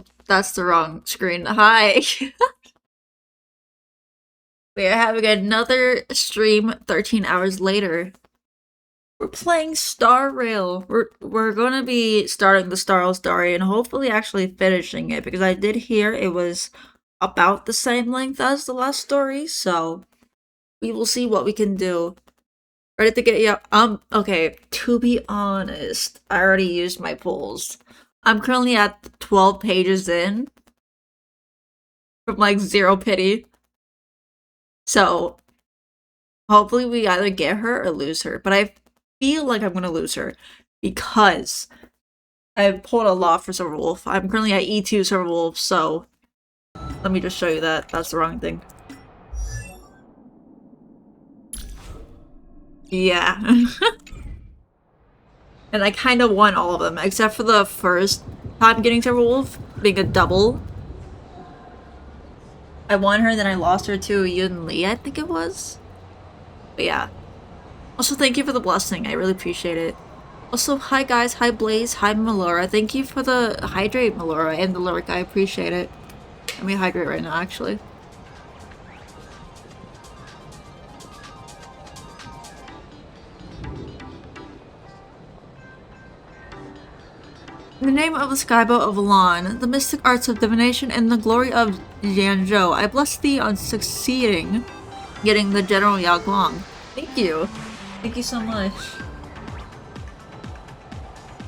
Oh, that's the wrong screen. Hi. We are having another stream 13 hours later. We're playing Star Rail. We're gonna be starting the Star Rail story and hopefully actually finishing it because I did hear it was about the same length as the last story, so we will see what we can do. Ready to get you okay, to be honest, I already used my polls. I'm currently at 12 pages in from like zero pity. So hopefully we either get her or lose her. But I feel like I'm gonna lose her because I've pulled a lot for Silver Wolf. I'm currently at E2 Silver Wolf, so let me just show you that. That's the wrong thing. Yeah. And I kind of won all of them, except for the first time getting Silver Wolf, being a double. I won her, then I lost her to Yun Li, I think it was. But yeah. Also, thank you for the blessing. I really appreciate it. Also, hi guys, hi Blaze, hi Melora. Thank you for the hydrate, Melora, and the lyric. I appreciate it. Let me hydrate right now, actually. In the name of the skyboat of Lan, the mystic arts of divination, and the glory of Jianzhou, I bless thee on succeeding getting the General Yao Guang. Thank you. Thank you so much.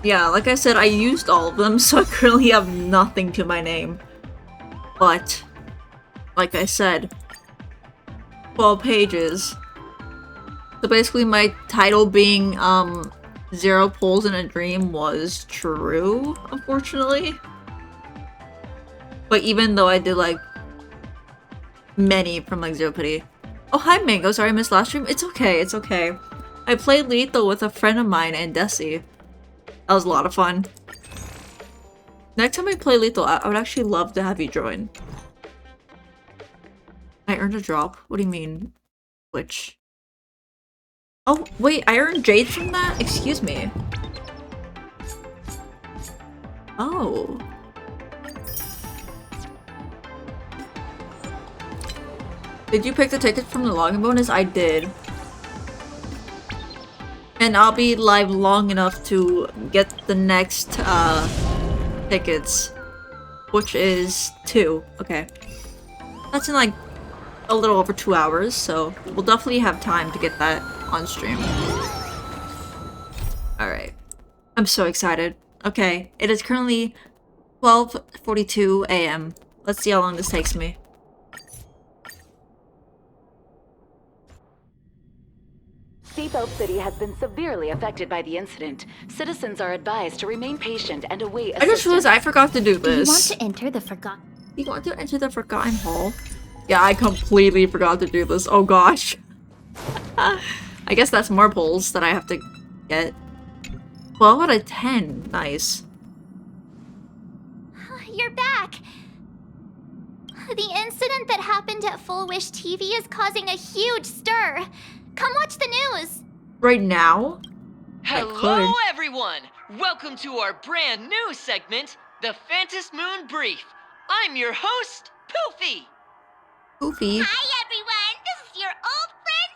Yeah, like I said, I used all of them, so I currently have nothing to my name. But, like I said, 12 pages. So basically my title being, 0 Pulls in a Dream was true, unfortunately. But even though I did, like, many from, like, Zero Pity. Oh, hi Mango, sorry I missed last stream. It's okay, it's okay. I played Lethal with a friend of mine and Desi. That was a lot of fun. Next time I play Lethal, I would actually love to have you join. I earned a drop? What do you mean? Which? Oh, wait, I earned Jade from that? Excuse me. Oh. Did you pick the ticket from the login bonus? I did. And I'll be live long enough to get the next, tickets. Which is 2. Okay. That's in, like, a little over 2 hours, so we'll definitely have time to get that on stream. Alright. I'm so excited. Okay, it is currently 12:42 a.m. Let's see how long this takes me. Seatbelt City has been severely affected by the incident. Citizens are advised to remain patient and await assistance. I just realized I forgot to do this. Do you want to enter the forgotten? You want to enter the Forgotten Hall? Yeah, I completely forgot to do this. Oh gosh. I guess that's more polls that I have to get. 12 out of 10. Nice. You're back! The incident that happened at Full Wish TV is causing a huge stir. Come watch the news! Right now? Hello everyone! Welcome to our brand new segment, the Phantom Moon Brief. I'm your host, Poofy! Poofy? Hi everyone, this is your old friend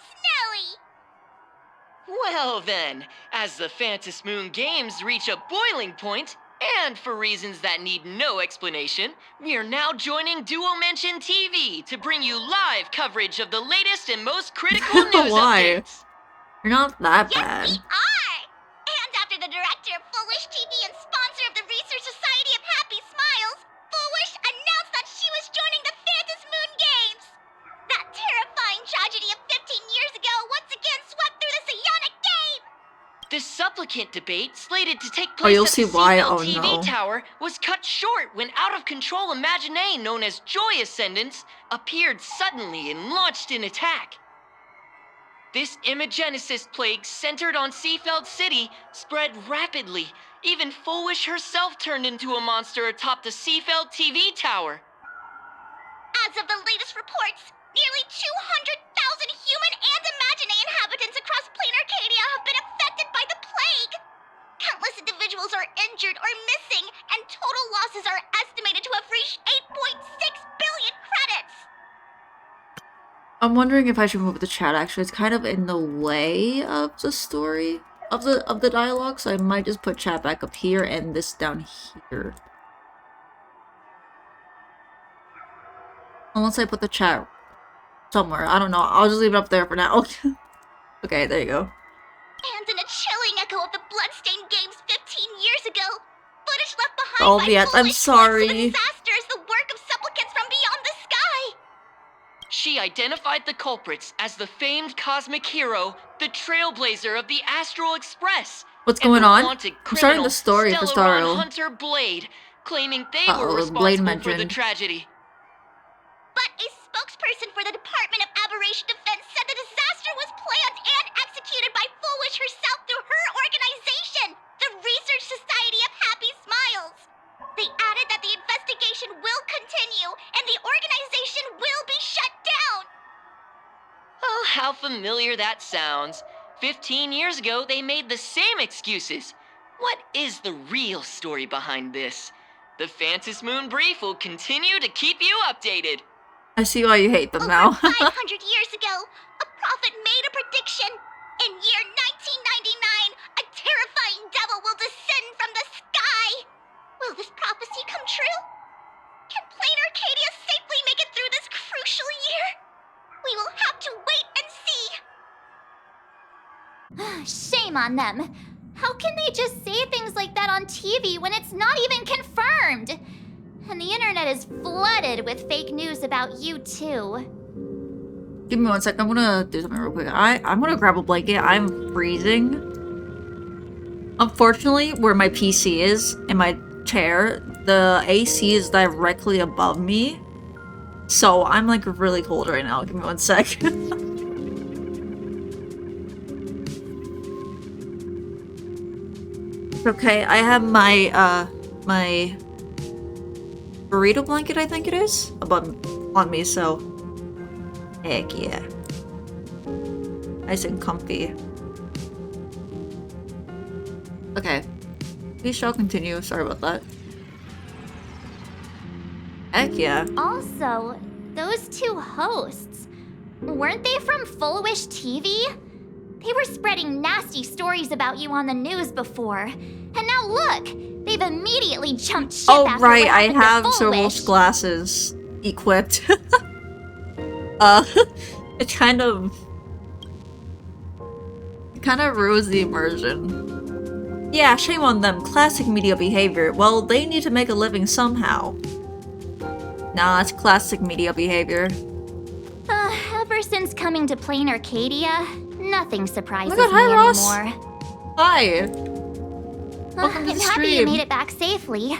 Snowy! Well then, as the Phantom Moon games reach a boiling point, and for reasons that need no explanation, we are now joining Duo Mention TV to bring you live coverage of the latest and most critical news Why? updates. You're not that Yes, bad. we are! And after the director of Full Wish TV and sponsor of the Research Society of Happy Smiles, Full Wish announced that she was joining the Phantom Moon Games! That terrifying tragedy of 15 years ago once again swept through the psionic game! The supplicant debate, slated to take Oh, place you'll at see the why. Seafield Oh, TV no. tower, was cut short when out-of-control Imaginee known as Joy Ascendants appeared suddenly and launched an attack. This Imagenesis plague centered on Seafeld City spread rapidly. Even Fullwish herself turned into a monster atop the Seafeld TV tower. As of the latest reports, nearly 200,000 human and Imaginee inhabitants across plain Arcadia have been affected by the plague. Countless individuals are injured or missing, and total losses are estimated to I'm wondering if I should move the chat. Actually, it's kind of in the way of the story of the dialogue, so I might just put chat back up here and this down here. Unless I put the chat somewhere. I don't know. I'll just leave it up there for now. Okay, there you go. And in a chilling echo of the bloodstained games 15 years ago, footage left behind Oh, by yeah, I'm foolish sorry. disaster is the work of supplicants from beyond the sky. She identified the culprits as the famed cosmic hero, the trailblazer of the Astral Express. What's and going the on? wanted I'm starting criminal, the story for Star Stellaron Rail. Hunter Blade, claiming they Uh-oh, were Blade responsible for the mentioned. tragedy. But a spokesperson for the Department of Aberration Defense said the disaster was planned and executed by Foolish herself through her organization, the Research Society of Happy Smiles. They added that the investigation will continue and the organization will be shut down. Oh, how familiar that sounds. 15 years ago, they made the same excuses. What is the real story behind this? The Phantom Moon Brief will continue to keep you updated. I see why you hate them now. Over 500 years ago, a prophet made a prediction. In year 1999, a terrifying devil will descend from the sky. Will this prophecy come true? Can Plain Arcadia safely make it through this crucial year? We will have to wait and see. Shame on them. How can they just say things like that on TV when it's not even confirmed? And the internet is flooded with fake news about you too. Give me 1 second. I'm gonna do something real quick. I'm gonna grab a blanket. I'm freezing. Unfortunately, where my PC is, in my chair, the AC is directly above me. So I'm like really cold right now. Give me 1 sec. Okay, I have my my burrito blanket, I think it is, above on me, so heck yeah. Nice and comfy. Okay. We shall continue. Sorry about that. Heck yeah. Also, those two hosts, weren't they from Foolish TV? They were spreading nasty stories about you on the news before. And now look, they've immediately jumped ship Oh after right, what I happened to have several Foolish. glasses equipped. It kind of ruins the immersion. Yeah, shame on them. Classic media behavior. Well, they need to make a living somehow. Nah, it's classic media behavior. Ever since coming to Plain Arcadia, nothing surprises God, me hi, Ross. anymore. Hi. Welcome to I'm the happy you stream. made it back safely.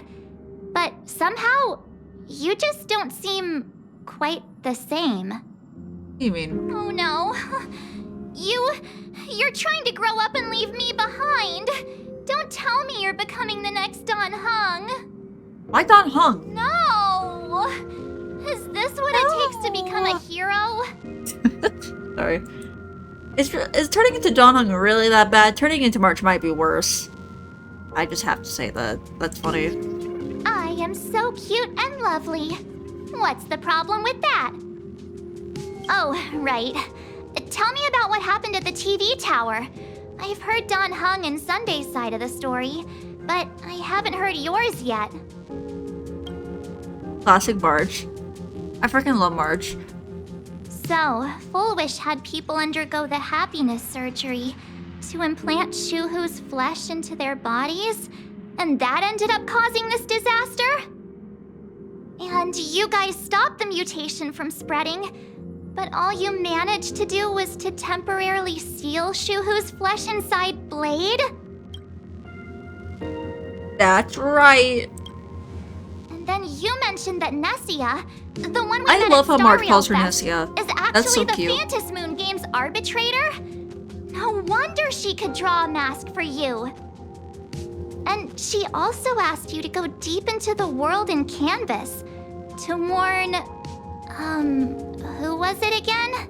But somehow, you just don't seem quite the same. What do you mean? Oh no. You're trying to grow up and leave me behind. Don't tell me you're becoming the next Don Hung. Why Don Hung? No. Is this what it takes to become a hero? Sorry. Is turning into Don Hung really that bad? Turning into March might be worse. I just have to say that. That's funny. I am so cute and lovely. What's the problem with that? Oh, right. Tell me about what happened at the TV tower. I've heard Don Hung and Sunday's side of the story, but I haven't heard yours yet. Classic March. I freaking love March. So, Foolish had people undergo the happiness surgery to implant Shuhu's flesh into their bodies, and that ended up causing this disaster? And you guys stopped the mutation from spreading, but all you managed to do was to temporarily seal Shuhu's flesh inside Blade? That's right. And then you mentioned that Nessia, the one we I met love at how Mark Star calls her Rail Fest, Nessia. is actually That's so the cute. Phantom Moon Games arbitrator? No wonder she could draw a mask for you. And she also asked you to go deep into the world in Canvas to warn, who was it again?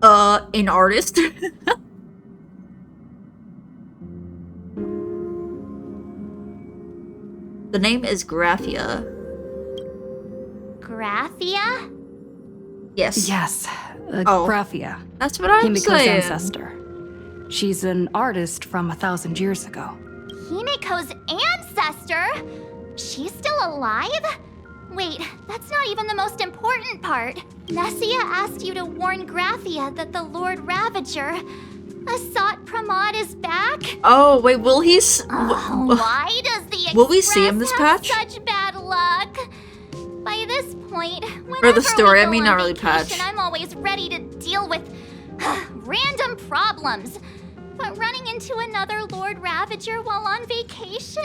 An artist? The name is Graphia. Graphia? Yes. Yes, Oh. Kxovia, That's what I'm Himiko's saying. ancestor. She's an artist from 1,000 years ago. Himiko's ancestor? She's still alive? Wait, that's not even the most important part. Nessia asked you to warn Graphia that the Lord Ravager, Asat Pramod, is back? Oh, wait, will he Why does the Will we see him Express this have patch? such bad luck? By this point, whenever story, we I go mean, on not really vacation, patch. I'm always ready to deal with random problems. But running into another Lord Ravager while on vacation?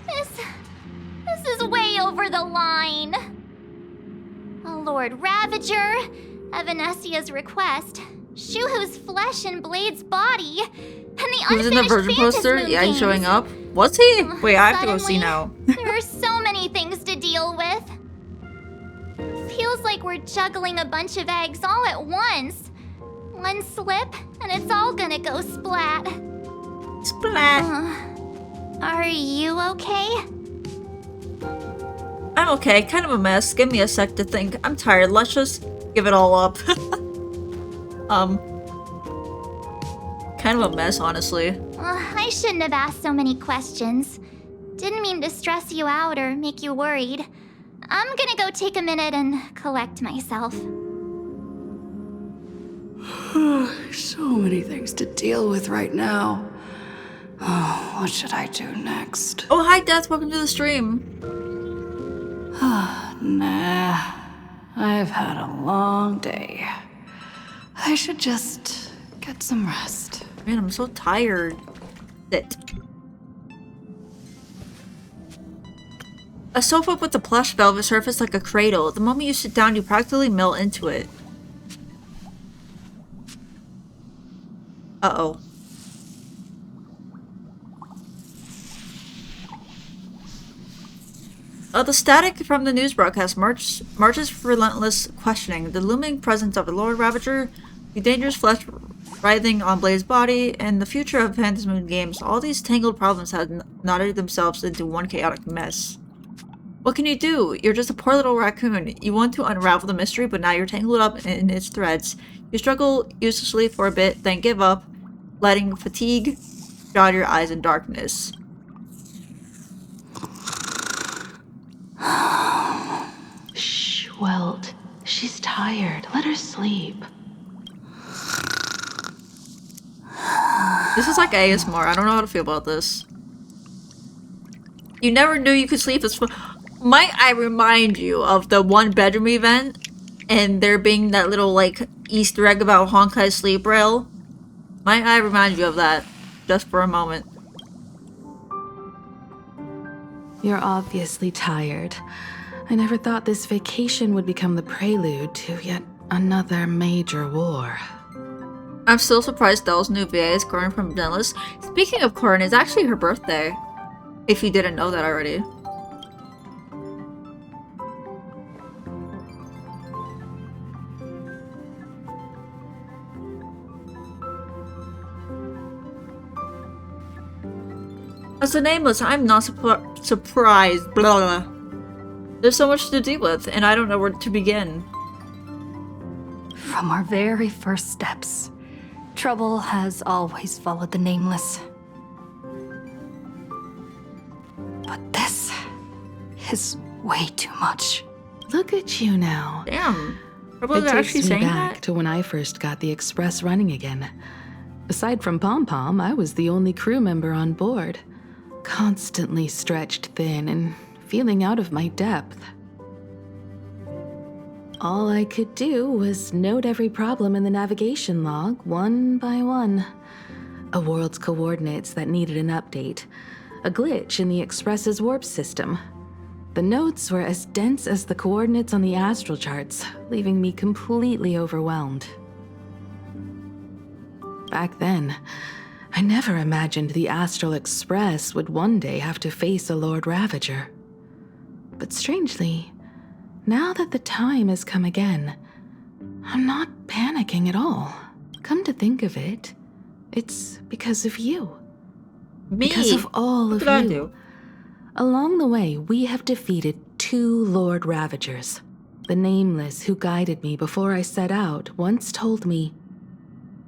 This is way over the line. A Lord Ravager, at Venesia's request, Shuhu's flesh and Blade's body, and the He was in the unfinished Virgin poster? Phantasmoon Yeah, he's showing games. up. Was he? Wait, I have to go see Suddenly, now. there are so many things to deal with. Feels like we're juggling a bunch of eggs all at once. One slip, and it's all gonna go splat. Splat. Are you okay? I'm okay, kind of a mess. Give me a sec to think. I'm tired. Let's just give it all up. Kind of a mess, honestly. I shouldn't have asked so many questions. Didn't mean to stress you out or make you worried. I'm gonna go take a minute and collect myself. So many things to deal with right now. Oh, what should I do next? Oh, hi, Death. Welcome to the stream. Nah, I've had a long day. I should just get some rest. Man, I'm so tired. Sit. A sofa with a plush velvet surface like a cradle. The moment you sit down, you practically melt into it. Uh-oh. The static from the news broadcast marches relentless questioning. The looming presence of the Lord Ravager, the dangerous flesh writhing on Blade's body, and the future of Phantasmoon games. All these tangled problems have knotted themselves into one chaotic mess. What can you do? You're just a poor little raccoon. You want to unravel the mystery, but now you're tangled up in its threads. You struggle uselessly for a bit, then give up, letting fatigue shroud your eyes in darkness. Shh, Welt. She's tired. Let her sleep. This is like ASMR. I don't know how to feel about this. You never knew you could sleep this. Might I remind you of the one bedroom event and there being that little like Easter egg about Honkai sleep rail? Might I remind you of that just for a moment? You're obviously tired. I never thought this vacation would become the prelude to yet another major war. I'm still surprised Del's new VA is Corin from Denless. Speaking of Corin, it's actually her birthday. If you didn't know that already. As the Nameless, I'm not surprised. Blah, blah. There's so much to deal with, and I don't know where to begin. From our very first steps, trouble has always followed the Nameless. But this is way too much. Look at you now. Damn. Trouble is It takes actually me saying back that? to when I first got the Express running again. Aside from Pom Pom, I was the only crew member on board. Constantly stretched thin and feeling out of my depth. All I could do was note every problem in the navigation log, one by one. A world's coordinates that needed an update. A glitch in the Express's warp system. The notes were as dense as the coordinates on the astral charts, leaving me completely overwhelmed. Back then, I never imagined the Astral Express would one day have to face a Lord Ravager. But strangely, now that the time has come again, I'm not panicking at all. Come to think of it, it's because of you. Me? Because of all What of did I you. do? Along the way, we have defeated 2 Lord Ravagers. the nameless who guided me before I set out, once told me,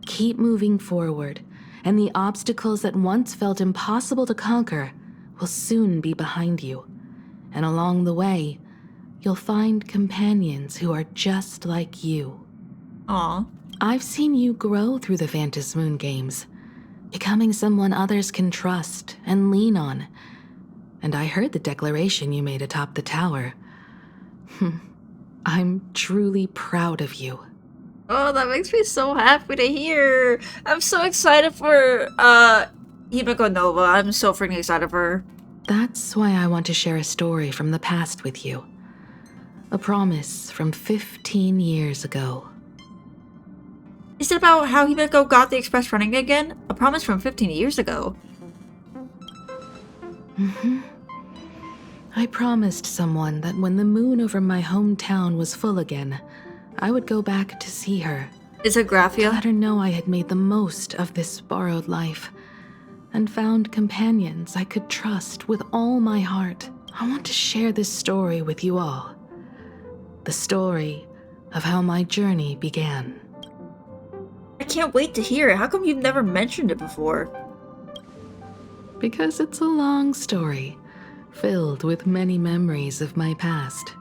"Keep moving forward, and the obstacles that once felt impossible to conquer will soon be behind you. And along the way, you'll find companions who are just like you." Aw. I've seen you grow through the Phantom Moon games, becoming someone others can trust and lean on. And I heard the declaration you made atop the tower. I'm truly proud of you. Oh, that makes me so happy to hear. I'm so excited for Himiko Nova. I'm so freaking excited for her. That's why I want to share a story from the past with you. A promise from 15 years ago. Is it about how Himiko got the express running again? A promise from 15 years ago. I promised someone that when the moon over my hometown was full again, I would go back to see her. Is it To Graphia? let her know I had made the most of this borrowed life and found companions I could trust with all my heart. I want to share this story with you all. The story of how my journey began. I can't wait to hear it. How come you've never mentioned it before? Because it's a long story, filled with many memories of my past.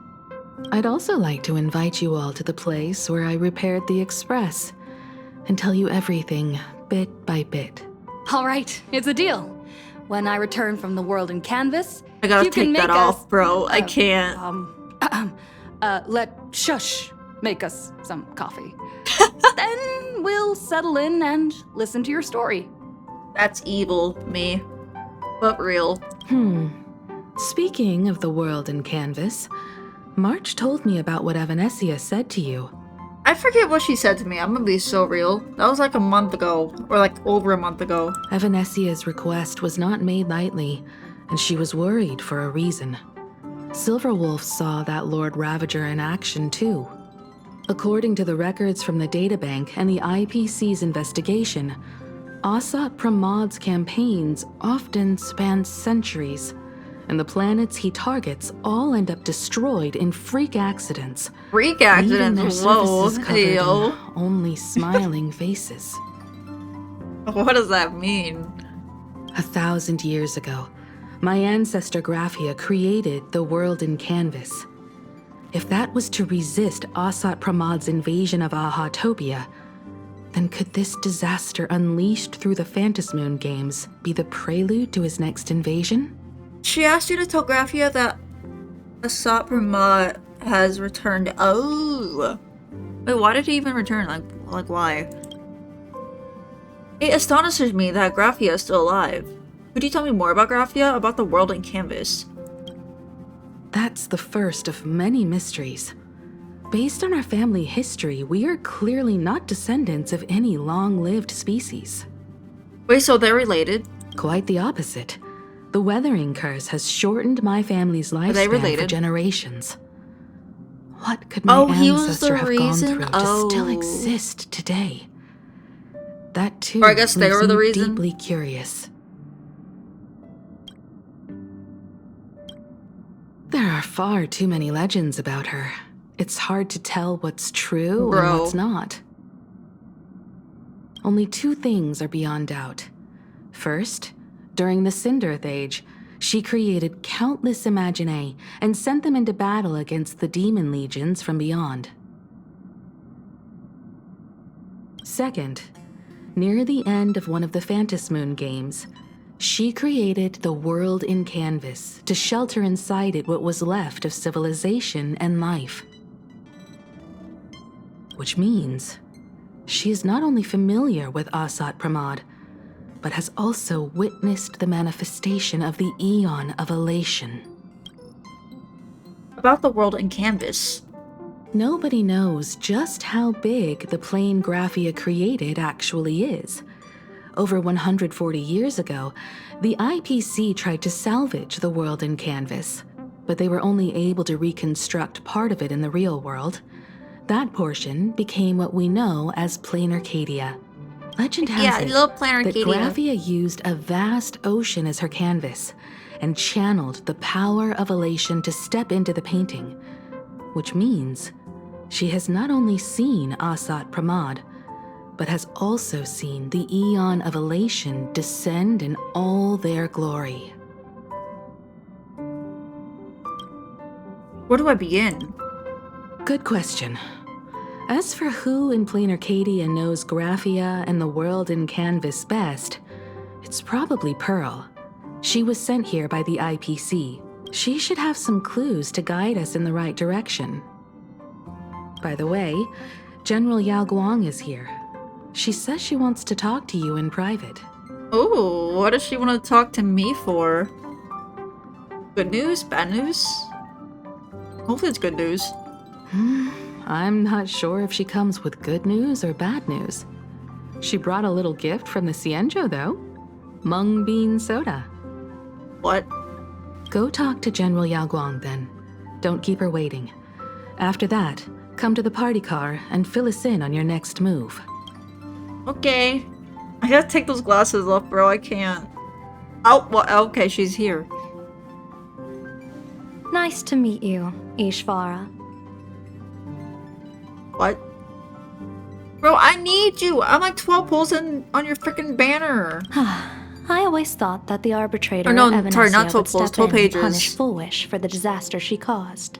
I'd also like to invite you all to the place where I repaired the Express and tell you everything bit by bit. All right, it's a deal. When I return from the world in Canvas, I gotta you can take make that us, off, bro. I can't. let Shush make us some coffee. Then we'll settle in and listen to your story. That's evil, me. But real. Speaking of the world in Canvas, March told me about what Evanescia said to you. I forget what she said to me. I'm gonna be so real. That was like a month ago. Or like over a month ago. Evanescia's request was not made lightly, and she was worried for a reason. Silverwolf saw that Lord Ravager in action too. According to the records from the databank and the IPC's investigation, Asat Pramad's campaigns often span centuries, and the planets he targets all end up destroyed in freak accidents. Freak leaving their accidents? Whoa. surfaces covered in Yo. only smiling faces. What does that mean? 1,000 years ago, my ancestor Graphia created the world in Canvas. If that was to resist Asat Pramad's invasion of Ahatopia, then could this disaster unleashed through the Phantom Moon games be the prelude to his next invasion? She asked you to tell Graphia that Asat Pramad has returned. Oh. Wait, why did he even return? Like why? It astonishes me that Graphia is still alive. Could you tell me more about Graphia? About the world in Canvas? That's the first of many mysteries. Based on our family history, we are clearly not descendants of any long-lived species. Wait, so they're related? Quite the opposite. The weathering curse has shortened my family's they lifespan for related? generations. What could my Oh, he was ancestor the have reason? gone through to still Oh. exist today? That too Or I guess they leaves were the me reason? deeply curious. There are far too many legends about her. It's hard to tell what's true and Bro. what's not. Only two things are beyond doubt. First, during the Cinderth Age, she created countless Imaginae and sent them into battle against the demon legions from beyond. Second, near the end of one of the Phantom Moon games, she created the world in Canvas to shelter inside it what was left of civilization and life. Which means she is not only familiar with Asat Pramad, but has also witnessed the manifestation of the Eon of Elation. About the world in Canvas. Nobody knows just how big the plane Graphia created actually is. Over 140 years ago, the IPC tried to salvage the world in Canvas, but they were only able to reconstruct part of it in the real world. That portion became what we know as Plain Arcadia. Legend has Yeah, I it love Plain that Arcadia. Graphia used a vast ocean as her canvas and channeled the power of elation to step into the painting. which means she has not only seen Asat Pramad, but has also seen the Eon of Elation descend in all their glory. Where do I begin? Good question. As for who in plain Arcadia knows Graphia and the world in Canvas best, it's probably Pearl. She was sent here by the IPC. She should have some clues to guide us in the right direction. By the way, General Yao Guang is here. She says she wants to talk to you in private. Oh, what does she want to talk to me for? Good news? Bad news? Hopefully it's good news. I'm not sure if she comes with good news or bad news. She brought a little gift from the Cienjo, though. Mung bean soda. What? Go talk to General Yao Guang, then. Don't keep her waiting. After that, come to the party car and fill us in on your next move. Okay. I gotta take those glasses off, bro. I can't. Oh, well, okay, she's here. Nice to meet you, Ishvara. What? Bro, I need you! I'm like 12 poles in on your freaking banner! I always thought that the arbitrator Or no, Evanesia sorry, not would 12 poles, step 12 in and pages. punish Foolish for the disaster she caused.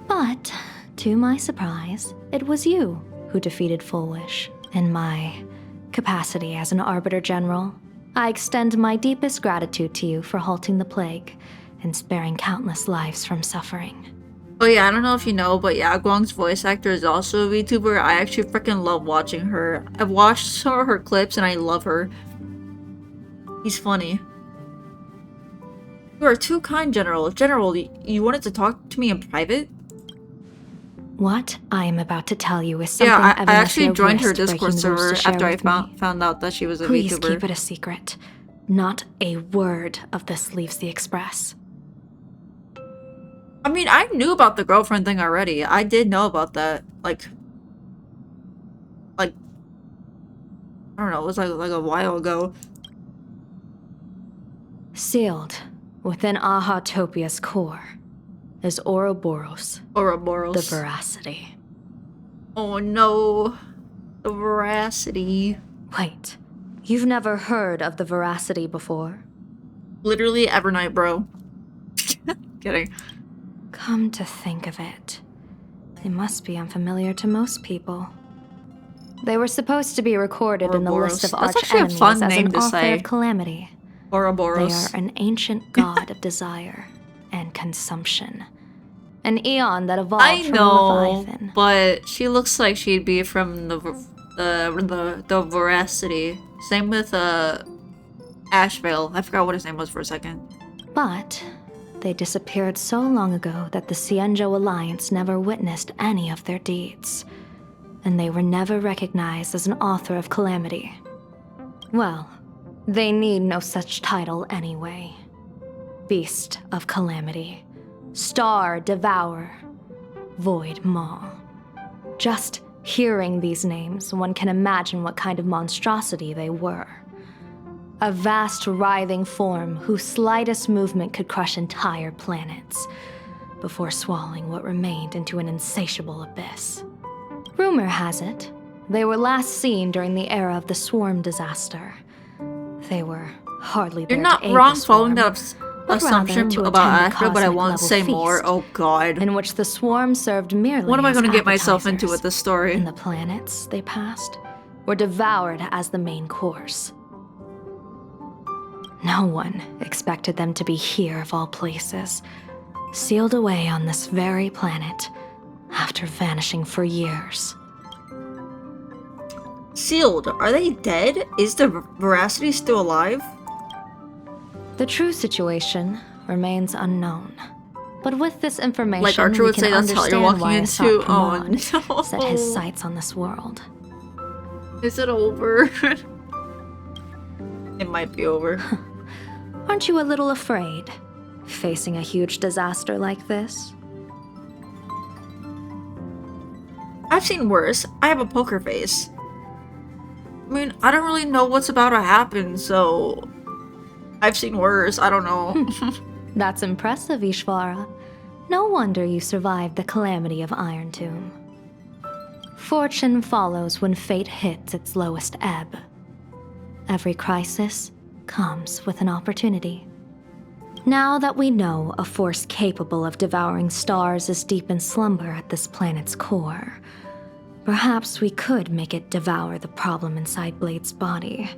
But, to my surprise, it was you who defeated Foolish. In my capacity as an Arbiter General, I extend my deepest gratitude to you for halting the plague and sparing countless lives from suffering. Oh yeah, I don't know if you know, but yeah, Guang's voice actor is also a VTuber. I actually freaking love watching her. I've watched some of her clips and I love her. He's funny. You are too kind, General. General, you wanted to talk to me in private? What I am about to tell you is something Yeah, I actually Evanesia joined her risked Discord breaking the rules server to share after I with me. found out that she was a Please VTuber. keep it a secret. Not a word of this leaves the Express. I mean, I knew about the girlfriend thing already. I did know about that. Like, I don't know, it was like a while ago. Sealed within Ahatopia's core is Ouroboros, Ouroboros. the Veracity. Oh no. The veracity. Wait, you've never heard of the Veracity before? Literally Evernight, bro. Kidding. Come to think of it, they must be unfamiliar to most people. They were supposed to be recorded in the list of Ouroboros. That's actually a arch-enemies fun as name an to author say. of calamity. They Ouroboros. are an ancient god of desire and consumption. An eon that evolved I from know, Leviathan. but she looks like she'd be from the veracity. Same with Ashvale. I forgot what his name was for a second. But they disappeared so long ago that the Cienjo Alliance never witnessed any of their deeds. And they were never recognized as an author of calamity. Well, they need no such title anyway. Beast of Calamity, Star Devourer, Void Maw. Just hearing these names, one can imagine what kind of monstrosity they were. A vast, writhing form whose slightest movement could crush entire planets, before swallowing what remained into an insatiable abyss. Rumor has it, they were last seen during the era of the Swarm disaster. They were hardly there You're not to aid wrong the following Swarm, that but assumption rather to about attend the Ashvale, but I won't cosmic say level more. feast, Oh god. in which the Swarm served merely What am I as gonna get myself into appetizers, with this story? and the planets they passed were devoured as the main course. No one expected them to be here of all places, sealed away on this very planet after vanishing for years. Sealed. Are they dead? Is the veracity still alive? The true situation remains unknown. But with this information, Like Archer we would can say, that's how you're understand walking why into. Asat Oh Pramad no. set his sights on this world. Is it over? It might be over. Aren't you a little afraid, facing a huge disaster like this? I've seen worse. I have a poker face. I mean, I don't really know what's about to happen, so I've seen worse. I don't know. That's impressive, Ishvara. No wonder you survived the calamity of Iron Tomb. Fortune follows when fate hits its lowest ebb. Every crisis comes with an opportunity. Now that we know a force capable of devouring stars is deep in slumber at this planet's core, perhaps we could make it devour the problem inside Blade's body.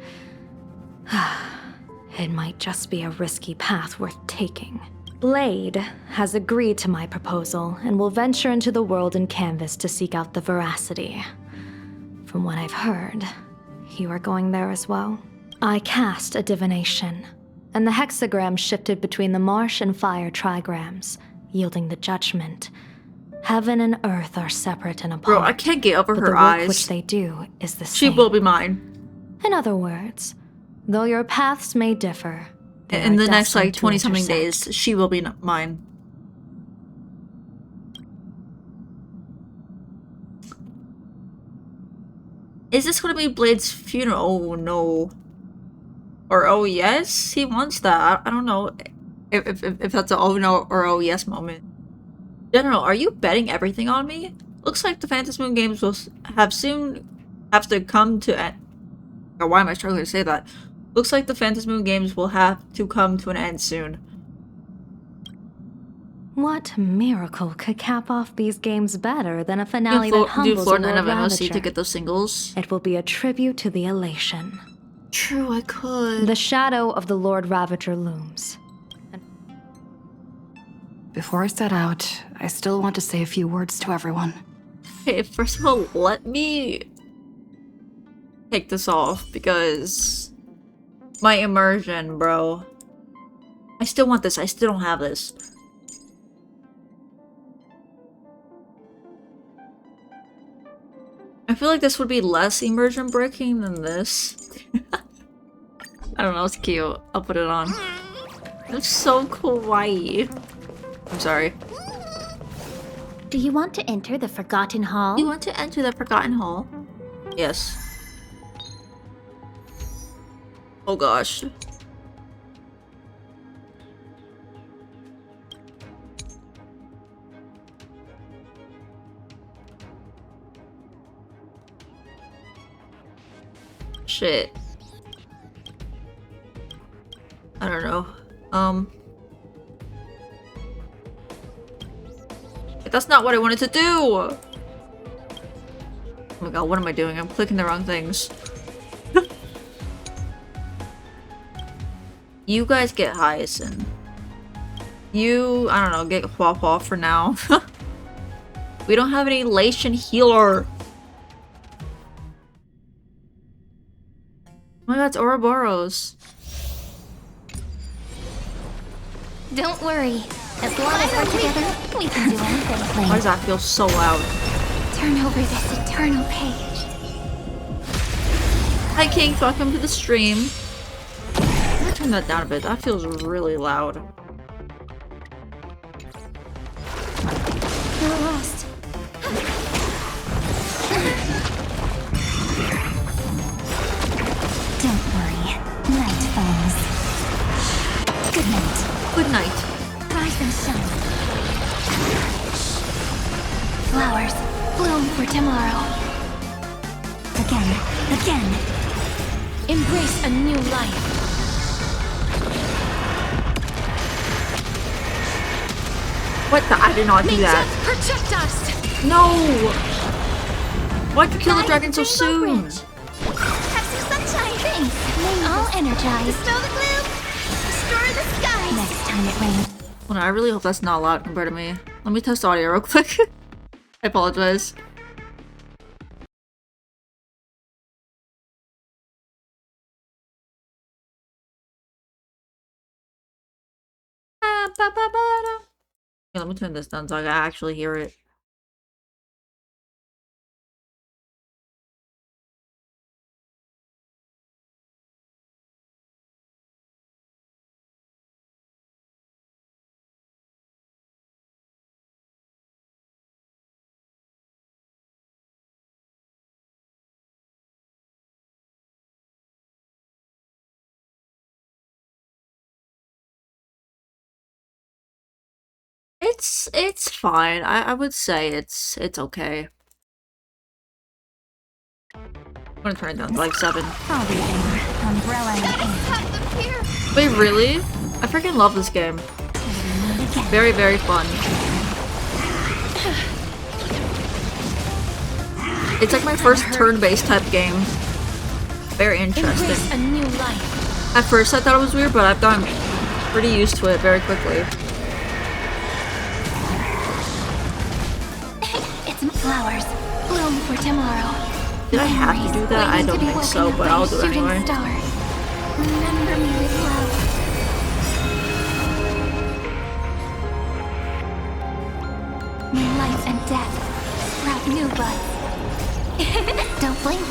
It might just be a risky path worth taking. Blade has agreed to my proposal and will venture into the world in canvas to seek out the veracity. From what I've heard, you are going there as well. I cast a divination, and the hexagram shifted between the marsh and fire trigrams, yielding the judgment. Heaven and earth are separate and apart. Bro, I can't get over but her the work eyes. which they do is the She same. will be mine. In other words, though your paths may differ, they In are the next like destined to 20-something intersect. days, she will be mine. Is this gonna be Blade's funeral? Oh no. Or oh yes? He wants that. I don't know if that's a oh no or oh yes moment. General, are you betting everything on me? Looks like the Phantom Moon games will soon have to come to end. Or why am I struggling to say that? Looks like the Phantom Moon games will have to come to an end soon. What miracle could cap off these games better than a finale Do that humbles a Florida and world NC to ravager? get those singles? It will be a tribute to the elation. True, I could. The shadow of the Lord Ravager looms. Before I set out, I still want to say a few words to everyone. Okay, first of all, let me take this off because my immersion, bro. I still want this. I still don't have this. I feel like this would be less immersion breaking than this. I don't know, it's cute. I'll put it on. It's so kawaii. I'm sorry. Do you want to enter the Forgotten Hall? You want to enter the Forgotten Hall? Yes. Oh gosh. Shit. I don't know. That's not what I wanted to do! Oh my god, what am I doing? I'm clicking the wrong things. You guys get Hyacinth. You, I don't know, get Hua Hua for now. We don't have any Lation healer. Oh my god, it's Ouroboros. Don't worry. As long as we're together, we can do anything. Why does that feel so loud? Turn over this eternal page. Hi King, welcome to the stream. I'm gonna turn that down a bit. That feels really loud. You're lost. Don't worry. Night falls. Good night. Good night. Rise and shine. Flowers bloom for tomorrow. Again. Embrace a new life. What the? I did not do that. Protect us. No! Why'd you kill the dragon so soon? Have some sunshine. Thanks. All energized. Dispel the gloom. Restore the skies. Next time it rains. Well, no, I really hope that's not loud compared to me. Let me test audio real quick. I apologize. Okay, let me turn this down so I can actually hear it. It's fine. I would say it's okay. I'm gonna turn it down to like 7. I'll be there. Umbrella and ink. Wait, really? I freaking love this game. Very, very fun. It's like my first turn-based type game. Very interesting. Embrace a new life. At first I thought it was weird, but I've gotten pretty used to it very quickly. It's flowers. Bloom for tomorrow. Did I have to do that? I don't think so, but I'll do it anyway. Star. Remember me with love. May life and death sprout new buds. Don't blink.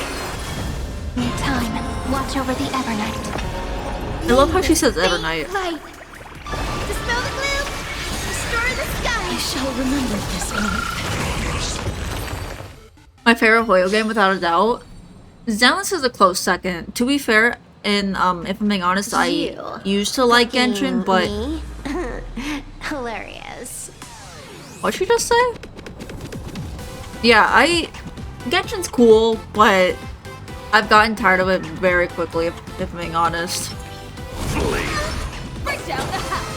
Need time. Watch over the Evernight. I love how she says Evernight. Light. Dispel the gloom. Restore the sky. I shall remember this moment. My favorite Hoyo game, without a doubt. Zenless is a close second. To be fair, and if I'm being honest, I used to like Genshin, but Hilarious. what'd she just say? Yeah, Genshin's cool, but I've gotten tired of it very quickly, if I'm being honest. Break down the house.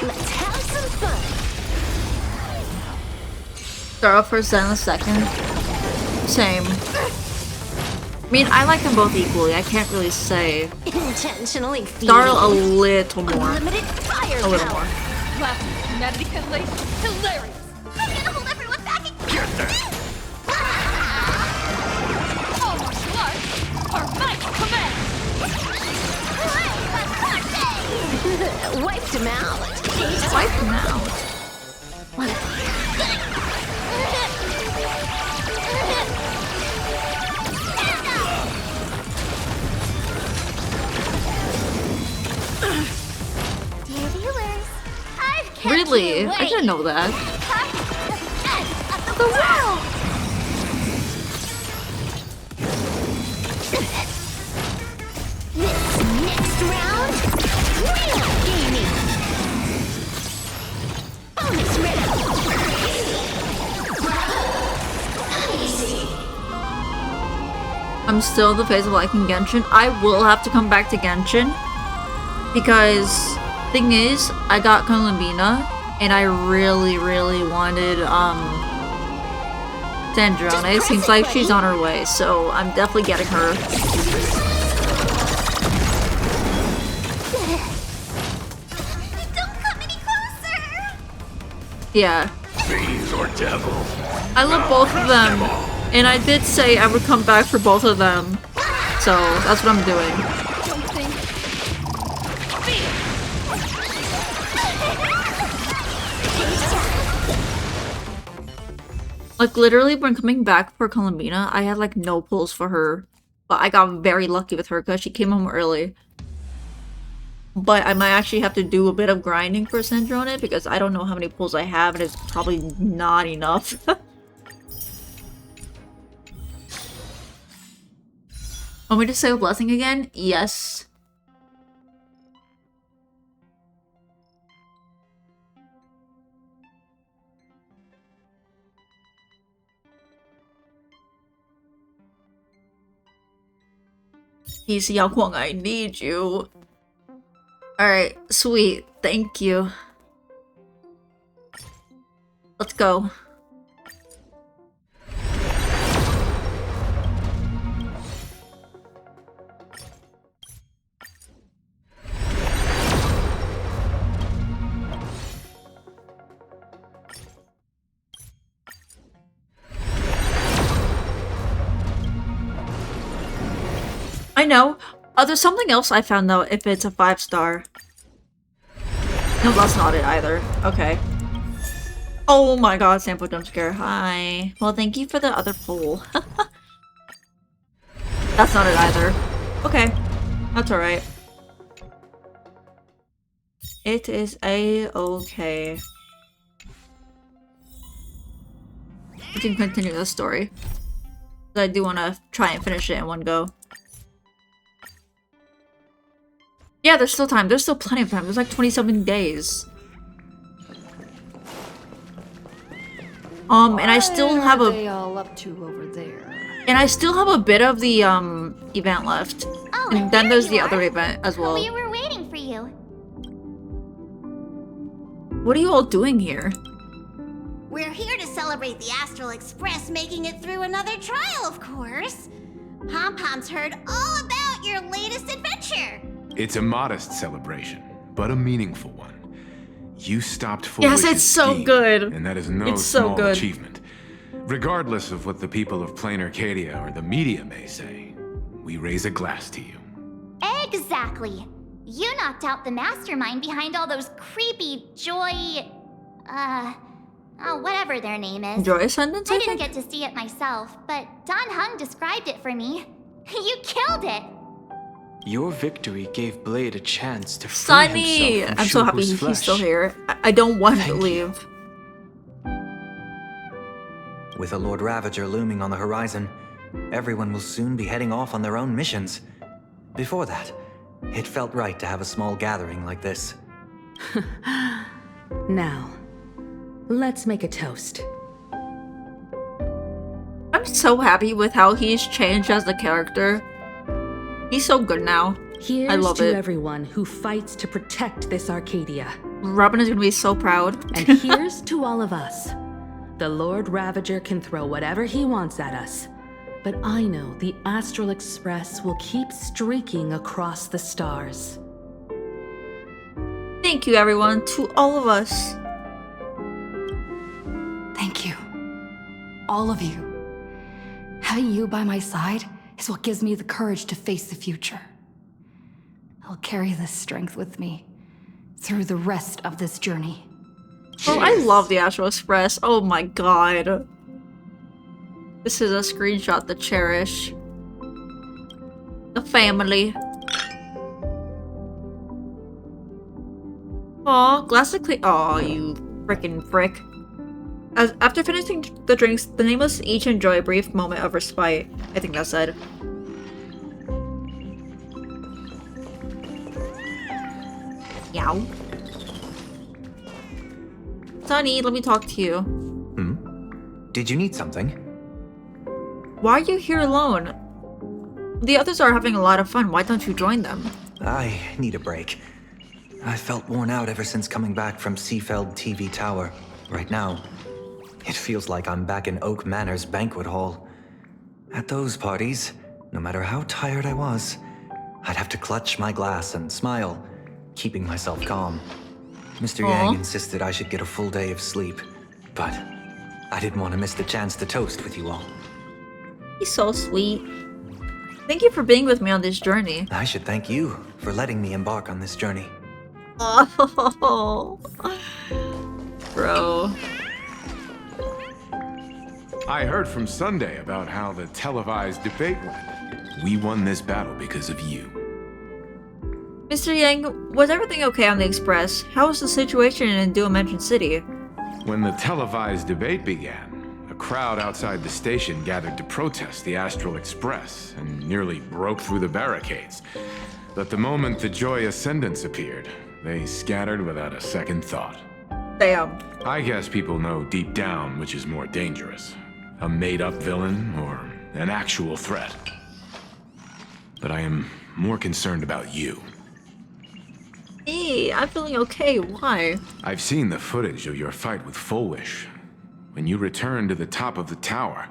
Let's have some fun. Start off first, Zenless second. Same. I mean, I like them both equally. I can't really say. Intentionally Star a little more. Unlimited fire A little power. more. Magnificently hilarious. I'm gonna hold everyone back and get All martial arts are my command. Wiped him out. Wipe them out. Dear viewers, I've kept Really? you I didn't know that. the world. This next round, real gaming. Bonus round. Easy. I'm still in the phase of liking Genshin. I will have to come back to Genshin because thing is, I got Columbina and I really, really wanted Sandrone. It seems like she's on her way, so I'm definitely getting her. Don't come any closer. Yeah. Fiends or devils. I love both of them, and I did say I would come back for both of them, so that's what I'm doing. Don't think. Like, literally, when coming back for Columbina, I had, like, no pulls for her. But I got very lucky with her because she came home early. But I might actually have to do a bit of grinding for Sandrone because I don't know how many pulls I have and it's probably not enough. Want me to say a blessing again? Yes. He's Yao Kuang, I need you. Alright, sweet. Thank you. Let's go. I know. There's something else I found though if it's a 5-star. No, that's not it either. Okay. Oh my god, sample jump scare. Hi. Well, thank you for the other poll. That's not it either. Okay. That's alright. It is a-okay. We can continue the story. I do want to try and finish it in one go. Yeah, there's still time. There's still plenty of time. There's like 27 days. And I still have What are they all up to over there? And I still have a bit of the event left. Oh, And then there there's you the are. other event as well. We were waiting for you. What are you all doing here? We're here to celebrate the Astral Express making it through another trial, of course. Pom-Pom's heard all about your latest adventure. It's a modest celebration, but a meaningful one. You stopped Full Yes, Wish's it's so scheme, good. and that is no It's so small good. achievement. Regardless of what the people of Plain Arcadia or the media may say, we raise a glass to you. Exactly. You knocked out the mastermind behind all those creepy whatever their name is. Joy Ascendants, I I didn't think? get to see it myself, but Don Hung described it for me. You killed it! Your victory gave Blade a chance to free Sunny! himself from I'm so happy Shuhu's he's flesh. still here. I don't want him to Thank you. leave. With a Lord Ravager looming on the horizon, everyone will soon be heading off on their own missions. Before that, it felt right to have a small gathering like this. Now, let's make a toast. I'm so happy with how he's changed as a character. He's so good now. Here's I love to it. everyone who fights to protect this Arcadia. Robin is gonna be so proud. And here's to all of us. The Lord Ravager can throw whatever he wants at us. But I know the Astral Express will keep streaking across the stars. Thank you, everyone, to all of us. Thank you. All of you. Having you by my side is what gives me the courage to face the future. I'll carry this strength with me through the rest of this journey. Oh, I love the Astral Express. Oh my god. This is a screenshot to cherish. The family. Aw, glass of clean. Aw, you frickin' frick. After finishing the drinks, the nameless each enjoy a brief moment of respite. I think that's said. Yow. Sunny, let me talk to you. Did you need something? Why are you here alone? The others are having a lot of fun. Why don't you join them? I need a break. I felt worn out ever since coming back from Seafeld TV Tower. Right now, it feels like I'm back in Oak Manor's banquet hall. At those parties, no matter how tired I was, I'd have to clutch my glass and smile, keeping myself calm. Mr. Yang insisted I should get a full day of sleep, but I didn't want to miss the chance to toast with you all. He's so sweet. Thank you for being with me on this journey. I should thank you for letting me embark on this journey. Oh, bro. I heard from Sunday about how the televised debate went. We won this battle because of you. Mr. Yang, was everything okay on the Express? How was the situation in Dimension City? When the televised debate began, a crowd outside the station gathered to protest the Astral Express and nearly broke through the barricades. But the moment the Joy Ascendants appeared, they scattered without a second thought. Damn. I guess people know deep down which is more dangerous, a made-up villain or an actual threat. But I am more concerned about you. Hey, I'm feeling okay. Why? I've seen the footage of your fight with Full Wish. When you returned to the top of the tower,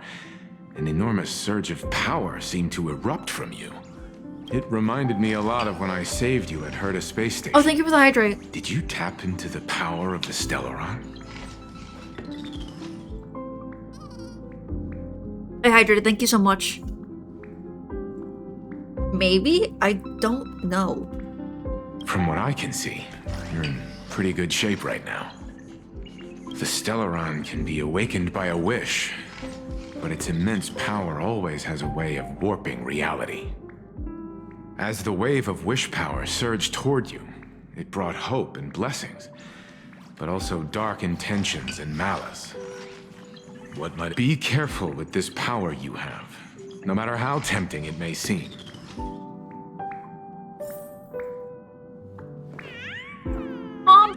an enormous surge of power seemed to erupt from you. It reminded me a lot of when I saved you at Herta Space Station. Oh, thank you for the hydrate. Did you tap into the power of the Stellaron? I hydrated. Thank you so much. Maybe? I don't know. From what I can see, you're in pretty good shape right now. The Stellaron can be awakened by a wish, but its immense power always has a way of warping reality. As the wave of wish power surged toward you, it brought hope and blessings, but also dark intentions and malice. What might be careful with this power you have, no matter how tempting it may seem.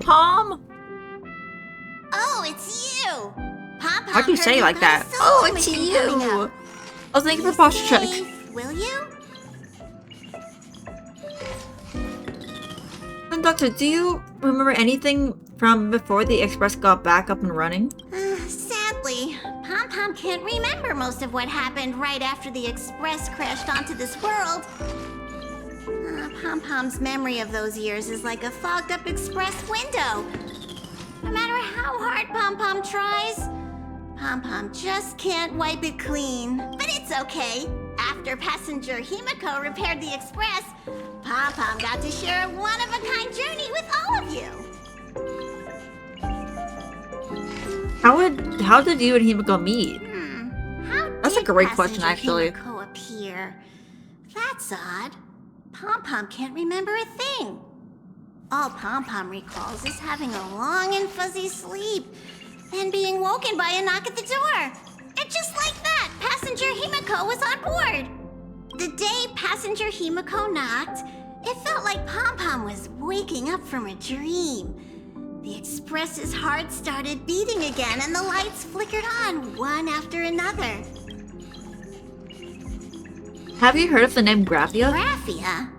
Pom! Oh, it's you! Why'd you say it like that? Oh, it's you! I was thinking for posture check. Will you? Conductor, do you remember anything from before the Express got back up and running? Sadly, Pom-Pom can't remember most of what happened right after the Express crashed onto this world. Pom-Pom's memory of those years is like a fogged-up Express window. No matter how hard Pom-Pom tries, Pom-Pom just can't wipe it clean. But it's okay. After passenger Himiko repaired the Express, Pom-Pom got to share a one-of-a-kind journey with all of you. How did you and Himiko meet? How That's a did great question, passenger actually. Himiko appear? That's odd. Pom-Pom can't remember a thing. All Pom-Pom recalls is having a long and fuzzy sleep, then being woken by a knock at the door. And just like that, passenger Himiko was on board. The day passenger Himiko knocked, it felt like Pom-Pom was waking up from a dream. The Express's heart started beating again and the lights flickered on one after another. Have you heard of the name Graphia? Graphia?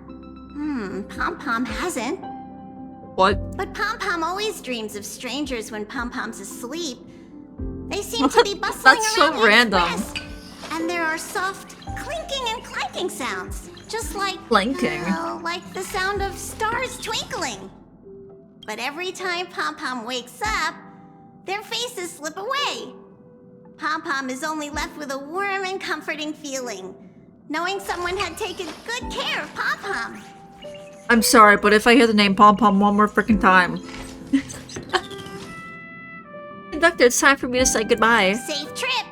Pom-Pom hasn't. What? But Pom-Pom always dreams of strangers when Pom-Pom's asleep. They seem to be bustling That's around so the random. Express. And there are soft clinking and clanking sounds. Just like... Clanking? like the sound of stars twinkling. But every time Pom-Pom wakes up, their faces slip away. Pom-Pom is only left with a warm and comforting feeling, knowing someone had taken good care of Pom-Pom. I'm sorry, but if I hear the name Pom Pom one more freaking time. Conductor, it's time for me to say goodbye. Safe trip!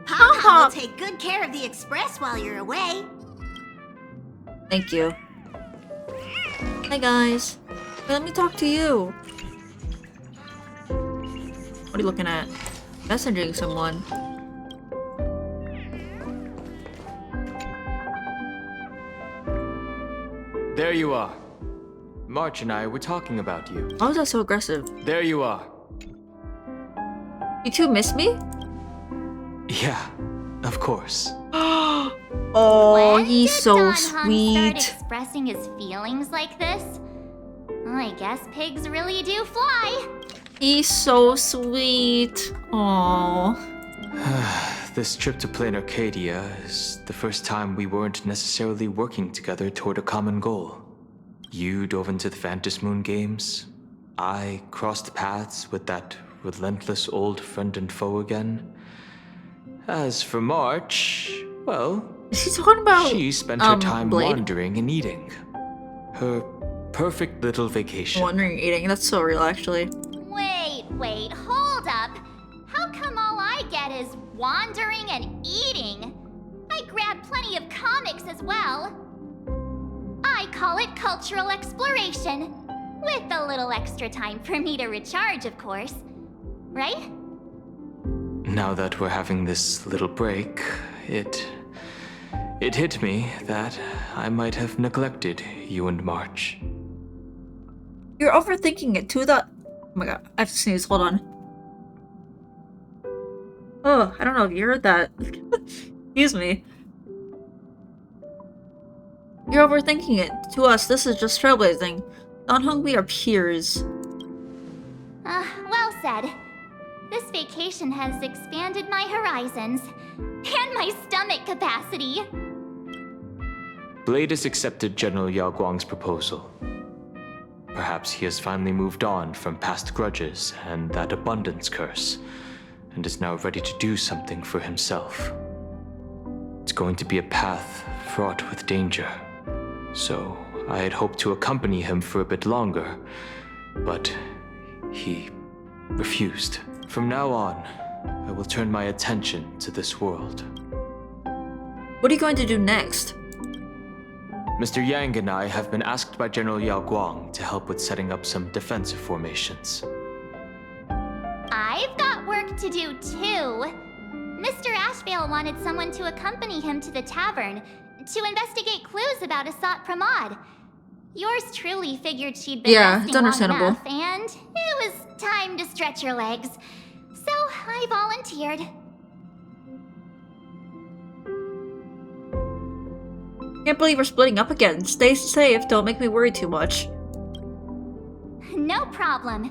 Pom-Pom will take good care of the Express while you're away. Thank you. Hi guys. Hey, let me talk to you. What are you looking at? Messaging someone. There you are. March and I were talking about you. Why was that so aggressive? There you are. You two miss me? Yeah, of course. Oh, When he's did so Don Hung start sweet. expressing his feelings like this? I guess pigs really do fly. He's so sweet. Aww. This trip to Plain Arcadia is the first time we weren't necessarily working together toward a common goal. You dove into the Phantom Moon games. I crossed paths with that relentless old friend and foe again. As for March, well, Is he talking about she spent her time Blade? wandering and eating. Her perfect little vacation. Wandering eating. That's so real, actually. Wait, hold up. How come all I get is wandering and eating? I grabbed plenty of comics as well. I call it cultural exploration. With a little extra time for me to recharge, of course. Right? Now that we're having this little break, it hit me that I might have neglected you and March. You're overthinking it to the... Oh my god, I have to sneeze. Hold on. Oh, I don't know if you heard that. Excuse me. You're overthinking it. To us, this is just trailblazing. Don Hung, we are peers. Well said. This vacation has expanded my horizons. And my stomach capacity. Blade has accepted General Yao Guang's proposal. Perhaps he has finally moved on from past grudges and that abundance curse, and is now ready to do something for himself. It's going to be a path fraught with danger, so I had hoped to accompany him for a bit longer, but he refused. From now on, I will turn my attention to this world. What are you going to do next? Mr. Yang and I have been asked by General Yao Guang to help with setting up some defensive formations. I've got work to do too. Mr. Ashvale wanted someone to accompany him to the tavern to investigate clues about Asat Pramod. Yours truly figured she'd been Yeah, resting it's understandable. long enough, and it was time to stretch her legs. So I volunteered. Can't believe we're splitting up again. Stay safe, don't make me worry too much. No problem.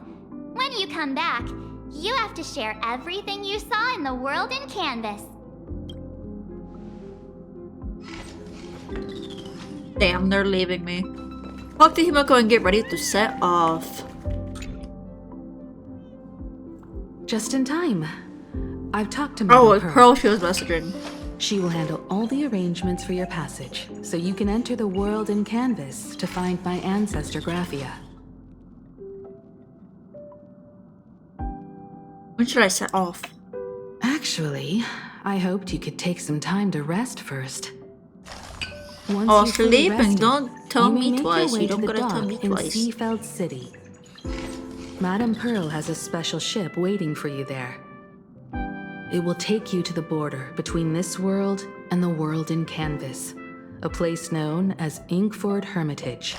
When you come back, you have to share everything you saw in the world in Canvas. Damn, they're leaving me. Talk to Himiko and get ready to set off. Just in time. I've talked to Madame Oh, it's Pearl she was messaging. She will handle all the arrangements for your passage, so you can enter the world in Canvas to find my ancestor Kxovia. When should I set off? Actually, I hoped you could take some time to rest first. Once Oh, you're fully sleep and rested, don't tell you may me make your twice. way You to don't the gotta tell dock me in twice. Seafeld City. Madame Pearl has a special ship waiting for you there. It will take you to the border between this world and the world in Canvas, a place known as Inkford Hermitage.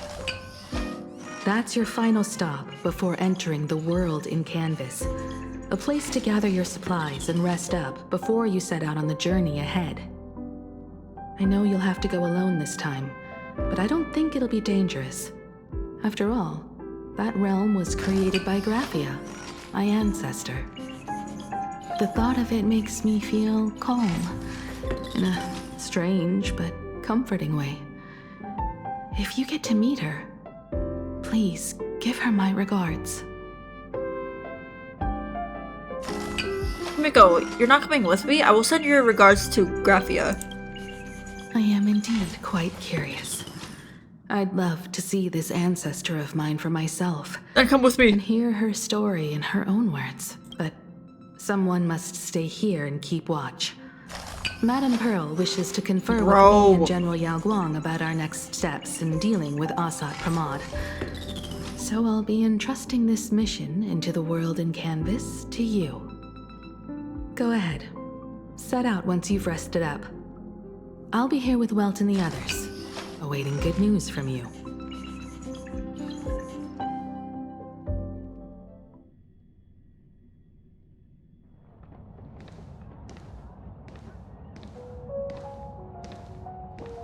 That's your final stop before entering the world in Canvas, a place to gather your supplies and rest up before you set out on the journey ahead. I know you'll have to go alone this time, but I don't think it'll be dangerous. After all, that realm was created by Kxovia, my ancestor. The thought of it makes me feel calm, in a strange but comforting way. If you get to meet her, please give her my regards. Himiko, you're not coming with me? I will send your regards to Kxovia. I am indeed quite curious. I'd love to see this ancestor of mine for myself. Then come with me. And hear her story in her own words, but someone must stay here and keep watch. Madame Pearl wishes to confer with me and General Yao Guang about our next steps in dealing with Asat Pramod. So I'll be entrusting this mission into the world in Canvas to you. Go ahead. Set out once you've rested up. I'll be here with Welt and the others, awaiting good news from you.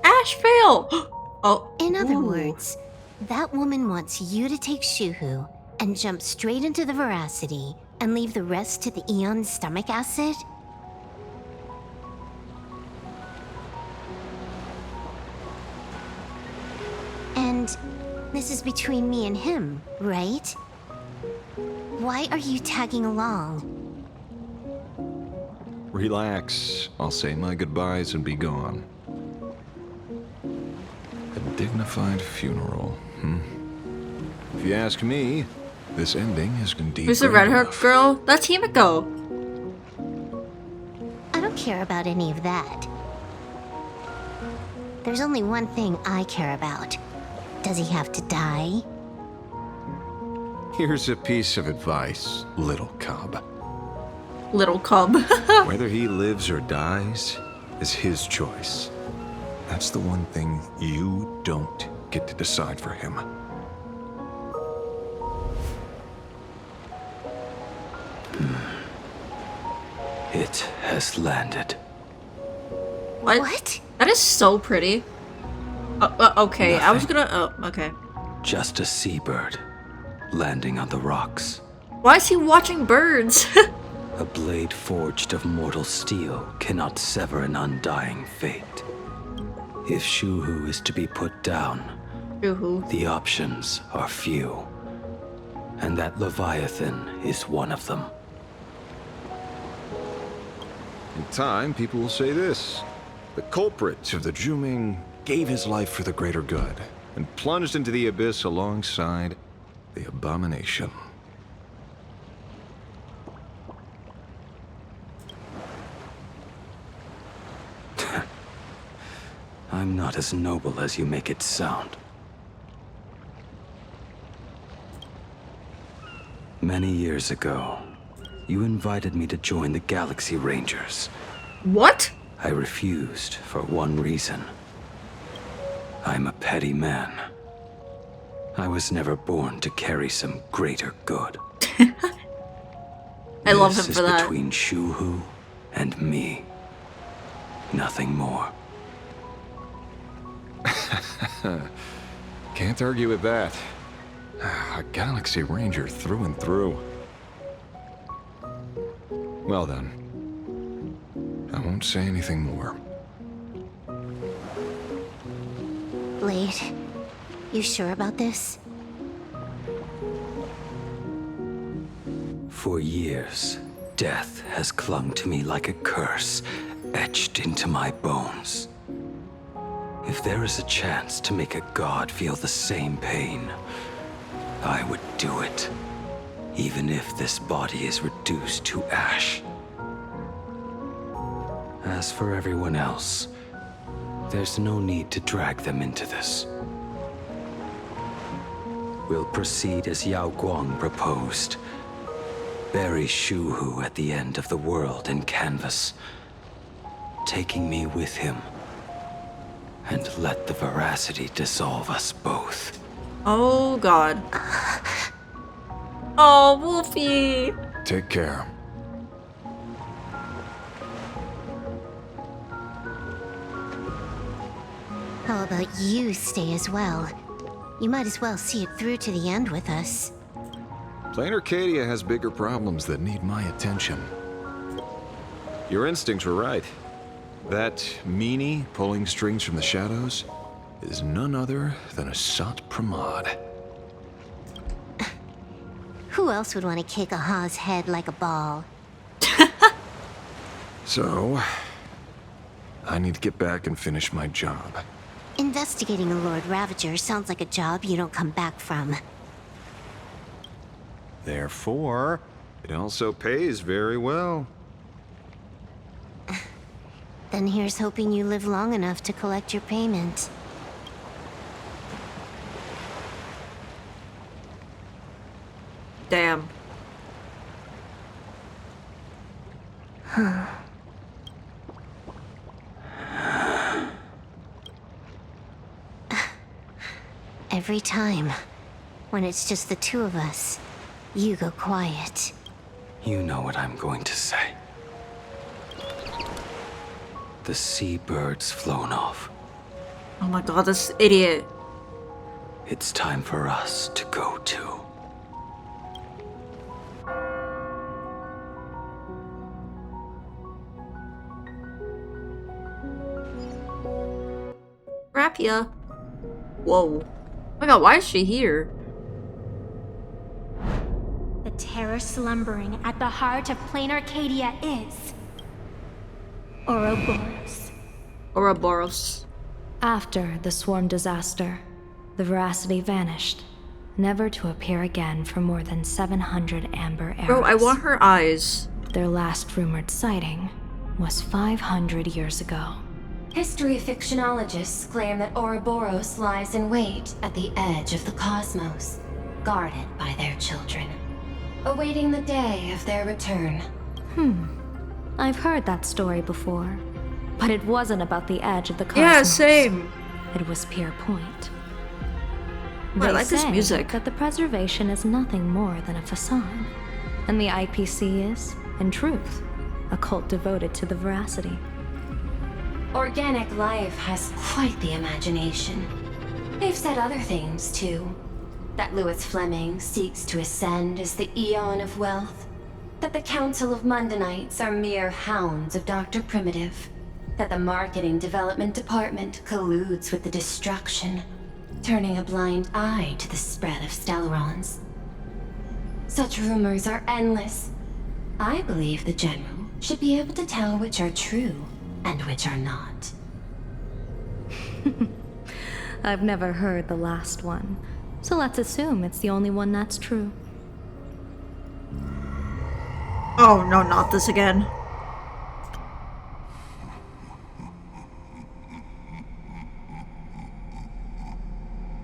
Ash fail! Oh. In other ooh. words, that woman wants you to take Shuhu and jump straight into the Veracity and leave the rest to the Eon stomach acid? And this is between me and him, right? Why are you tagging along? Relax. I'll say my goodbyes and be gone. A dignified funeral, If you ask me, this ending is indeed. Who's the red-haired girl? That's Himiko. I don't care about any of that. There's only one thing I care about. Does he have to die? Here's a piece of advice, little cub. Little cub. Whether he lives or dies is his choice. That's the one thing you don't get to decide for him. It has landed. What? That is so pretty. Okay, I was gonna. Oh, okay. Just a seabird landing on the rocks. Why is he watching birds? A blade forged of mortal steel cannot sever an undying fate. If Shuhu is to be put down, the options are few. And that Leviathan is one of them. In time, people will say this. The culprit of the Juming gave his life for the greater good and plunged into the abyss alongside the abomination. I'm not as noble as you make it sound. Many years ago, you invited me to join the Galaxy Rangers. What? I refused for one reason. I'm a petty man. I was never born to carry some greater good. I love him This for is that. between Shuhu and me. Nothing more. Can't argue with that. A Galaxy Ranger through and through. Well then, I won't say anything more. Blade, you sure about this? For years, death has clung to me like a curse, etched into my bones. If there is a chance to make a god feel the same pain, I would do it, even if this body is reduced to ash. As for everyone else, there's no need to drag them into this. We'll proceed as Yao Guang proposed. Bury Shuhu at the end of the world in canvas, taking me with him, and let the veracity dissolve us both. Oh god. Oh, Wolfie! Take care. How about you stay as well? You might as well see it through to the end with us. Plain Arcadia has bigger problems that need my attention. Your instincts were right. That meanie pulling strings from the shadows is none other than a Sat Pramod. Who else would want to kick a Ha's head like a ball? So, I need to get back and finish my job. Investigating a Lord Ravager sounds like a job you don't come back from. Therefore, it also pays very well. Then here's hoping you live long enough to collect your payment. Damn. Huh. Every time, when it's just the two of us, you go quiet. You know what I'm going to say. The seabird's flown off. Oh my god, this idiot. It's time for us to go too. Rapia. Whoa. Oh my god, why is she here? The terror slumbering at the heart of plain Arcadia is Ouroboros. Ouroboros. After the swarm disaster, the veracity vanished, never to appear again for more than 700 amber eras. Bro, I want her eyes. Their last rumored sighting was 500 years ago. History fictionologists claim that Ouroboros lies in wait at the edge of the cosmos, guarded by their children, awaiting the day of their return. I've heard that story before, but it wasn't about the edge of the cosmos. Yeah, same. It was Pier Point. Oh, I like this say music. that the preservation is nothing more than a facade, and the IPC is, in truth, a cult devoted to the veracity. Organic life has quite the imagination. They've said other things, too. That Louis Fleming seeks to ascend as the Eon of Wealth. That the Council of Mundanites are mere hounds of Dr. Primitive. That the Marketing Development Department colludes with the destruction, turning a blind eye to the spread of Stellarons. Such rumors are endless. I believe the General should be able to tell which are true and which are not. I've never heard the last one, so let's assume it's the only one that's true. Oh no, not this again.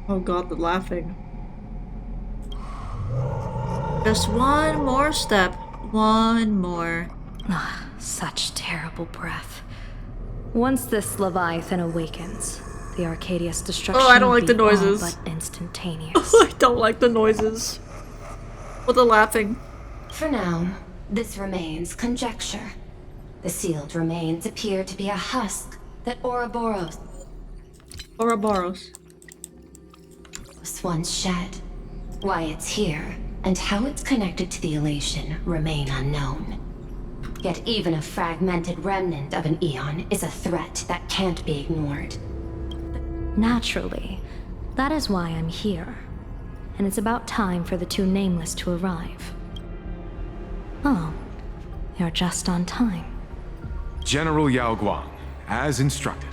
Oh god, the laughing. Just one more step. One more. Ah, such terrible breath. Once this Leviathan awakens, the Arcadia's destruction Oh, I don't will like the be all noises. but instantaneous. I don't like the noises. With the laughing. For now, This remains conjecture. The sealed remains appear to be a husk that Ouroboros was once shed. Why it's here, and how it's connected to the elation, remain unknown. Yet even a fragmented remnant of an eon is a threat that can't be ignored. Naturally. That is why I'm here. And it's about time for the two Nameless to arrive. Oh, you're just on time. General Yao Guang, as instructed,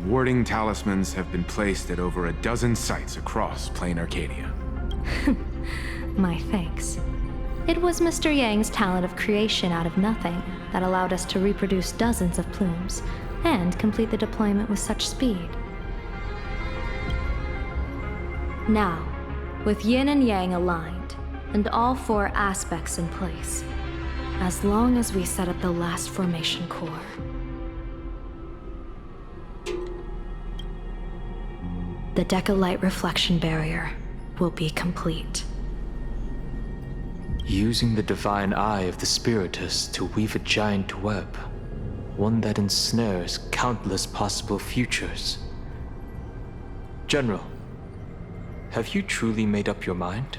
warding talismans have been placed at over a dozen sites across Plain Arcadia. My thanks. It was Mr. Yang's talent of creation out of nothing that allowed us to reproduce dozens of plumes and complete the deployment with such speed. Now, with Yin and Yang aligned, and all four aspects in place, as long as we set up the last formation core, the Decalight reflection barrier will be complete. Using the divine eye of the Spiritus to weave a giant web, one that ensnares countless possible futures. General, have you truly made up your mind?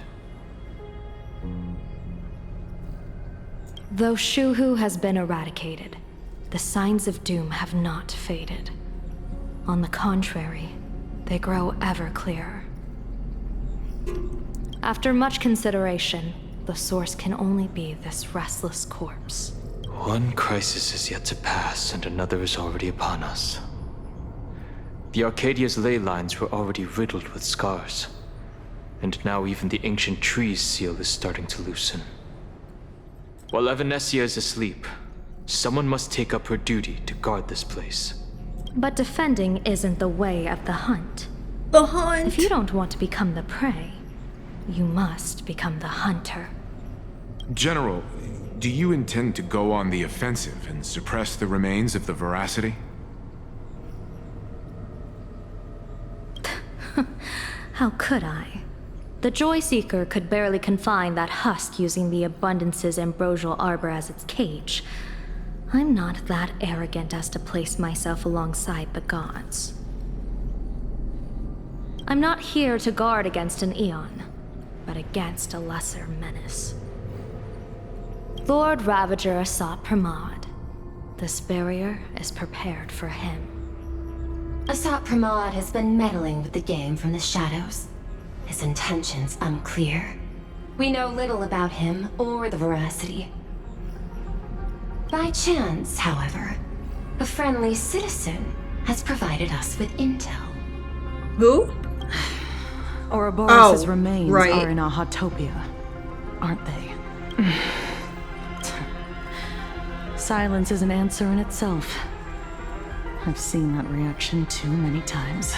Though Shuhu has been eradicated, the signs of doom have not faded. On the contrary, they grow ever clearer. After much consideration, the source can only be this restless corpse. One crisis is yet to pass, and another is already upon us. The Arcadia's ley lines were already riddled with scars, and now even the ancient tree's seal is starting to loosen. While Evanesia is asleep, someone must take up her duty to guard this place. But defending isn't the way of the hunt. The hunt! If you don't want to become the prey, you must become the hunter. General, do you intend to go on the offensive and suppress the remains of the Veracity? How could I? The Joy Seeker could barely confine that husk using the Abundance's ambrosial arbor as its cage. I'm not that arrogant as to place myself alongside the gods. I'm not here to guard against an Eon, but against a lesser menace. Lord Ravager Asat Pramod. This barrier is prepared for him. Asat Pramod has been meddling with the game from the shadows. His intentions unclear. We know little about him or the Veracity. By chance, however, a friendly citizen has provided us with intel. Who? Ouroboros' remains are in Ahatopia, aren't they? Silence is an answer in itself. I've seen that reaction too many times.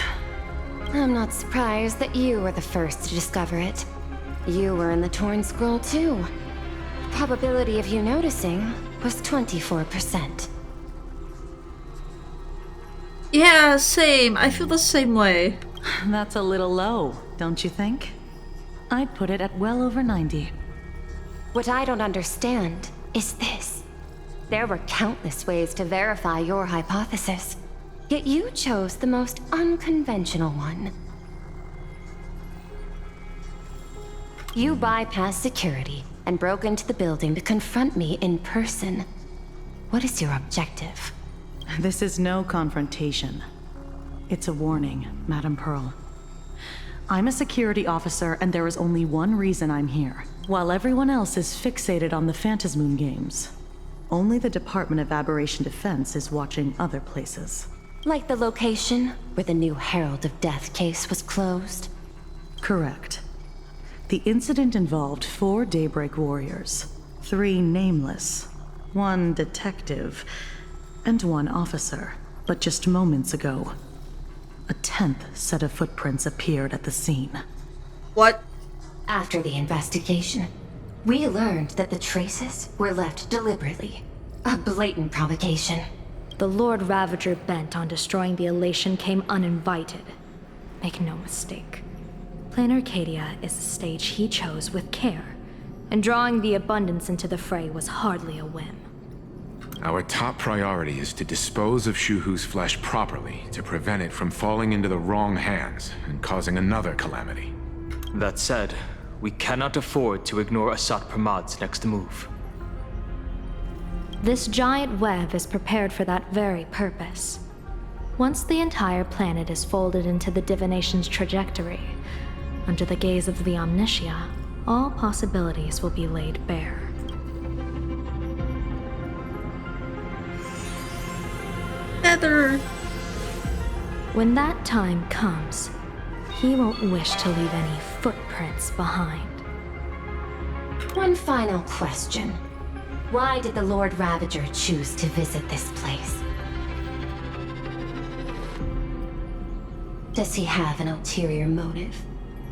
I'm not surprised that you were the first to discover it. You were in the Torn Scroll too. The probability of you noticing was 24%. Yeah, same. I feel the same way. That's a little low, don't you think? I'd put it at well over 90. What I don't understand is this. There were countless ways to verify your hypothesis, yet you chose the most unconventional one. You bypassed security and broke into the building to confront me in person. What is your objective? This is no confrontation. It's a warning, Madam Pearl. I'm a security officer, and there is only one reason I'm here. While everyone else is fixated on the Phantasmoon games, only the Department of Aberration Defense is watching other places. Like the location where the new Herald of Death case was closed? Correct. The incident involved 4 Daybreak warriors, 3 nameless, 1 detective, and 1 officer. But just moments ago, a 10th set of footprints appeared at the scene. What? After the investigation, we learned that the traces were left deliberately. A blatant provocation. The Lord Ravager bent on destroying the elation came uninvited. Make no mistake. Plain Arcadia is a stage he chose with care, and drawing the abundance into the fray was hardly a whim. Our top priority is to dispose of Shuhu's flesh properly to prevent it from falling into the wrong hands and causing another calamity. That said, we cannot afford to ignore Asat Pramad's next move. This giant web is prepared for that very purpose. Once the entire planet is folded into the divination's trajectory, under the gaze of the Omnitia, all possibilities will be laid bare. Feather! When that time comes, he won't wish to leave any footprints behind. One final question. Why did the Lord Ravager choose to visit this place? Does he have an ulterior motive?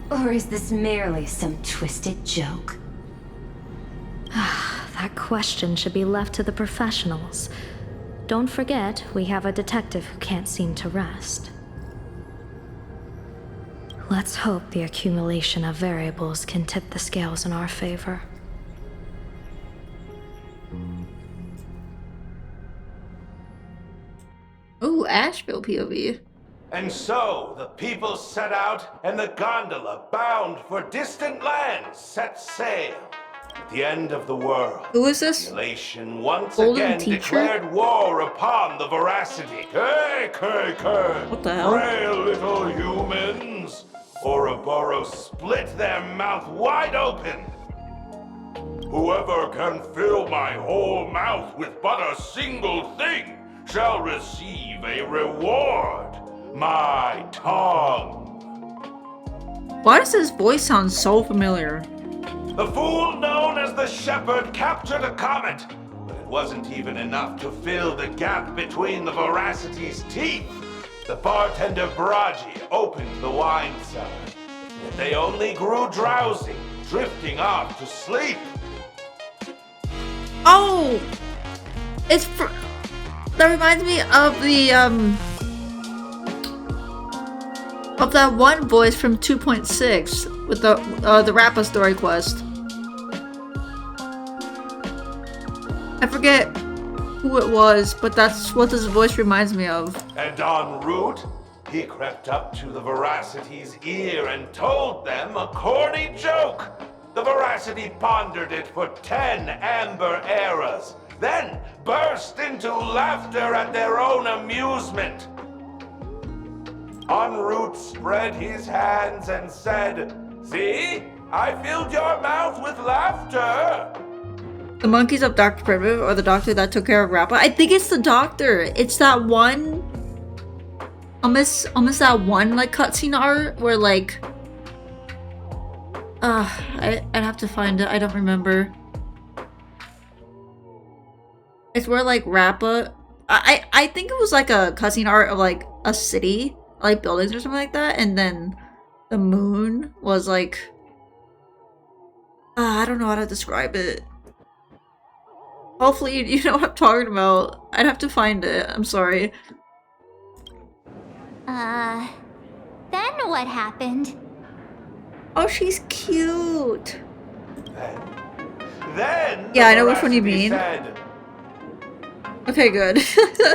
Or is this merely some twisted joke? That question should be left to the professionals. Don't forget, we have a detective who can't seem to rest. Let's hope the accumulation of variables can tip the scales in our favor. Ooh, Asheville POV. And so the people set out, and the gondola, bound for distant lands, set sail. At the end of the world, Who is this? the Elation once Golden again teacher? declared war upon the Veracity. What the hell? Frail little humans! Ouroboros split their mouth wide open. Whoever can fill my whole mouth with but a single thing shall receive a reward. My tongue. Why does his voice sound so familiar? The fool known as the Shepherd captured a comet, but it wasn't even enough to fill the gap between the Veracity's teeth. The bartender Braji opened the wine cellar, but they only grew drowsy, drifting off to sleep. Oh! It's that reminds me of the, of that one voice from 2.6 with the Rappa story quest. I forget who it was, but that's what this voice reminds me of. And en route, he crept up to the Veracity's ear and told them a corny joke. The Veracity pondered it for 10 amber eras, then burst into laughter at their own amusement. En route spread his hands and said, "See, I filled your mouth with laughter." The monkeys of Dr. Primitive, or the doctor that took care of Rappa? I think it's the doctor. It's that one, almost that one like cutscene art where like, I'd have to find it. I don't remember. It's where like Rappa, I think it was like a cutscene art of like a city, like buildings or something like that, and then the moon was like, I don't know how to describe it. Hopefully you know what I'm talking about. I'd have to find it. I'm sorry. Then what happened? Oh, she's cute. Then Yeah, I know the which one you Veracity mean. said, Okay, good.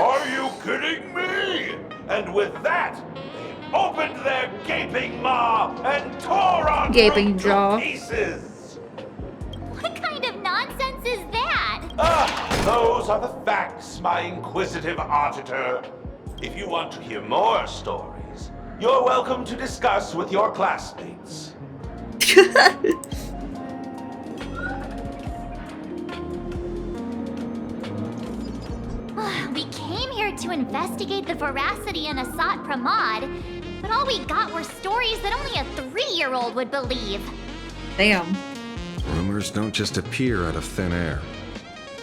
"Are you kidding me?" And with that, they opened their gaping maw and tore on Gaping jaw. to pieces. What kind of nonsense is that? Those are the facts, my inquisitive auditor. If you want to hear more stories, you're welcome to discuss with your classmates. We came here to investigate the Veracity and Asat Pramod, but all we got were stories that only a 3-year-old would believe. Damn. Rumors don't just appear out of thin air.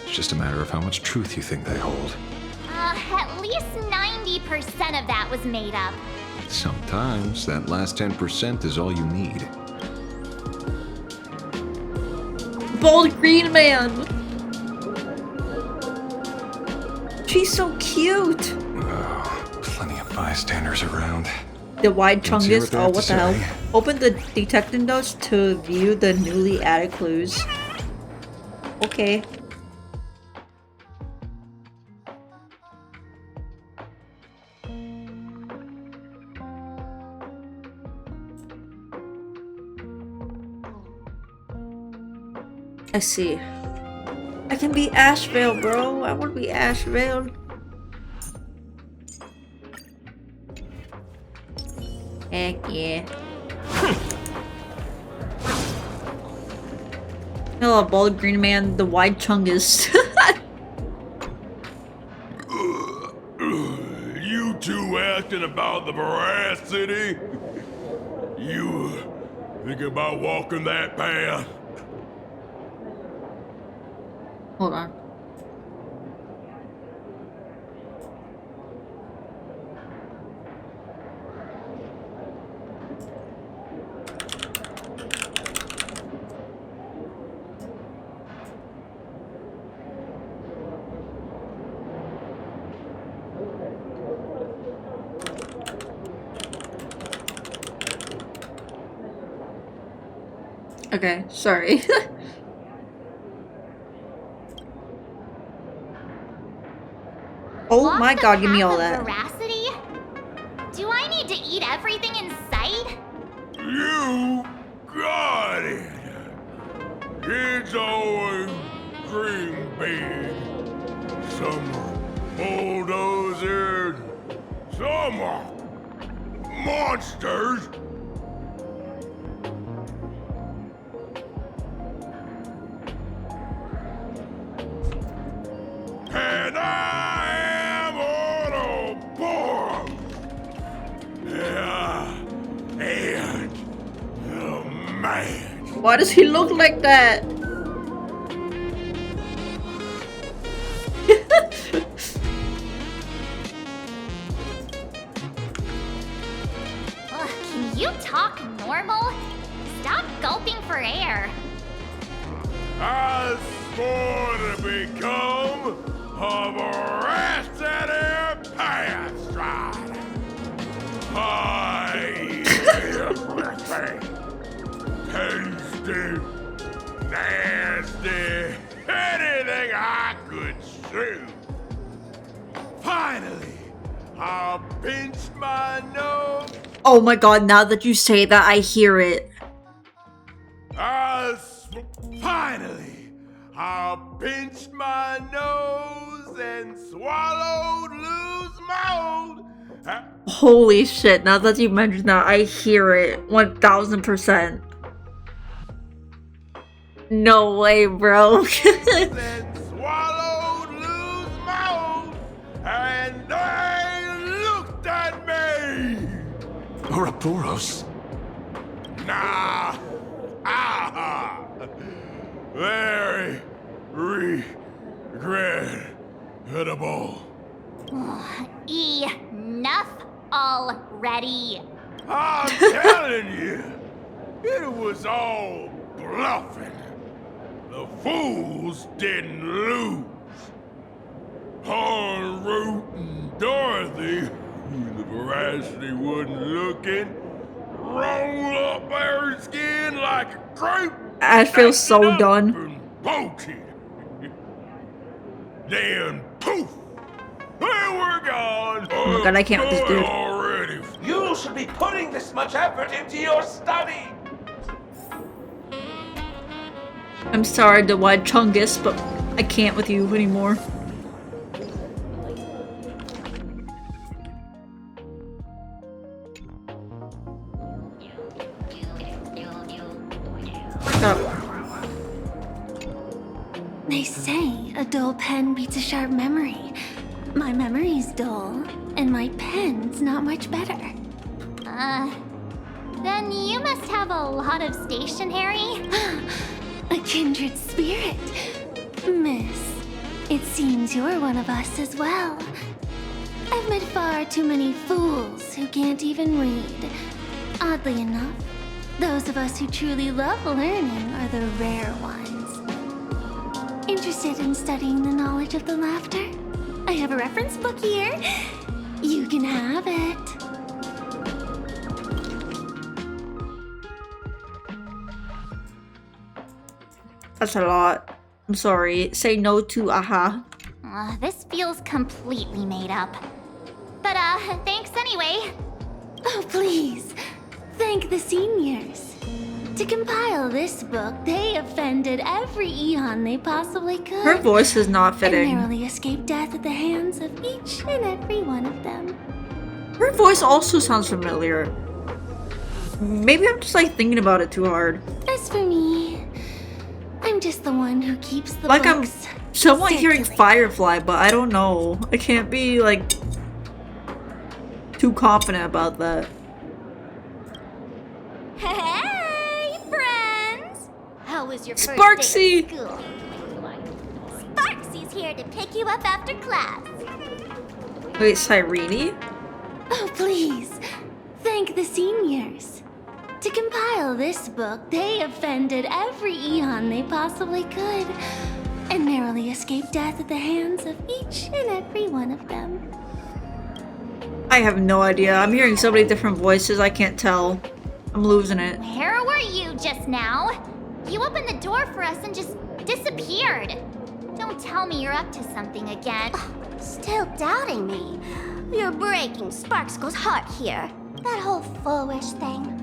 It's just a matter of how much truth you think they hold. At least 90% of that was made up. Sometimes that last 10% is all you need. Bald green man. She's so cute. Oh, plenty of bystanders around. The wide Let's hear chungus. they Oh, have what to the hell? say. Open the detective notes to view the newly added clues. Okay. I see. I can be Asheville, bro. I want to be Asheville. Heck yeah. Hello, bald green man, the wide chungus. You two asking about the veracity? You thinking about walking that path? Hold on. Okay, sorry. Oh my god, give me all that. Veracity? Do I need to eat everything in sight? You got it. It's always dream big. Some are bulldozers, some are monsters. And I am Ouroboros. Yeah, and the man. Why does he look like that? Ugh, can you talk normal? Stop gulping for air. I swore to become a veracity pastrider. Everything. Tasty, nasty, anything I could chew. Finally, I pinched my nose. Oh my god, now that you say that, I hear it. Finally, I pinched my nose and swallowed loose mold. Holy shit, now that you mentioned that, I hear it 1000%. No way, bro. And swallowed loose mold, and they looked at me. Ouroboros. Nah. Very regrettable. Enough already. I'm telling you, it was all bluffing. The fools didn't lose. Poor Root and Dorothy, the veracity wasn't looking, roll up their skin like a grape. I feel so done. Poking. Then poof, they were gone. Oh my god, I can't with this dude. Already. You should be putting this much effort into your study. I'm sorry, the wide chungus, but I can't with you anymore. They say a dull pen beats a sharp memory. My memory's dull, and my pen's not much better. Then you must have a lot of stationery? A kindred spirit. Miss, it seems you're one of us as well. I've met far too many fools who can't even read. Oddly enough, those of us who truly love learning are the rare ones. Interested in studying the knowledge of the laughter? I have a reference book here. You can have it. That's a lot. I'm sorry. Say no to aha. This feels completely made up. But, thanks anyway. Oh, please. Thank the seniors. To compile this book, they offended every Eon they possibly could. Her voice is not And fitting. narrowly escaped death at the hands of each and every one of them. Her voice also sounds familiar. Maybe I'm just like thinking about it too hard. As for me, I'm just the one who keeps the Like books. I'm somewhat hearing Firefly, but I don't know. I can't be like too confident about that. Hey, friends! How was your Sparksy! first day at school? Sparksy's here to pick you up after class. Wait, Cyrene? Oh, please. Thank the seniors. To compile this book, they offended every Eon they possibly could. And narrowly escaped death at the hands of each and every one of them. I have no idea. I'm hearing so many different voices, I can't tell. I'm losing it. Where were you just now? You opened the door for us and just disappeared. Don't tell me you're up to something again. Still doubting me? You're breaking Sparkskull's heart here. That whole foolish thing.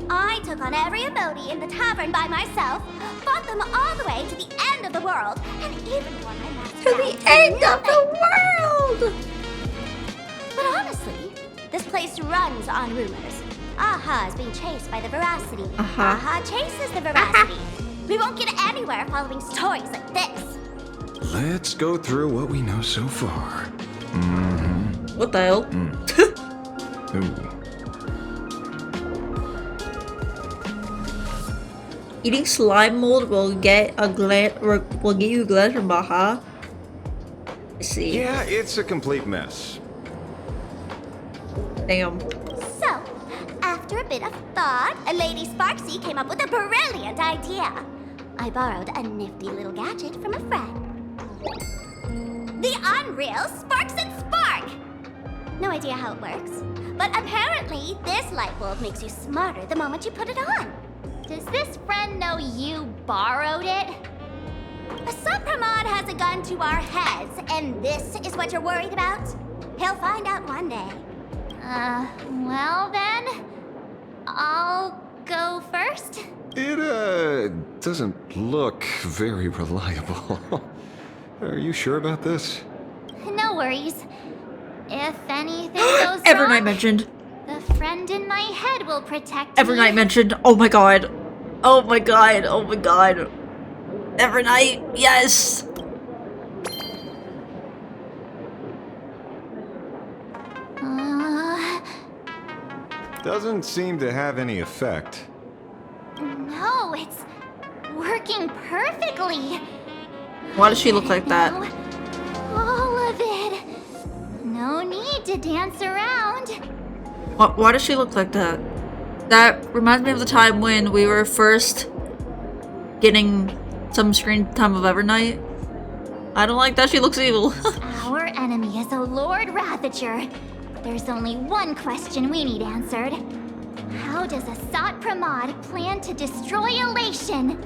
I took on every emoji in the tavern by myself, fought them all the way to the end of the world, and even won my mask. To the end of the world! But honestly, this place runs on rumors. Aha is being chased by the Veracity. Aha chases the Veracity. We won't get anywhere following stories like this. Let's go through what we know so far. What the hell? Ooh. Eating slime mold will get a will give you a glance from Baha. I see. Yeah, it's a complete mess. Damn. So, after a bit of thought, Lady Sparksy came up with a brilliant idea. I borrowed a nifty little gadget from a friend. The Unreal Sparks and Spark! No idea how it works, but apparently this light bulb makes you smarter the moment you put it on. Does this friend know you borrowed it? Supramod has a gun to our heads, and this is what you're worried about? He'll find out one day. Well then, I'll go first. It, doesn't look very reliable. Are you sure about this? No worries. If anything goes Evernight wrong, mentioned. the friend in my head will protect Evernight me. mentioned. Oh my god. Oh my god. Oh my god. Evernight, yes. Doesn't seem to have any effect. No, it's working perfectly. Why does she look like that? All of it. No need to dance around. Why does she look like that? That reminds me of the time when we were first getting some screen time of Evernight. I don't like that she looks evil. Our enemy is a Lord Ravager. There's only one question we need answered. How does Asat Pramod plan to destroy Elation?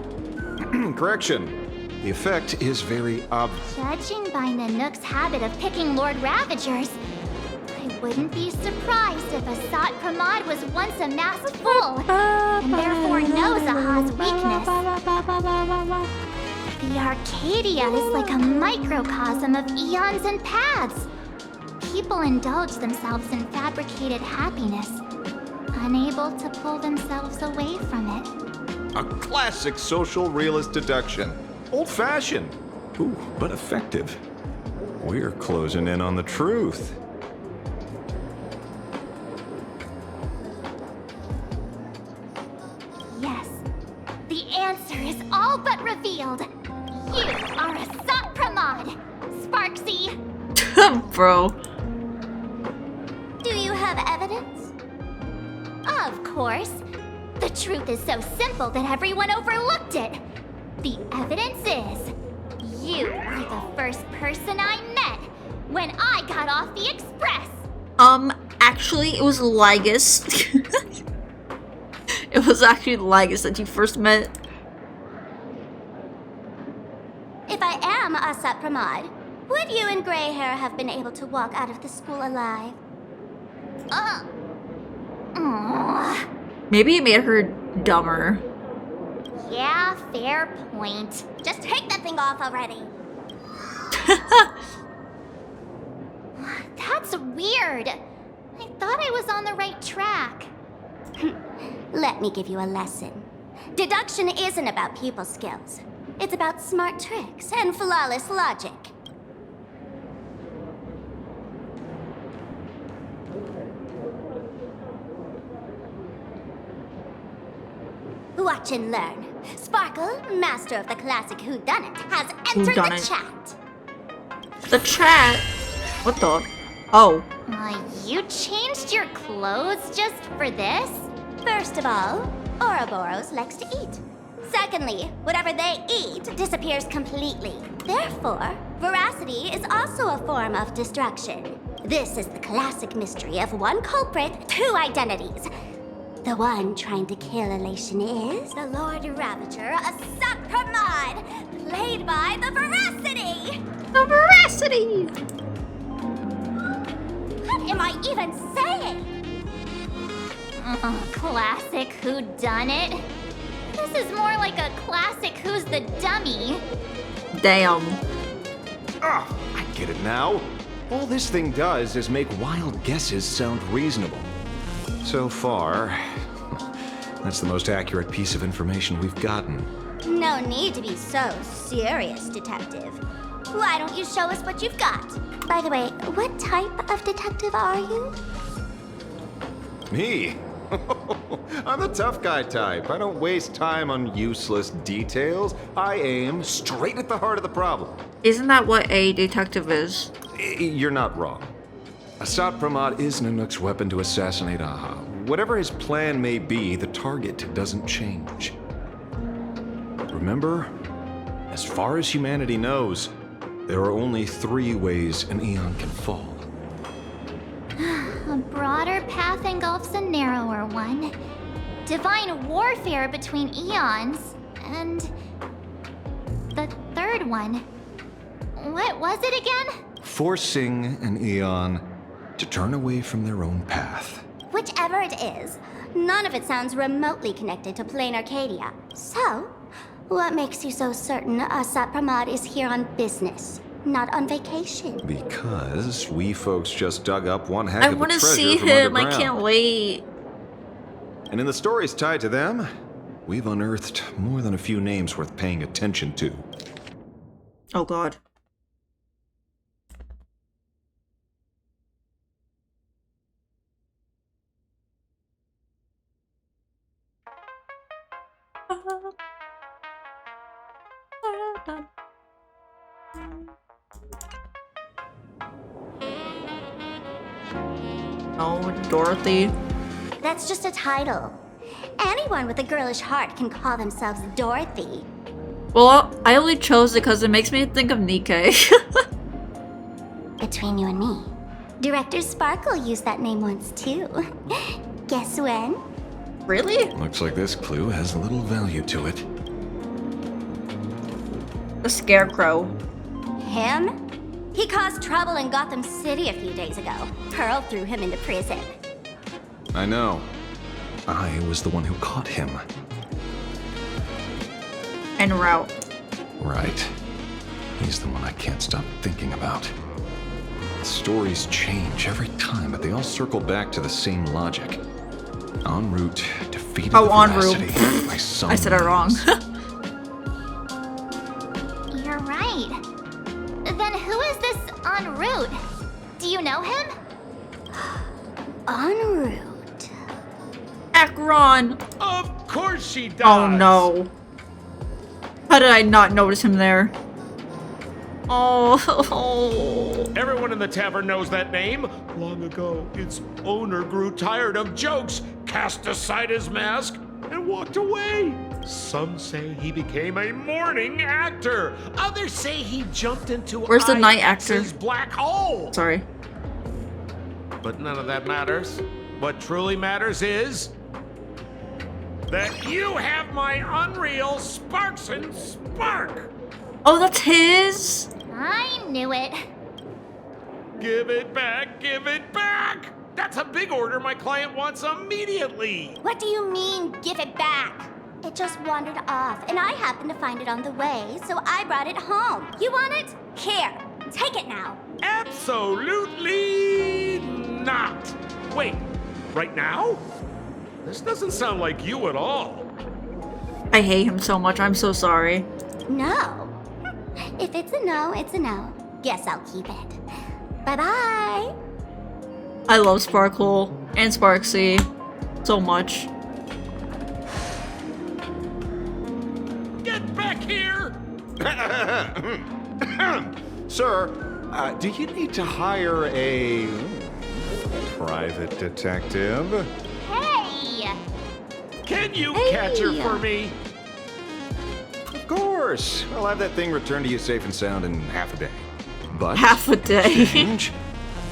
Correction. The effect is very obvious. Judging by Nanook's habit of picking Lord Ravagers, I wouldn't be surprised if Asat Pramod was once a masked fool, and therefore knows Aha's weakness. The Arcadia is like a microcosm of eons and paths. People indulge themselves in fabricated happiness, unable to pull themselves away from it. A classic social realist deduction. Old-fashioned. Ooh, but effective. We're closing in on the truth. Yes, the answer is all but revealed. You are Asat Pramod, Sparksy. Bro. Do you have evidence? Of course. The truth is so simple that everyone overlooked it. The evidence is, you were the first person I met when I got off the express. Actually, it was Lygus. It was actually Lygus that you first met. if I am Asat Pramod, would you and Grey Hair have been able to walk out of the school alive? Maybe it made her dumber. Yeah, fair point. Just take that thing off already. That's weird. I thought I was on the right track. Let me give you a lesson. Deduction isn't about pupil skills. It's about smart tricks and flawless logic. Watch and learn. Sparkle, master of the classic whodunit, has entered the Whodunit. chat. The chat? What the? Oh. You changed your clothes just for this? First of all, Ouroboros likes to eat. Secondly, whatever they eat disappears completely. Therefore, veracity is also a form of destruction. This is the classic mystery of one culprit, two identities. The one trying to kill Elation is the Lord Ravager, Asat Pramod, played by the Veracity! The Veracity! What am I even saying? Classic whodunit? This is more like a classic Who's the Dummy. Damn. Ah, I get it now. All this thing does is make wild guesses sound reasonable. So far, that's the most accurate piece of information we've gotten. No need to be so serious, Detective. Why don't you show us what you've got? By the way, what type of detective are you? Me? I'm the tough guy type. I don't waste time on useless details. I aim straight at the heart of the problem. Isn't that what a detective is? You're not wrong. Asat Pramod is Nanook's weapon to assassinate Aha. Whatever his plan may be, the target doesn't change. Remember, as far as humanity knows, there are only 3 ways an Eon can fall. A broader path engulfs a narrower one. Divine warfare between eons. And the third one. What was it again? Forcing an Eon to turn away from their own path. Whichever it is, none of it sounds remotely connected to plain Arcadia. So, what makes you so certain Asat Pramod is here on business, not on vacation? Because we folks just dug up one heck I of a want to treasure see from him. I underground. can't wait. And in the stories tied to them, we've unearthed more than a few names worth paying attention to. Oh god. Oh, Dorothy. That's just a title. Anyone with a girlish heart can call themselves Dorothy. Well, I only chose it because it makes me think of Nikkei. Between you and me, Director Sparkle used that name once too. Guess when? Really? Looks like this clue has little value to it. The Scarecrow. Him? He caused trouble in Gotham City a few days ago. Pearl threw him into prison. I know. I was the one who caught him. En route. Right. He's the one I can't stop thinking about. Stories change every time, but they all circle back to the same logic. En route, defeated Oh, the en Veracity route. by some I said it wrong. means. You're right. Then who is this en route? Do you know him? En route. Akron. Of course she does! Oh no. How did I not notice him there? Oh. Everyone in the tavern knows that name. Long ago, its owner grew tired of jokes, cast aside his mask, and walked away. Some say he became a morning actor. Others say he jumped into Where's the night actor? IX's black hole. Sorry. But none of that matters. What truly matters is that you have my unreal Sparks and Spark. Oh, that's his? I knew it. Give it back! Give it back! That's a big order my client wants immediately! What do you mean, give it back? It just wandered off, and I happened to find it on the way, so I brought it home. You want it? Here, take it now. Absolutely not! Wait, right now? This doesn't sound like you at all. I hate him so much. I'm so sorry. No. If it's a no, it's a no. Guess I'll keep it. Bye-bye. I love Sparkle and Sparksy so much. Get back here! Sir, do you need to hire a private detective? Hey! Can you catch her for me? Of course. I'll have that thing returned to you safe and sound in half a day. But half a day. Change,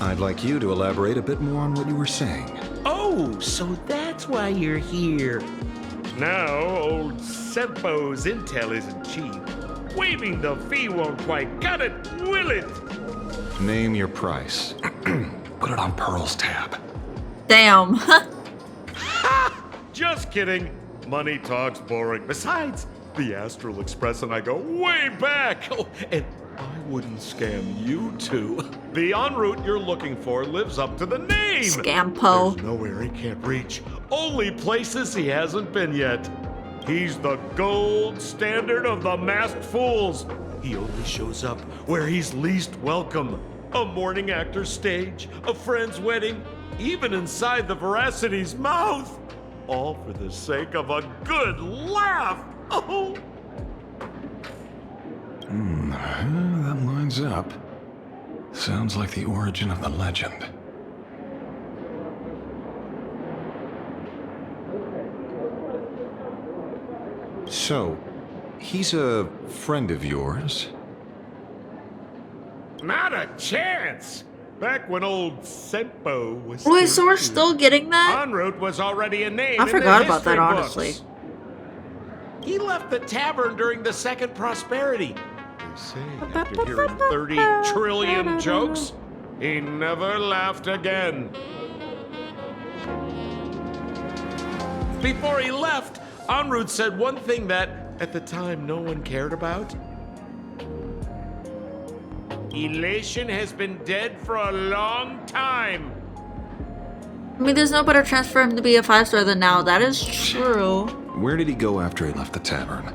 I'd like you to elaborate a bit more on what you were saying. Oh, so that's why you're here. Now, old Sempo's intel isn't cheap. Waiving the fee won't quite cut it, will it? Name your price. Put it on Pearl's tab. Damn. Just kidding. Money talks boring. Besides, the Astral Express and I go way back. Oh, and I wouldn't scam you two. The en route you're looking for lives up to the name. Scampo. There's nowhere he can't reach. Only places he hasn't been yet. He's the gold standard of the masked fools. He only shows up where he's least welcome. A morning actor's stage, a friend's wedding, even inside the Veracity's mouth. All for the sake of a good laugh. Oh. That lines up. Sounds like the origin of the legend. So, he's a friend of yours? Not a chance. Back when old Sempo was Wait, so we're still getting that? En route was already a name. I in forgot the about that, history honestly. books. He left the tavern during the Second Prosperity. They say after hearing 30 trillion jokes, he never laughed again. Before he left, En route said one thing that, at the time, no one cared about. Elation has been dead for a long time. I mean, there's no better chance for him to be a 5-star than now. That is true. Where did he go after he left the tavern?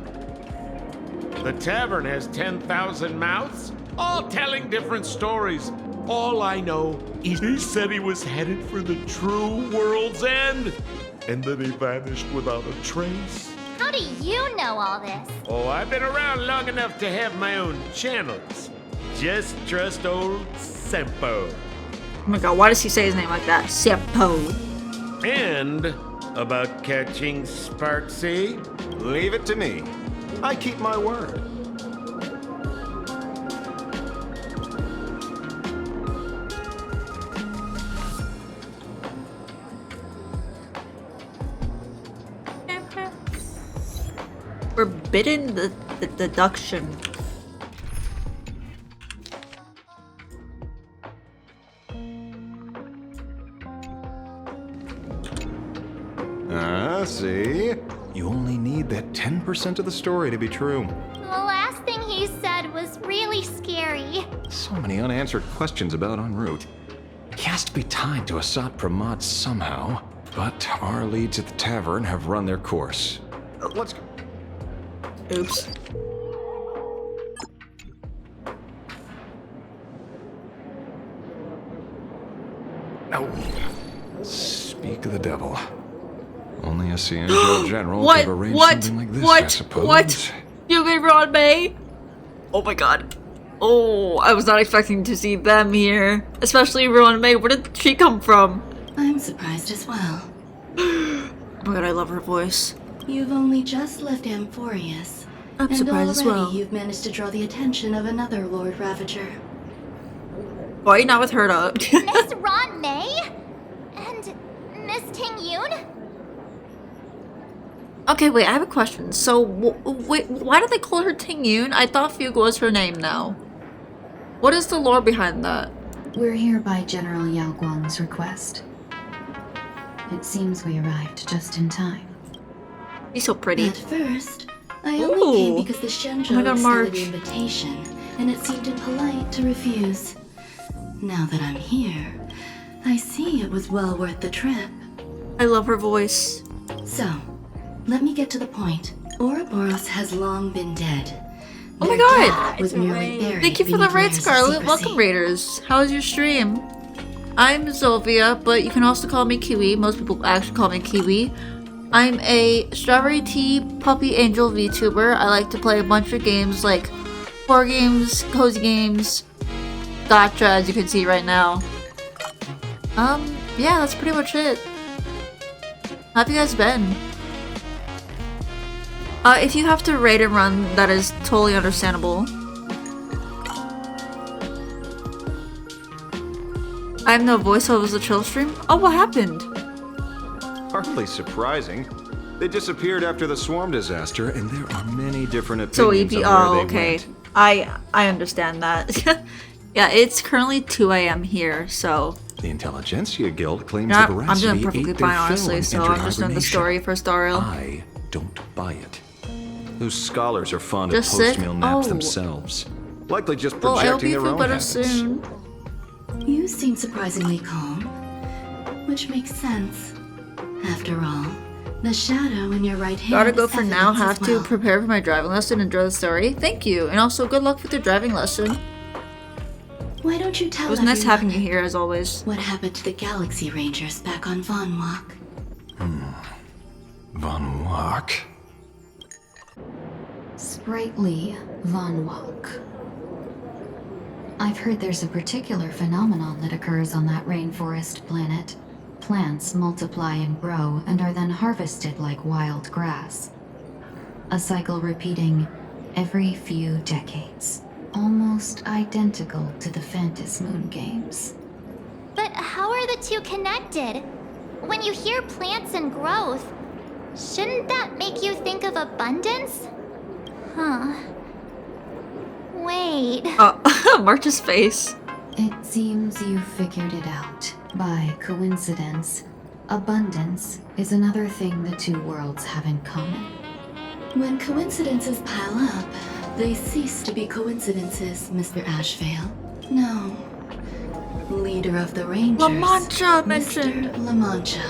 The tavern has 10,000 mouths, all telling different stories. All I know is he said he was headed for the true world's end, and then he vanished without a trace. How do you know all this? Oh, I've been around long enough to have my own channels. Just trust old Sempo. Oh my god, why does he say his name like that? Sempo. And about catching Sparksy? Leave it to me. I keep my word. Forbidden the deduction. See? You only need that 10% of the story to be true. The last thing he said was really scary. So many unanswered questions about en route. He has to be tied to Asat Pramod somehow. But our leads at the tavern have run their course. Let's go. Oops. No. Speak of the devil. Only a Cienjo general What? could arrange What? something like this, What? I suppose. What? You mean Ron May? Oh my god. Oh, I was not expecting to see them here. Especially Ron May. Where did she come from? I'm surprised as well. Oh my god, I love her voice. You've only just left Amphorius. I'm and surprised as well. already you've managed to draw the attention of another Lord Ravager. Why are you not with her up? Miss Ron May? And Miss Ting Yoon? Okay, wait, I have a question. So, wait, why did they call her Ting Yun? I thought Fugue was her name now. What is the lore behind that? We're here by General Yao Guang's request. It seems we arrived just in time. He's so pretty. At first, I only came because the Shenzhou extended the invitation, and it seemed impolite to refuse. Now that I'm here, I see it was well worth the trip. I love her voice. So, let me get to the point. Ouroboros has long been dead. Oh my Their god! death was merely buried Thank you for the beneath raid, layers of Scarlet. secrecy. Welcome, Raiders. How was your stream? I'm Kxovia, but you can also call me Kiwi. Most people actually call me Kiwi. I'm a Strawberry Tea Puppy Angel VTuber. I like to play a bunch of games like horror games, cozy games, gacha, as you can see right now. Yeah, that's pretty much it. How have you guys been? If you have to raid and run, that is totally understandable. I have no voice, so it was a chill stream? Oh, what happened? Hardly surprising. They disappeared after the swarm disaster, and there are many different So opinions EP, on where they okay. went. I understand that. Yeah, it's currently 2 AM here, so... The Intelligentsia Guild claims Yeah, the I'm veracity doing perfectly ate their fine, fill honestly, and so entered I'm just doing the hibernation. story for Star Rail. I don't buy it. Those scholars are fond Just of sick? post-meal naps Oh. themselves. Likely just Well, I hope projecting you their feel own better habits. soon. You seem surprisingly calm, which makes sense. After all, the shadow in your right hand Gotta go is for now, evidence have as to well. prepare for my driving lesson, enjoy the story. Thank you, and also good luck with your driving lesson. Why don't you tell It was nice everyone having you here, as always. what happened to the Galaxy Rangers back on Von Walk? Von Walk. Sprightly Von Walk. I've heard there's a particular phenomenon that occurs on that rainforest planet. Plants multiply and grow and are then harvested like wild grass. A cycle repeating every few decades. Almost identical to the Phantom Moon games. But how are the two connected? When you hear plants and growth, shouldn't that make you think of abundance? Huh. Wait. March's face. It seems you figured it out. By coincidence, abundance is another thing the two worlds have in common. When coincidences pile up, they cease to be coincidences, Mr. Ashvale. No. Leader of the Rangers, La Mancha Mr. mentioned. La Mancha.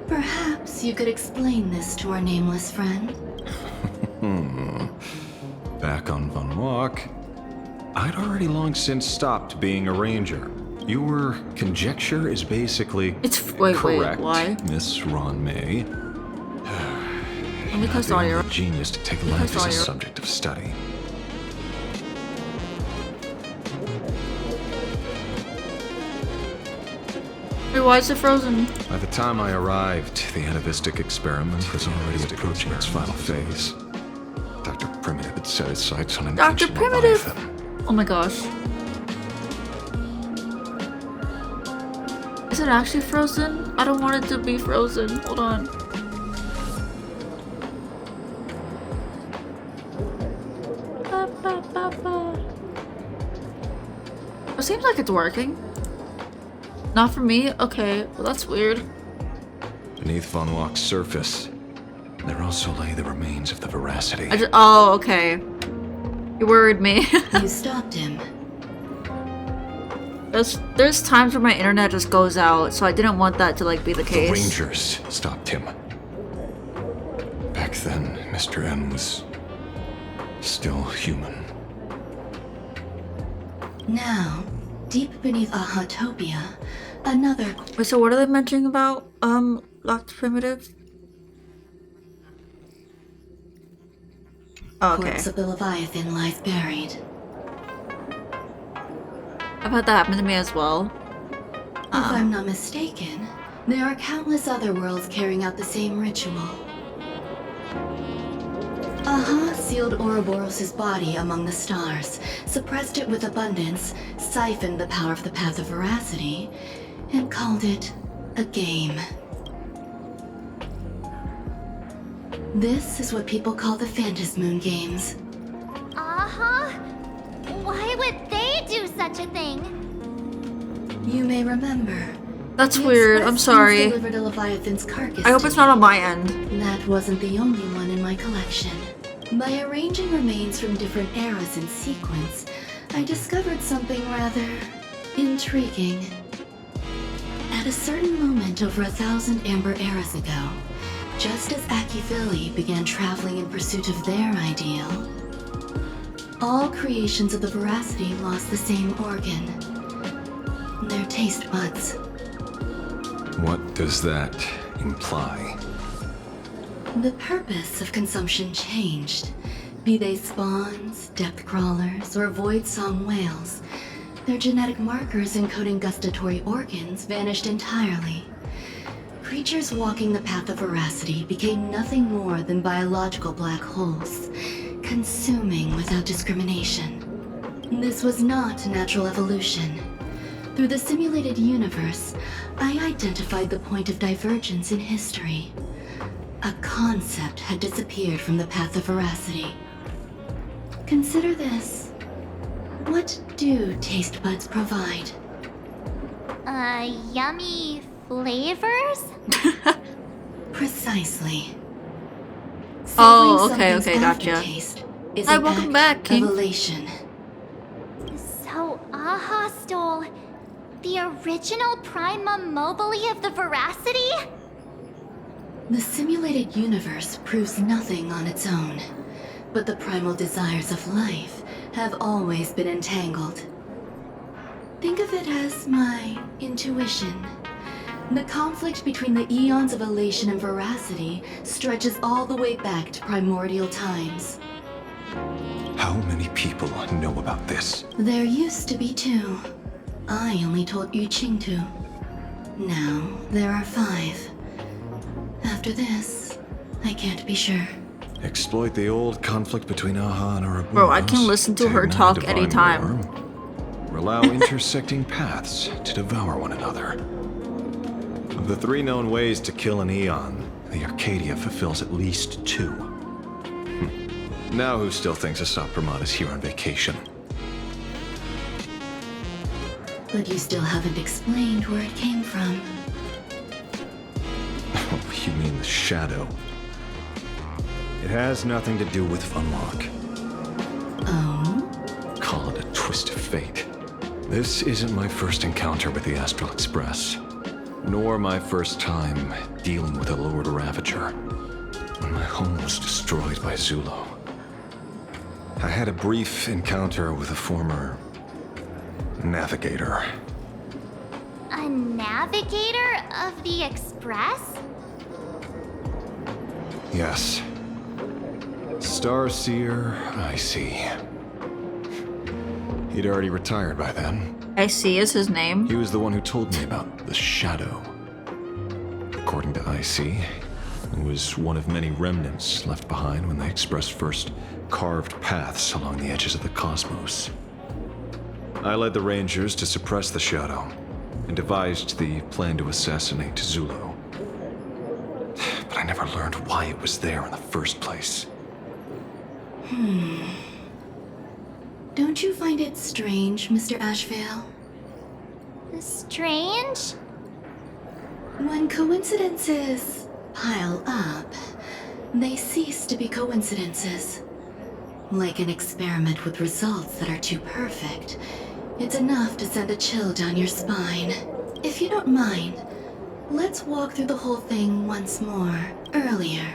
Perhaps you could explain this to our nameless friend. Back on Von Walk, I'd already long since stopped being a ranger. Your conjecture is basically correct, why? Miss Ron May. Let me test The audio. only genius to take Let me life test as a audio. subject of study. Wait, why is it frozen? By the time I arrived, the atavistic experiment was already approaching its final phase. Dr. Primitive had set his sights on an Dr. ancient Primitive! Leviathan. Oh my gosh. Is it actually frozen? I don't want it to be frozen. Hold on. It seems like it's working. Not for me? Okay, well that's weird. Beneath Von Walk's surface, there also lay the remains of the veracity. Oh, okay. You worried me. You stopped him. There's times where my internet just goes out, so I didn't want that to like be the case. The Rangers stopped him. Back then, Mr. N was still human. Now, deep beneath Ahatopia, another... Wait, so what are they mentioning about, Locked Primitive? Oh, okay. corpse of the Leviathan lies buried. I've had that happen to me as well. If I'm not mistaken, there are countless other worlds carrying out the same ritual. Aha sealed Ouroboros' body among the stars, suppressed it with abundance, siphoned the power of the Path of Veracity, and called it a game. This is what people call the Phantasmoon Games. Uh-huh. Why would they do such a thing? You may remember. That's the weird. I'm Express sorry. delivered a Leviathan's carcass I hope to it's not on me. my end. That wasn't the only one in my collection. By arranging remains from different eras in sequence, I discovered something rather intriguing. At a certain moment over 1,000 Amber eras ago, just as Kxovia began traveling in pursuit of their ideal, all creations of the Veracity lost the same organ. Their taste buds. What does that imply? The purpose of consumption changed. Be they spawns, depth crawlers, or void song whales, their genetic markers encoding gustatory organs vanished entirely. Creatures walking the path of veracity became nothing more than biological black holes, consuming without discrimination. This was not natural evolution. Through the simulated universe, I identified the point of divergence in history. A concept had disappeared from the path of veracity. Consider this. What do taste buds provide? Yummy flavors? Precisely. Oh, Savoring okay, something's gotcha. aftertaste is Hi, an welcome act back, of King. elation. So Aha stole the original primum mobile of the Veracity? The simulated universe proves nothing on its own, but the primal desires of life have always been entangled. Think of it as my intuition. The conflict between the eons of elation and veracity stretches all the way back to primordial times. How many people know about this? There used to be 2. I only told Yu Qing to. Now, there are 5. After this, I can't be sure. Exploit the old conflict between Aha and Ouroboros. Bro, I can listen to her tag talk divine anytime. war, or allow intersecting paths to devour one another. Of the 3 known ways to kill an Eon, the Arcadia fulfills at least 2. Now who still thinks Asapramad is here on vacation? But you still haven't explained where it came from. Oh, you mean the shadow? It has nothing to do with Funlock. Oh? Call it a twist of fate. This isn't my first encounter with the Astral Express, nor my first time dealing with a Lord Ravager, when my home was destroyed by Zulo. I had a brief encounter with a former navigator. A navigator of the Express? Yes. Starseer, I see. He'd already retired by then. I see is his name. He was the one who told me about the shadow. According to IC, it was one of many remnants left behind when the Express first carved paths along the edges of the cosmos. I led the Rangers to suppress the shadow and devised the plan to assassinate Zulo. But I never learned why it was there in the first place. Don't you find it strange, Mr. Ashvale? Strange? When coincidences pile up, they cease to be coincidences. Like an experiment with results that are too perfect, it's enough to send a chill down your spine. If you don't mind, let's walk through the whole thing once more. Earlier,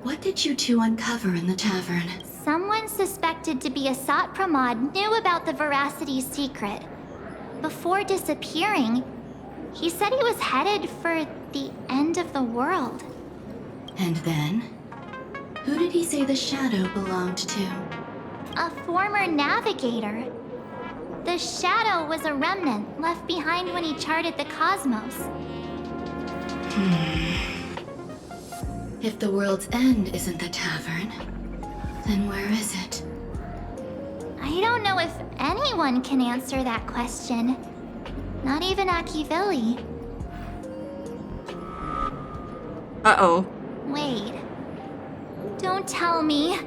what did you 2 uncover in the tavern? Someone suspected to be Asat Pramod knew about the Veracity's secret. Before disappearing, he said he was headed for the end of the world. And then? Who did he say the shadow belonged to? A former navigator. The shadow was a remnant left behind when he charted the cosmos. If the world's end isn't the tavern, then where is it? I don't know if anyone can answer that question. Not even Uh-oh. Wait. Don't tell me.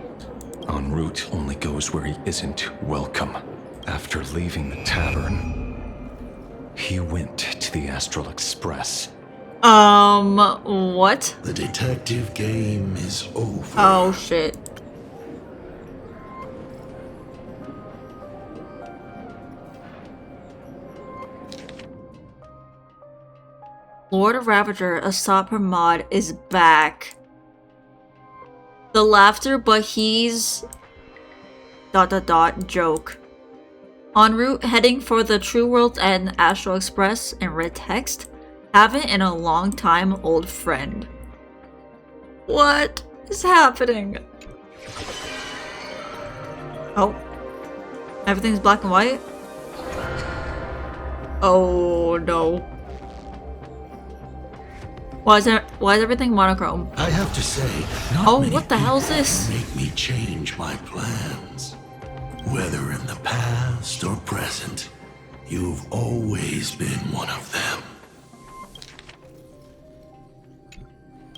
En route only goes where he isn't welcome. After leaving the tavern, he went to the Astral Express. What? The detective game is over. Oh, shit. Lord Ravager, a Sopper mod, is back. The laughter, but he's... ... joke. En route, heading for the True World's End Astral Express in red text. Haven't in a long time, old friend. What is happening? Oh. Everything's black and white? Oh no. Why is everything monochrome? I have to say, oh, what the hell is this? Make me change my plans. Whether in the past or present, you've always been one of them.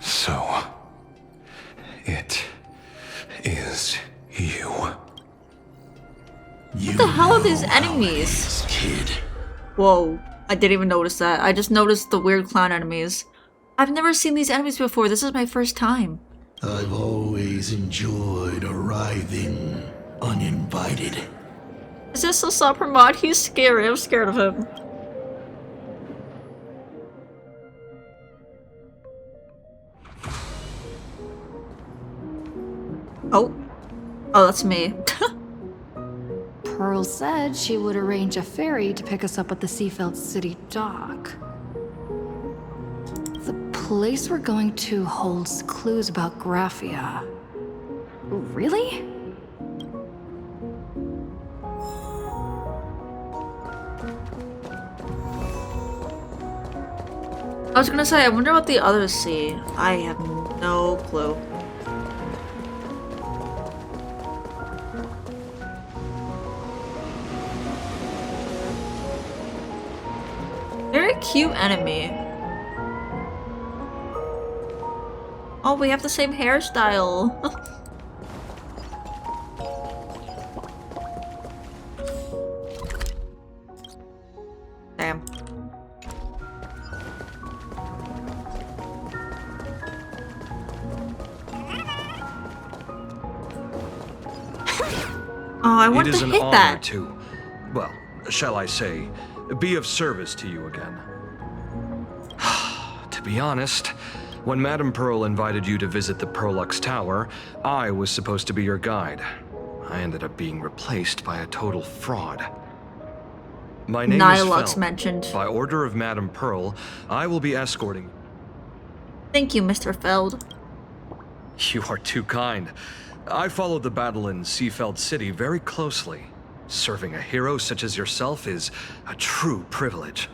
So, it is you. What the hell are these enemies? Kid. Whoa, I didn't even notice that. I just noticed the weird clown enemies. I've never seen these enemies before. This is my first time. I've always enjoyed arriving uninvited. Is this a Sopper mod? He's scary. I'm scared of him. Oh. Oh, that's me. Pearl said she would arrange a ferry to pick us up at the Seafeld City dock. The place we're going to holds clues about Kxovia. Really? I was gonna say, I wonder what the others see. I have no clue. Very cute enemy. Oh, we have the same hairstyle. Damn. Oh, I want to hit that. It is an honor to, well, shall I say, be of service to you again. To be honest, when Madame Pearl invited you to visit the Perlux Tower, I was supposed to be your guide. I ended up being replaced by a total fraud. My name is Feld. mentioned. By order of Madame Pearl, I will be escorting. Thank you, Mr. Feld. You are too kind. I followed the battle in Seafeld City very closely. Serving a hero such as yourself is a true privilege.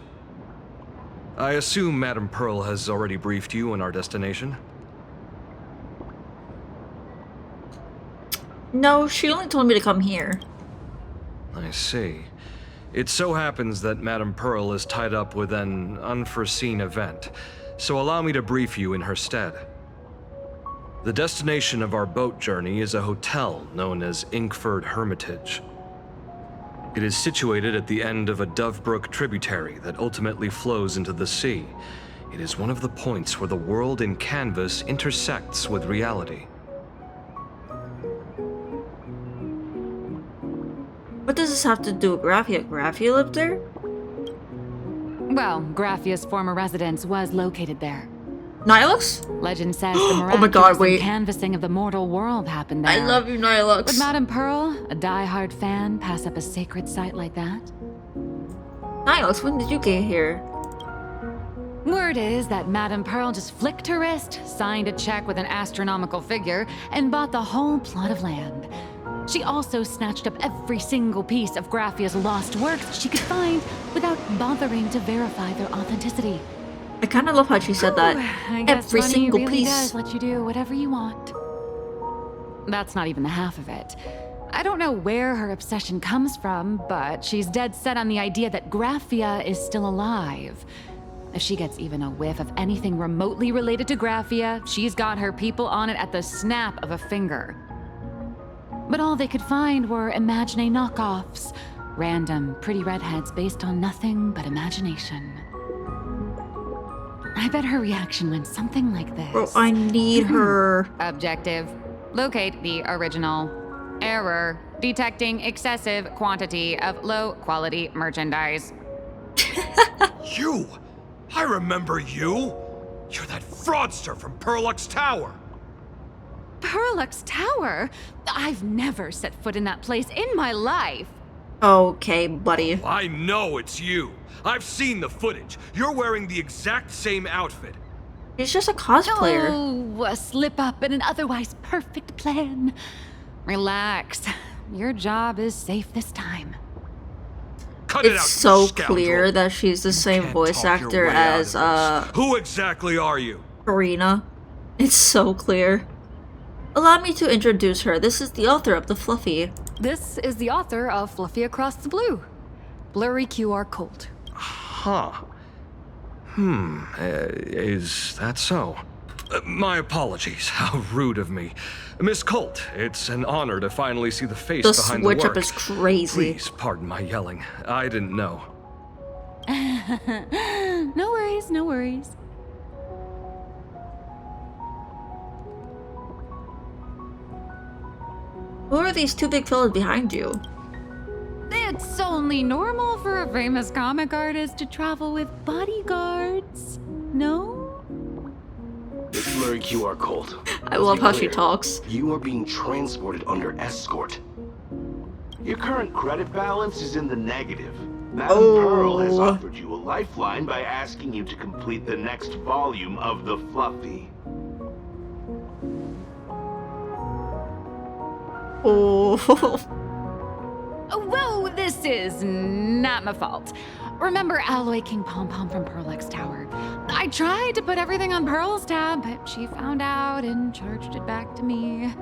I assume Madame Pearl has already briefed you on our destination? No, she only told me to come here. I see. It so happens that Madame Pearl is tied up with an unforeseen event, so allow me to brief you in her stead. The destination of our boat journey is a hotel known as Inkford Hermitage. It is situated at the end of a Dovebrook tributary that ultimately flows into the sea. It is one of the points where the world in canvas intersects with reality. What does this have to do with Kxovia? Kxovia lived there? Well, Kxovia's former residence was located there. Nihilux? Legend says the oh my god, wait. canvassing of the mortal world happened there. I love you, Nihilux. Would Madame Pearl, a die-hard fan, pass up a sacred site like that? Nihilux, when did you get here? Word is that Madame Pearl just flicked her wrist, signed a check with an astronomical figure, and bought the whole plot of land. She also snatched up every single piece of Kxovia's lost works she could find without bothering to verify their authenticity. I kind of love how she said that. I guess Every money single really piece. does let you do whatever you want. That's not even the half of it. I don't know where her obsession comes from, but she's dead set on the idea that Kxovia is still alive. If she gets even a whiff of anything remotely related to Graphia, she's got her people on it at the snap of a finger. But all they could find were Imagine knockoffs. Random, pretty redheads based on nothing but imagination. I bet her reaction went something like this. Bro, I need her. Objective. Locate the original. Error. Detecting excessive quantity of low-quality merchandise. You! I remember you! You're that fraudster from Perlux Tower! Perlux Tower? I've never set foot in that place in my life. Okay, buddy. I know it's you. I've seen the footage. You're wearing the exact same outfit. He's just a cosplayer. Oh, a slip up in an otherwise perfect plan. Relax. Your job is safe this time. It's so clear that she's the same voice actor as Who exactly are you? Karina. It's so clear. Allow me to introduce her. This is the author of the Fluffy. This is the author of Fluffy Across the Blue. Blurry QR Colt. Huh. Is that so? My apologies. How rude of me. Miss Colt, it's an honor to finally see the face behind the work. The switch up is crazy. Please pardon my yelling. I didn't know. No worries, no worries. Who are these two big fellas behind you? It's only normal for a famous comic artist to travel with bodyguards. No? It's Blurry QR Colt. I love how she talks. You are being transported under escort. Your current credit balance is in the negative. Madame Pearl has offered you a lifeline by asking you to complete the next volume of the Fluffy. Oh. Whoa, this is not my fault. Remember Alloy King Pom Pom from Perlux Tower? I tried to put everything on Pearl's tab, but she found out and charged it back to me.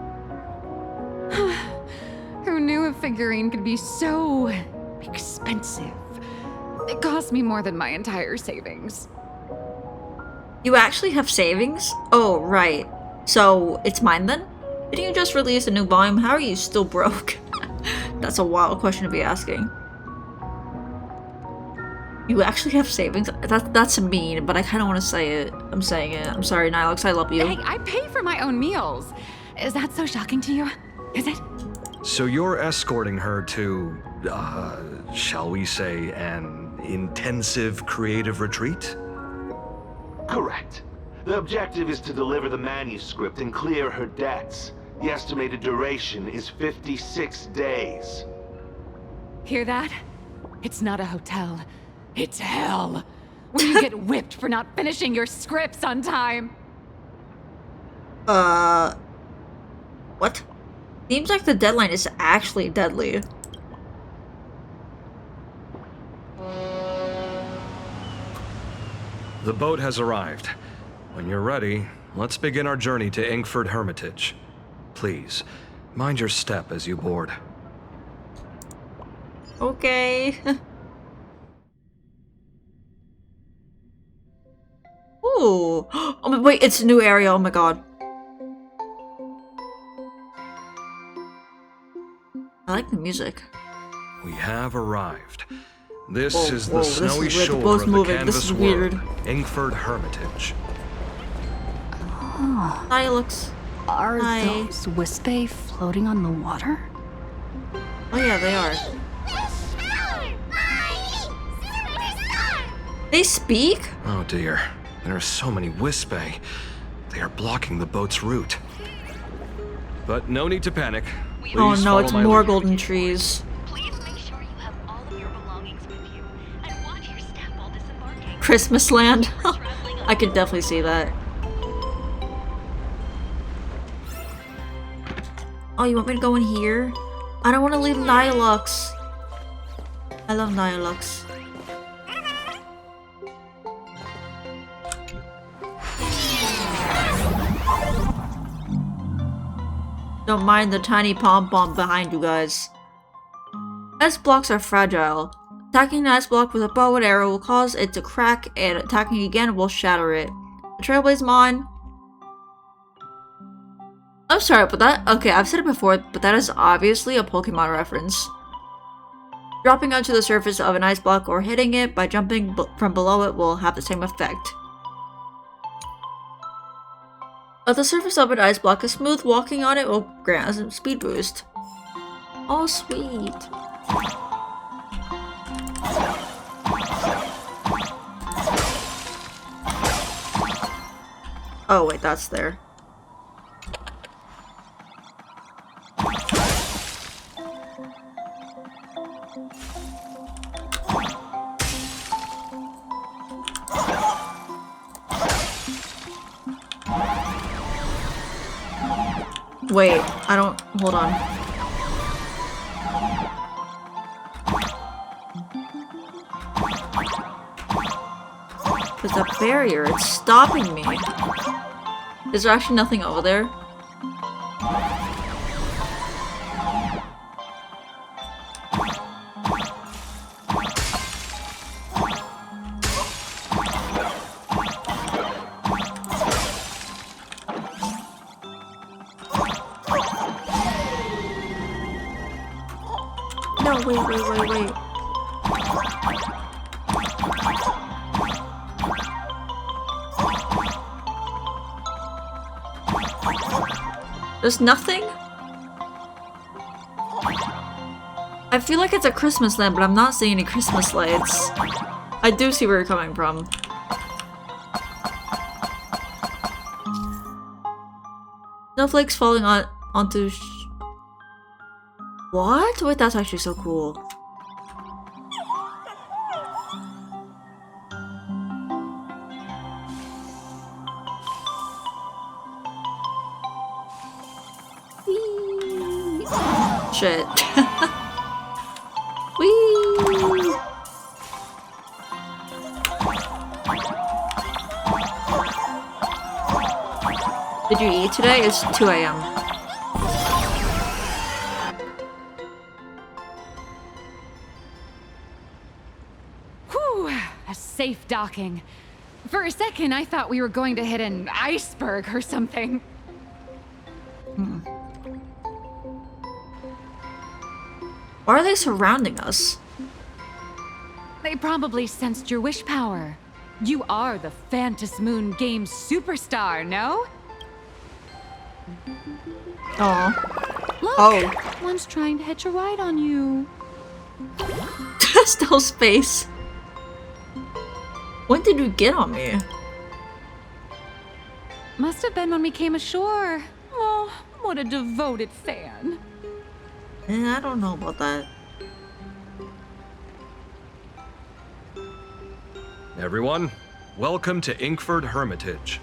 Who knew a figurine could be so expensive? It cost me more than my entire savings. You actually have savings? Oh, right. So, it's mine then? Didn't you just release a new volume? How are you still broke? That's a wild question to be asking. You actually have savings? That's mean, but I kind of want to say it. I'm saying it. I'm sorry, Nilox. I love you. Hey, I pay for my own meals. Is that so shocking to you? Is it? So you're escorting her to, shall we say, an intensive creative retreat? Correct. The objective is to deliver the manuscript and clear her debts. The estimated duration is 56 days. Hear that? It's not a hotel. It's hell. Where you get whipped for not finishing your scripts on time. What? Seems like the deadline is actually deadly. The boat has arrived. When you're ready, let's begin our journey to Inkford Hermitage. Please, mind your step as you board. Okay. Ooh. Oh, wait, it's a new area. Oh my god. I like the music. We have arrived. This Whoa, is whoa, the snowy this is weird. shore Both of the moving. canvas This is world, weird. Inkford Hermitage. Hi, Lux. Are Hi. those Wispay floating on the water? Oh yeah, they are. They speak? Oh dear, there are so many Wispay. They are blocking the boat's route. But no need to panic. Please Oh no, follow it's my more lead. golden trees. Christmas land. I could definitely see that. Oh, you want me to go in here? I don't want to leave Nihilux. I love Nihilux. Don't mind the tiny pom-pom behind you guys. As blocks are fragile, Attacking an ice block with a bow and arrow will cause it to crack, and attacking again will shatter it. Trailblazemon. I'm sorry, but that— okay, I've said it before, but that is obviously a Pokemon reference. Dropping onto the surface of an ice block or hitting it by jumping from below it will have the same effect. If the surface of an ice block is smooth, walking on it will grant us a speed boost. Oh, sweet. Oh wait, that's there. Wait, I don't— hold on. There's a barrier, it's stopping me. Is there actually nothing over there? No, wait. There's nothing? I feel like it's a Christmas land, but I'm not seeing any Christmas lights. I do see where you're coming from. Snowflakes falling onto what? Wait, that's actually so cool. Shit. Whee! Did you eat today? It's 2 AM. Whew, a safe docking. For a second, I thought we were going to hit an iceberg or something. Why are they surrounding us? They probably sensed your wish power. You are the Phantom Moon Games superstar, no? Aw. Look, oh. One's trying to hitch a ride on you. Still space. When did you get on me? Must have been when we came ashore. Oh, what a devoted fan. I don't know about that. Everyone, welcome to Inkford Hermitage.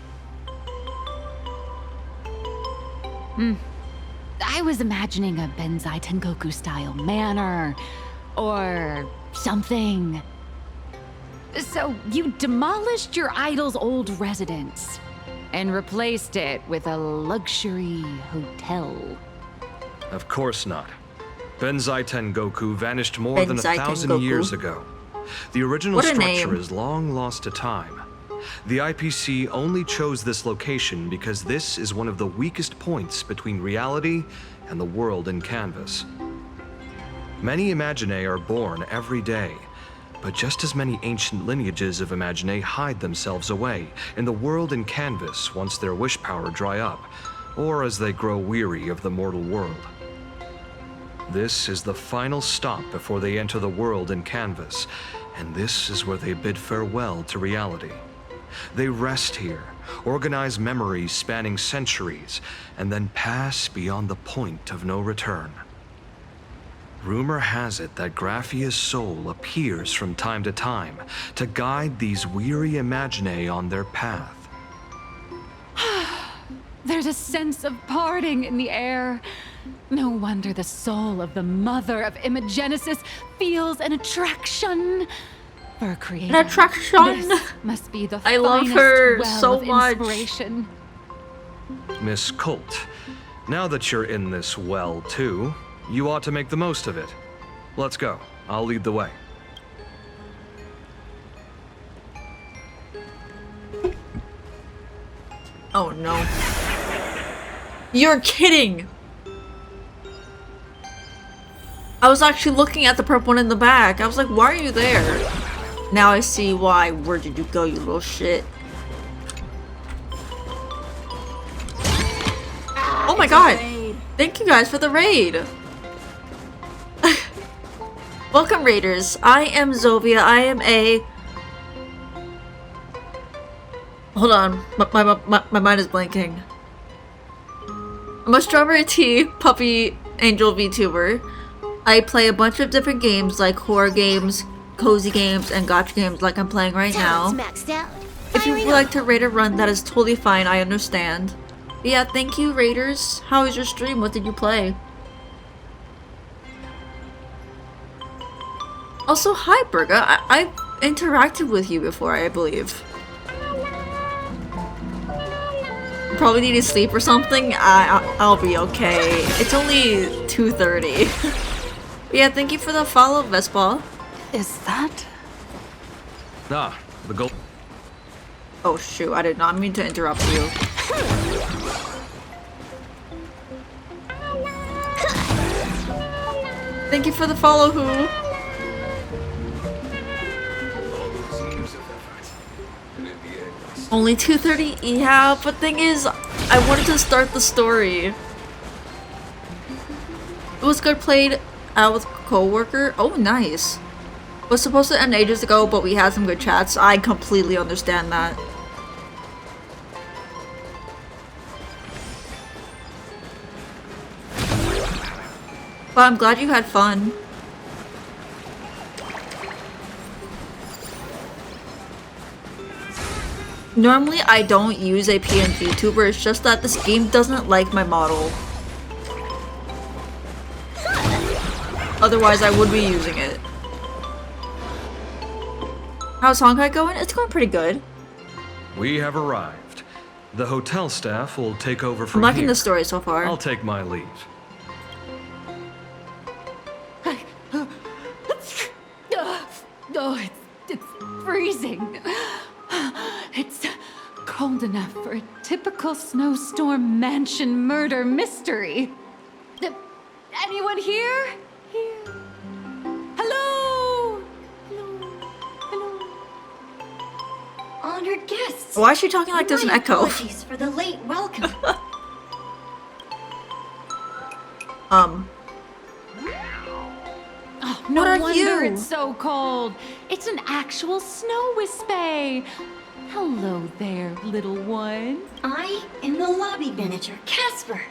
I was imagining a Benzai Tengoku style manor or something. So you demolished your idol's old residence and replaced it with a luxury hotel. Of course not. Benzai Tengoku vanished more than 1,000 years ago. The original structure is long lost to time. The IPC only chose this location because this is one of the weakest points between reality and the world in Canvas. Many Imaginae are born every day, but just as many ancient lineages of Imaginae hide themselves away in the world in Canvas once their wish power dry up, or as they grow weary of the mortal world. This is the final stop before they enter the world in Canvas, and this is where they bid farewell to reality. They rest here, organize memories spanning centuries, and then pass beyond the point of no return. Rumor has it that Graphia's soul appears from time to time to guide these weary Imaginae on their path. There's a sense of parting in the air. No wonder the soul of the mother of Imagenesis feels an attraction for a creator. An attraction? This must be the I love her so much. Inspiration. Miss Colt, now that you're in this well too, you ought to make the most of it. Let's go. I'll lead the way. Oh no. You're kidding! I was actually looking at the purple one in the back. I was like, why are you there? Now I see why. Where did you go, you little shit? Oh my god! Thank you guys for the raid! Welcome, raiders. I am Kxovia. I am a... Hold on. My mind is blanking. I'm a strawberry tea puppy angel VTuber. I play a bunch of different games like horror games, cozy games, and gacha games like I'm playing right now. If you would like to raid or run, that is totally fine, I understand. But yeah, thank you, raiders. How was your stream? What did you play? Also, hi, Burga. I've interacted with you before, I believe. Probably need to sleep or something. I'll be okay. It's only 2:30. Yeah, thank you for the follow, Vespal. Is that? Ah, the gold. Oh shoot, I did not mean to interrupt you. Thank you for the follow, Who. Only 2:30? Yeah, but thing is, I wanted to start the story. It was good played out with co-worker. Oh, nice. Was supposed to end ages ago, but we had some good chats. I completely understand that. But I'm glad you had fun. Normally, I don't use a PNG tuber, it's just that this game doesn't like my model. Otherwise, I would be using it. How's Honkai going? It's going pretty good. We have arrived. The hotel staff will take over from I'm liking here. the story so far. I'll take my leave. Oh, it's freezing. It's cold enough for a typical snowstorm mansion murder mystery. Anyone here? Here. Hello? Hello? Honored guests. Why is she talking like there's an echo? Apologies for the late welcome. Oh, no What are wonder you? it's so cold. It's an actual snow wispy. Hello there, little one. I am the lobby manager, Casper.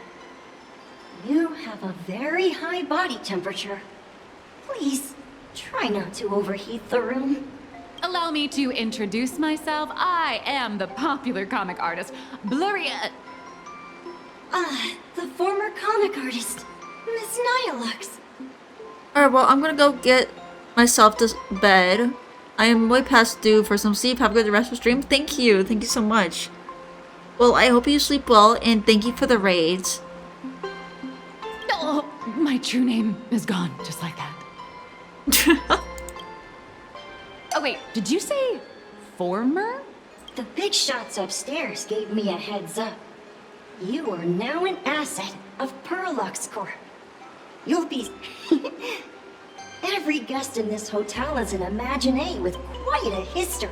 You have a very high body temperature. Please, try not to overheat the room. Allow me to introduce myself. I am the popular comic artist, Blurry. The former comic artist, Miss Nihilux. Alright, well, I'm gonna go get myself to bed. I am way past due for some sleep. Have a good rest of the stream. Thank you. Thank you so much. Well, I hope you sleep well, and thank you for the raids. Oh, my true name is gone, just like that. Oh, wait, did you say former? The big shots upstairs gave me a heads up. You are now an asset of Perlux Corp. You'll be... Every guest in this hotel is an Imaginé with quite a history.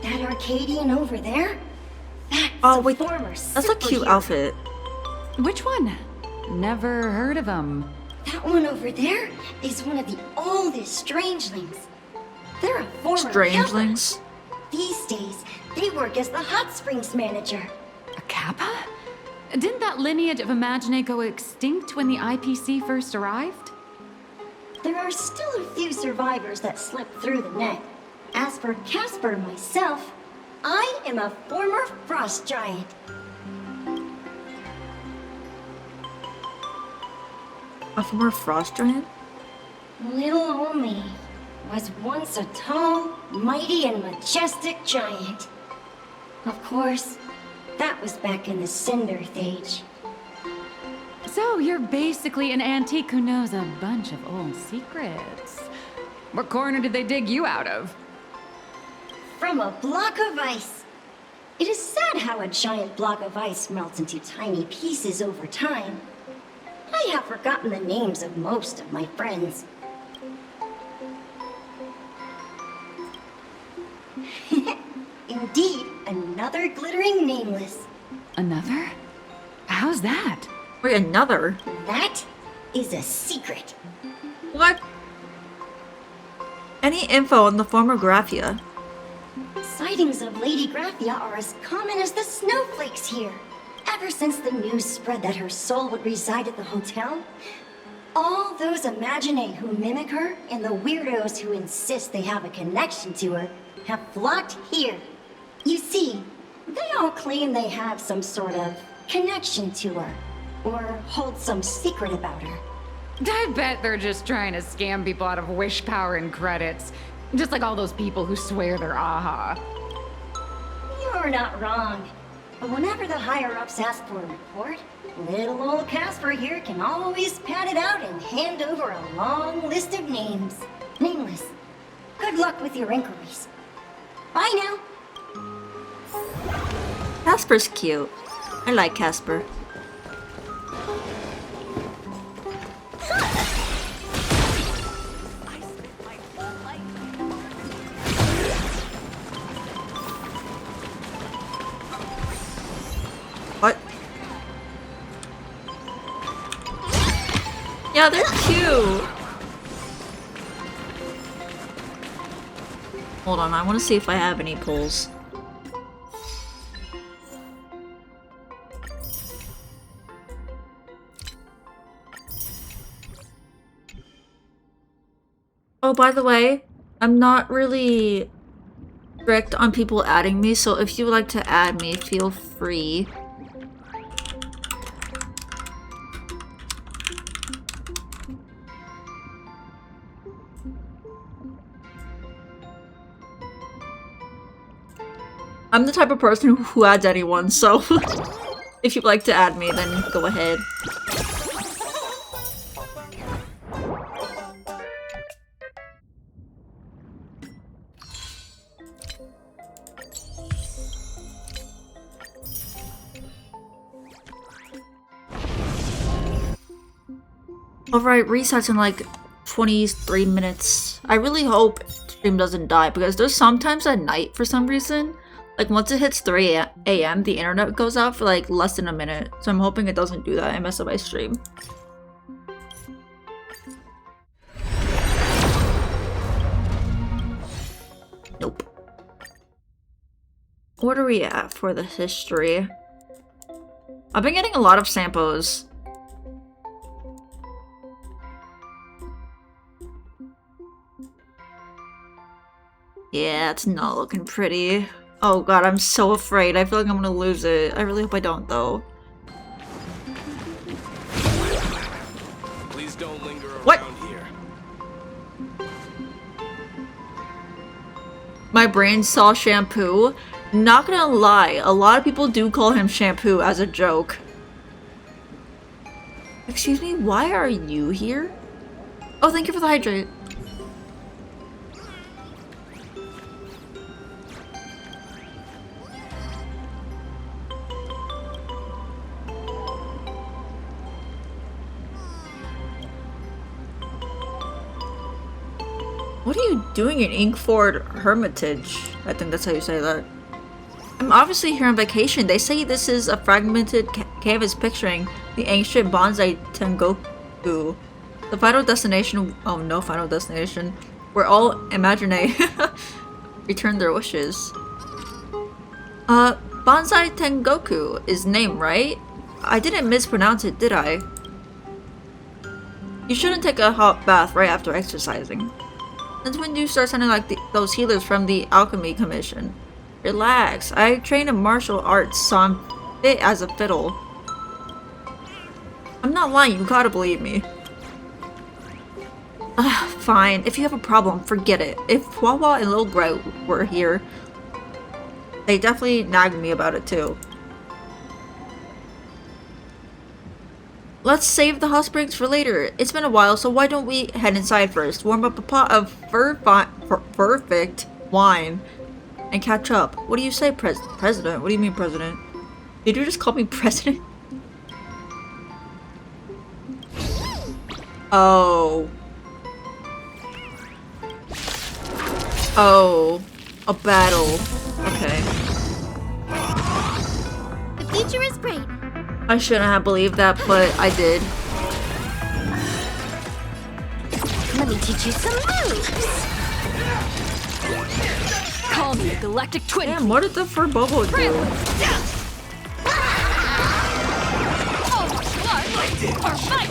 That Arcadian over there? That's a former That's a cute superhero. outfit. Which one? Never heard of him. That one over there is one of the oldest strangelings. They're a former Strangelings? Kappa. These days, they work as the hot springs manager. A Kappa? Didn't that lineage of Imaginé go extinct when the IPC first arrived? There are still a few survivors that slip through the net. As for Casper myself, I am a former frost giant. A former frost giant? Little old me was once a tall, mighty, and majestic giant. Of course, that was back in the Cinder Age. So you're basically an antique who knows a bunch of old secrets. What corner did they dig you out of? From a block of ice. It is sad how a giant block of ice melts into tiny pieces over time. I have forgotten the names of most of my friends. Indeed, another glittering nameless. Another? How's that? Wait, another? That is a secret. What? Any info on the former Graphia? Sightings of Lady Graphia are as common as the snowflakes here. Ever since the news spread that her soul would reside at the hotel, all those Imaginae who mimic her and the weirdos who insist they have a connection to her have flocked here. You see, they all claim they have some sort of connection to her, or hold some secret about her. I bet they're just trying to scam people out of wish power and credits. Just like all those people who swear they're AHA. You're not wrong. But whenever the higher-ups ask for a report, little old Casper here can always pad it out and hand over a long list of names. Nameless. Good luck with your inquiries. Bye now. Casper's cute. I like Casper. What? Yeah, they're cute. Hold on, I want to see if I have any pulls. Oh, by the way, I'm not really strict on people adding me, so if you would like to add me, feel free. I'm the type of person who adds anyone, so if you'd like to add me, then go ahead. Alright, resets in like 23 minutes. I really hope stream doesn't die because there's sometimes at night for some reason. Like once it hits 3 a.m. the internet goes out for like less than a minute. So I'm hoping it doesn't do that and mess up my stream. Nope. What are we at for the history? I've been getting a lot of samples. Yeah, it's not looking pretty. Oh god, I'm so afraid. I feel like I'm gonna lose it. I really hope I don't, though. Please don't linger What? around here. My brain saw shampoo. Not gonna lie, a lot of people do call him shampoo as a joke. Excuse me, why are you here? Oh, thank you for the hydrate. What are you doing in Inkford Hermitage? I think that's how you say that. I'm obviously here on vacation. They say this is a fragmented canvas picturing the ancient Bonsai Tengoku. The final destination— oh, no final destination. Where all Imaginae return their wishes. Bonsai Tengoku is name, right? I didn't mispronounce it, did I? You shouldn't take a hot bath right after exercising. Since when do you start sounding like those healers from the Alchemy Commission? Relax. I train in martial arts, so I'm fit as a fiddle. I'm not lying, you gotta believe me. Fine. If you have a problem, forget it. If Wawa and Lil Grout were here, they definitely nagged me about it too. Let's save the hot springs for later. It's been a while, so why don't we head inside first? Warm up a pot of perfect wine. and catch up. What do you say, President? What do you mean, President? Did you just call me President? Oh. Oh. A battle. Okay. The future is bright. I shouldn't have believed that, but I did. Let me teach you some moves. Call me a galactic twin. Damn, what did the Furbobo do? Our fight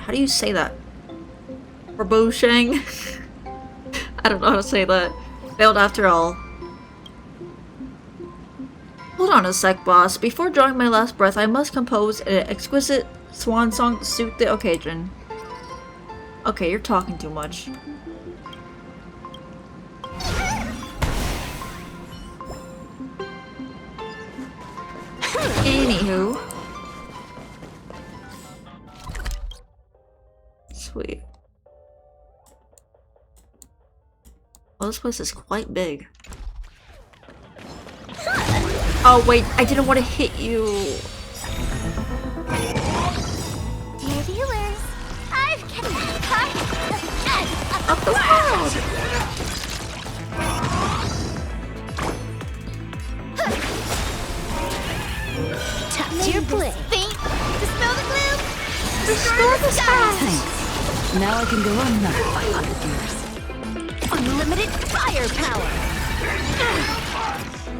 how do you say that? Forboshang? I don't know how to say that. Failed after all. Hold on a sec, boss. Before drawing my last breath, I must compose an exquisite swan song to suit the occasion. Okay, you're talking too much. Anywho. Sweet. Well, this place is quite big. Oh wait, I didn't want to hit you. Dear viewers, I've kept part of the world. Time to your blade. Dispel the gloom. Restore the skies. Now I can go on another 500 years. Unlimited firepower.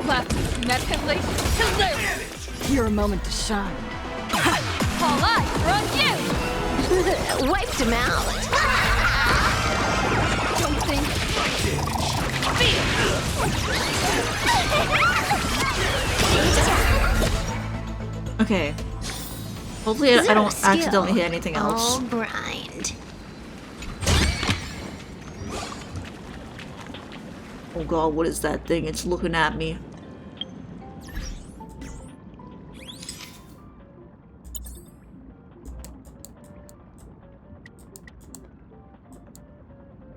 Left, met him late to live. Your moment to shine. All eyes are on you. Wiped him out. Don't think. Okay. Hopefully I don't accidentally hit anything else. All grind. Oh god, what is that thing? It's looking at me.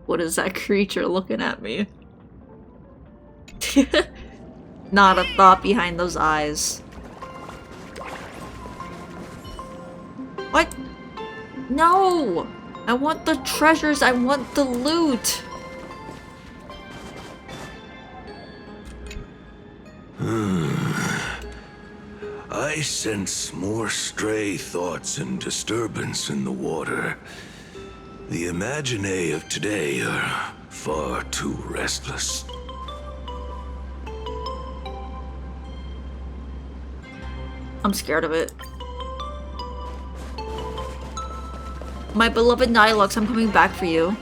What is that creature looking at me? Not a thought behind those eyes. What? No! I want the treasures, I want the loot! I sense more stray thoughts and disturbance in the water. The imaginae of today are far too restless. I'm scared of it. My beloved Nihilux, I'm coming back for you.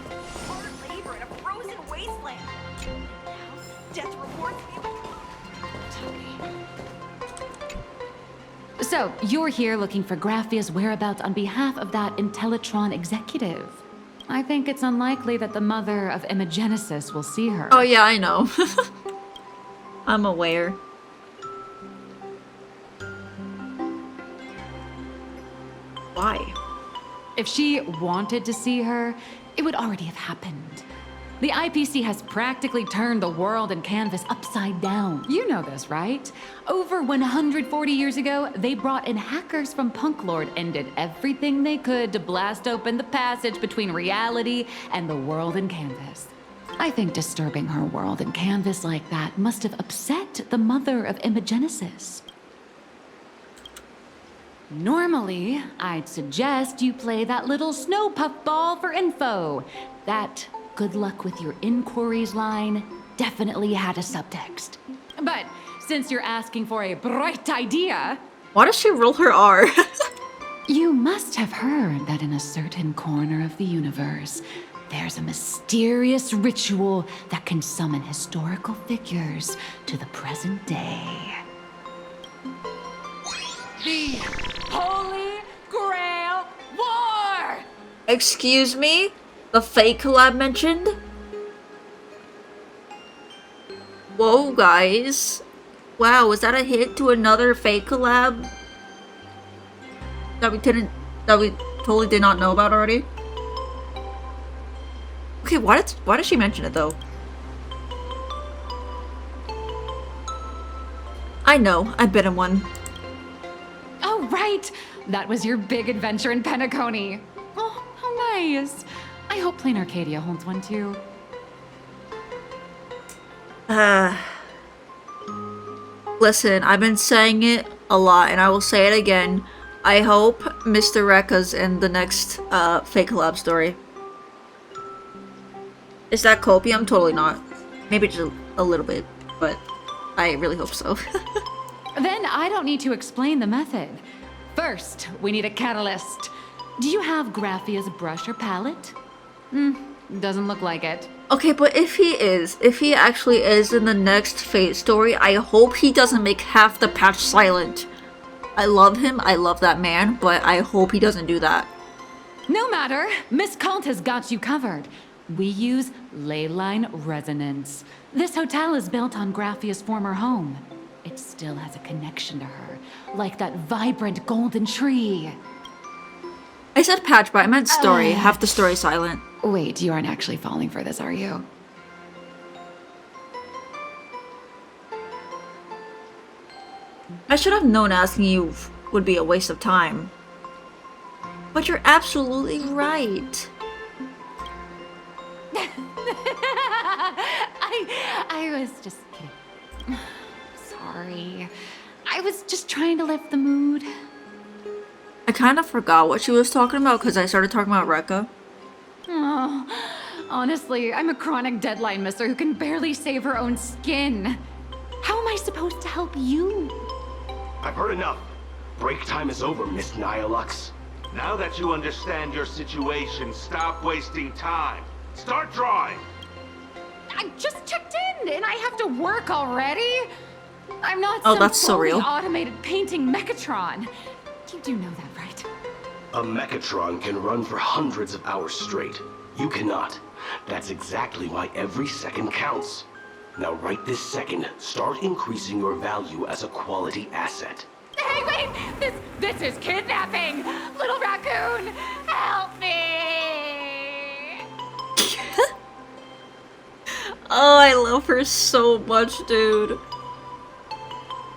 So, you're here looking for Graphia's whereabouts on behalf of that Intellitron executive. I think it's unlikely that the mother of Imogenesis will see her. Oh yeah, I know. I'm aware. Why? If she wanted to see her, it would already have happened. The IPC has practically turned the world and canvas upside down. You know this, right? Over 140 years ago, they brought in hackers from Punklord and did everything they could to blast open the passage between reality and the world and canvas. I think disturbing her world and canvas like that must have upset the mother of Imogenesis. Normally, I'd suggest you play that little snow puffball for info. That good luck with your inquiries line definitely had a subtext. But since you're asking for a bright idea... Why does she roll her R? You must have heard that in a certain corner of the universe, there's a mysterious ritual that can summon historical figures to the present day. The Holy Grail War! Excuse me? The fake collab mentioned? Whoa, guys. Wow, was that a hit to another fake collab that we totally did not know about already? Okay, why did she mention it though? I know, I've been in one. Oh, right! That was your big adventure in Penacony. Oh, how nice. I hope Plain Arcadia holds one too. Listen, I've been saying it a lot, and I will say it again. I hope Mr. Rekka's in the next fake collab story. Is that copium? Totally not. Maybe just a little bit, but I really hope so. Then I don't need to explain the method. First, we need a catalyst. Do you have Graphia's brush or palette? Doesn't look like it. Okay, but if he actually is in the next Fate story, I hope he doesn't make half the patch silent. I love him, I love that man, but I hope he doesn't do that. No matter, Miss Kalt has got you covered. We use leyline resonance. This hotel is built on Graphia's former home. It still has a connection to her, like that vibrant golden tree. I said patch, but I meant story. Half the story silent. Wait, you aren't actually falling for this, are you? I should have known asking you would be a waste of time. But you're absolutely right. I was just kidding. Sorry. I was just trying to lift the mood. I kind of forgot what she was talking about because I started talking about Rekka. Oh, honestly, I'm a chronic deadline misser who can barely save her own skin. How am I supposed to help you? I've heard enough. Break time is over, Miss Nihilux. Now that you understand your situation, stop wasting time. Start drawing. I just checked in and I have to work already. I'm not that's so fully real. automated painting Mechatron. You do know that, right? A Mechatron can run for hundreds of hours straight. You cannot. That's exactly why every second counts. Now right this second, start increasing your value as a quality asset. Hey, wait! This is kidnapping! Little raccoon, help me! Oh, I love her so much, dude.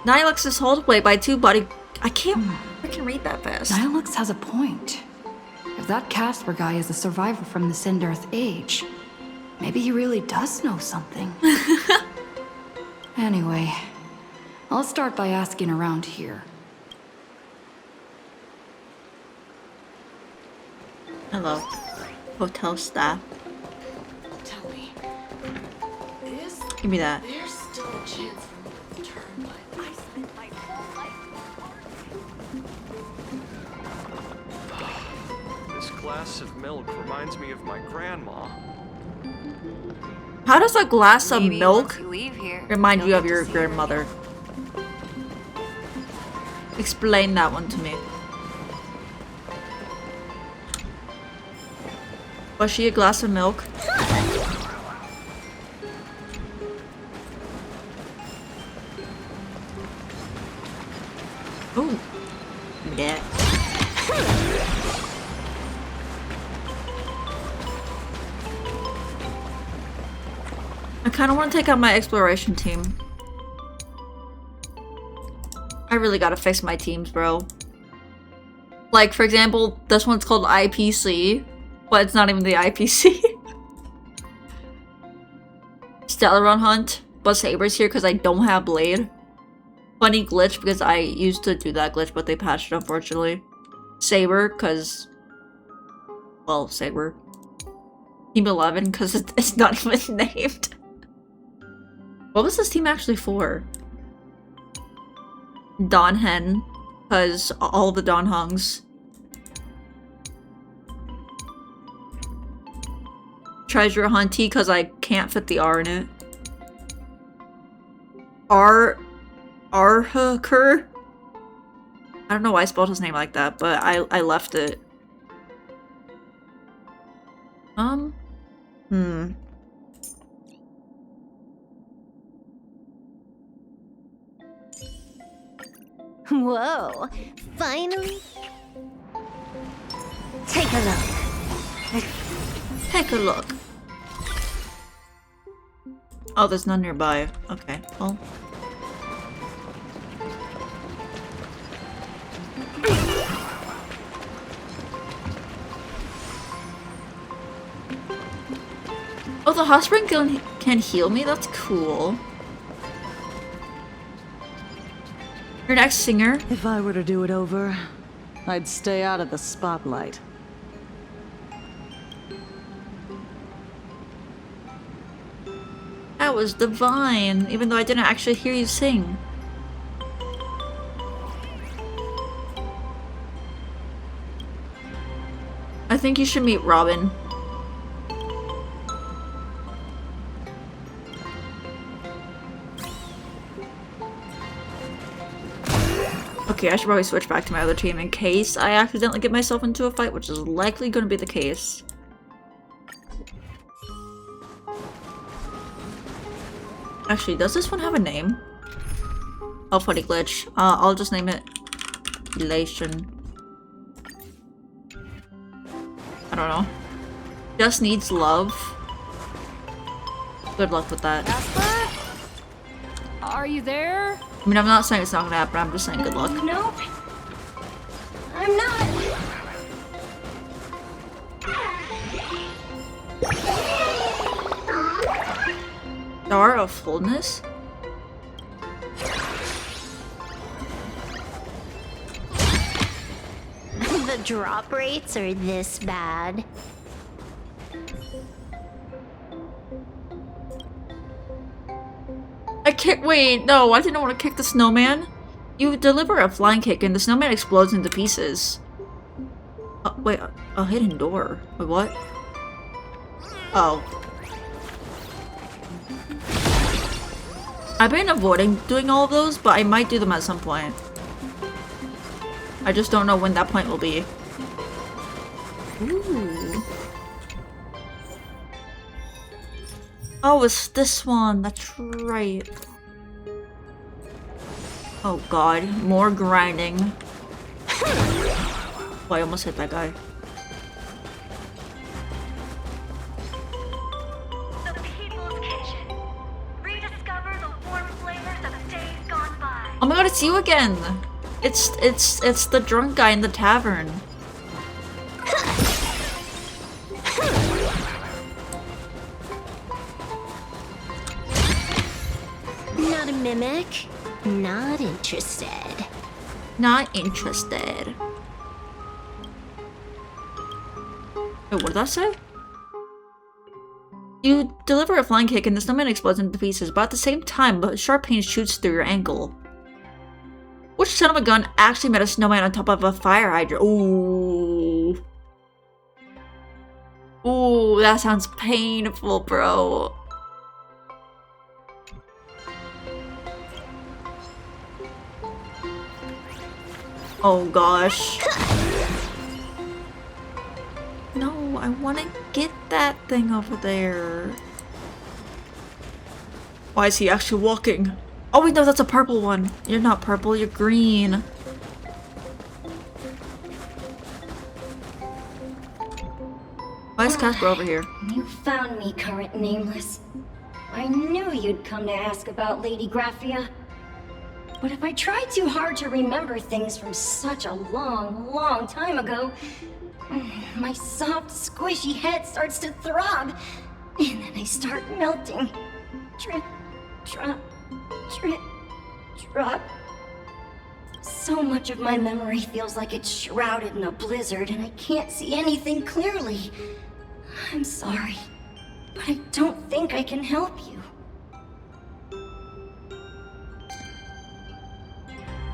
Nihilux is held away by two body. I can't freaking read that fast. Nihilux has a point. If that Casper guy is a survivor from the Sindarth age, maybe he really does know something. Anyway, I'll start by asking around here. Hello, hotel staff. Tell me, Give me that. there's still a chance for me to return, but I spent my whole life. This glass of milk reminds me of my grandma. How does a glass of Maybe milk once you leave here, remind you'll you get of to your see grandmother? Explain that one to me. Was she a glass of milk? Ooh. Yeah. I kind of want to take out my exploration team. I really gotta fix my teams, bro. Like, for example, this one's called IPC, but it's not even the IPC. Stellaron Hunt, but Saber's here because I don't have Blade. Funny glitch because I used to do that glitch, but they patched it, unfortunately. Saber, because... Well, Saber. Team 11, because it's not even named. What was this team actually for? Don Hen, because all the Don Hungs. Treasure Hunty, because I can't fit the R in it. Arhaker? I don't know why I spelled his name like that, but I left it. Whoa, finally. Take a look. Take a look. Oh, there's none nearby. Okay, well. Oh, the hot spring can heal me? That's cool. Your next singer? If I were to do it over, I'd stay out of the spotlight. That was divine, even though I didn't actually hear you sing. I think you should meet Robin. Okay, I should probably switch back to my other team in case I accidentally get myself into a fight, which is likely going to be the case. Actually, does this one have a name? Oh, funny glitch. I'll just name it Elation. I don't know. Just needs love. Good luck with that. Are you there? I mean, I'm not saying it's not gonna happen, I'm just saying good luck. Nope. I'm not. Star of Fullness? The drop rates are this bad. I can't- wait, no, I didn't want to kick the snowman. You deliver a flying kick and the snowman explodes into pieces. Wait, a hidden door. Wait, what? Oh. I've been avoiding doing all of those, but I might do them at some point. I just don't know when that point will be. Ooh. Oh, it's this one. That's right. Oh god, more grinding. Oh, I almost hit that guy. The People's Kitchen. Rediscover the warm flavors of days gone by. Oh my god, it's you again! It's the drunk guy in the tavern. Not a mimic. Not interested. Not interested. Wait, what did that say? You deliver a flying kick and the snowman explodes into pieces, but at the same time, a sharp pain shoots through your ankle. Which son of a gun actually met a snowman on top of a fire hydrant? Ooh. Ooh, that sounds painful, bro. Oh gosh. No, I want to get that thing over there. Why is he actually walking? Oh wait, no, that's a purple one. You're not purple, you're green. Why is Casper over here? You found me, current nameless. I knew you'd come to ask about Lady Graphia. But if I try too hard to remember things from such a long, long time ago, my soft, squishy head starts to throb, and then I start melting. Drip, drop, drip, drop. So much of my memory feels like it's shrouded in a blizzard, and I can't see anything clearly. I'm sorry, but I don't think I can help you.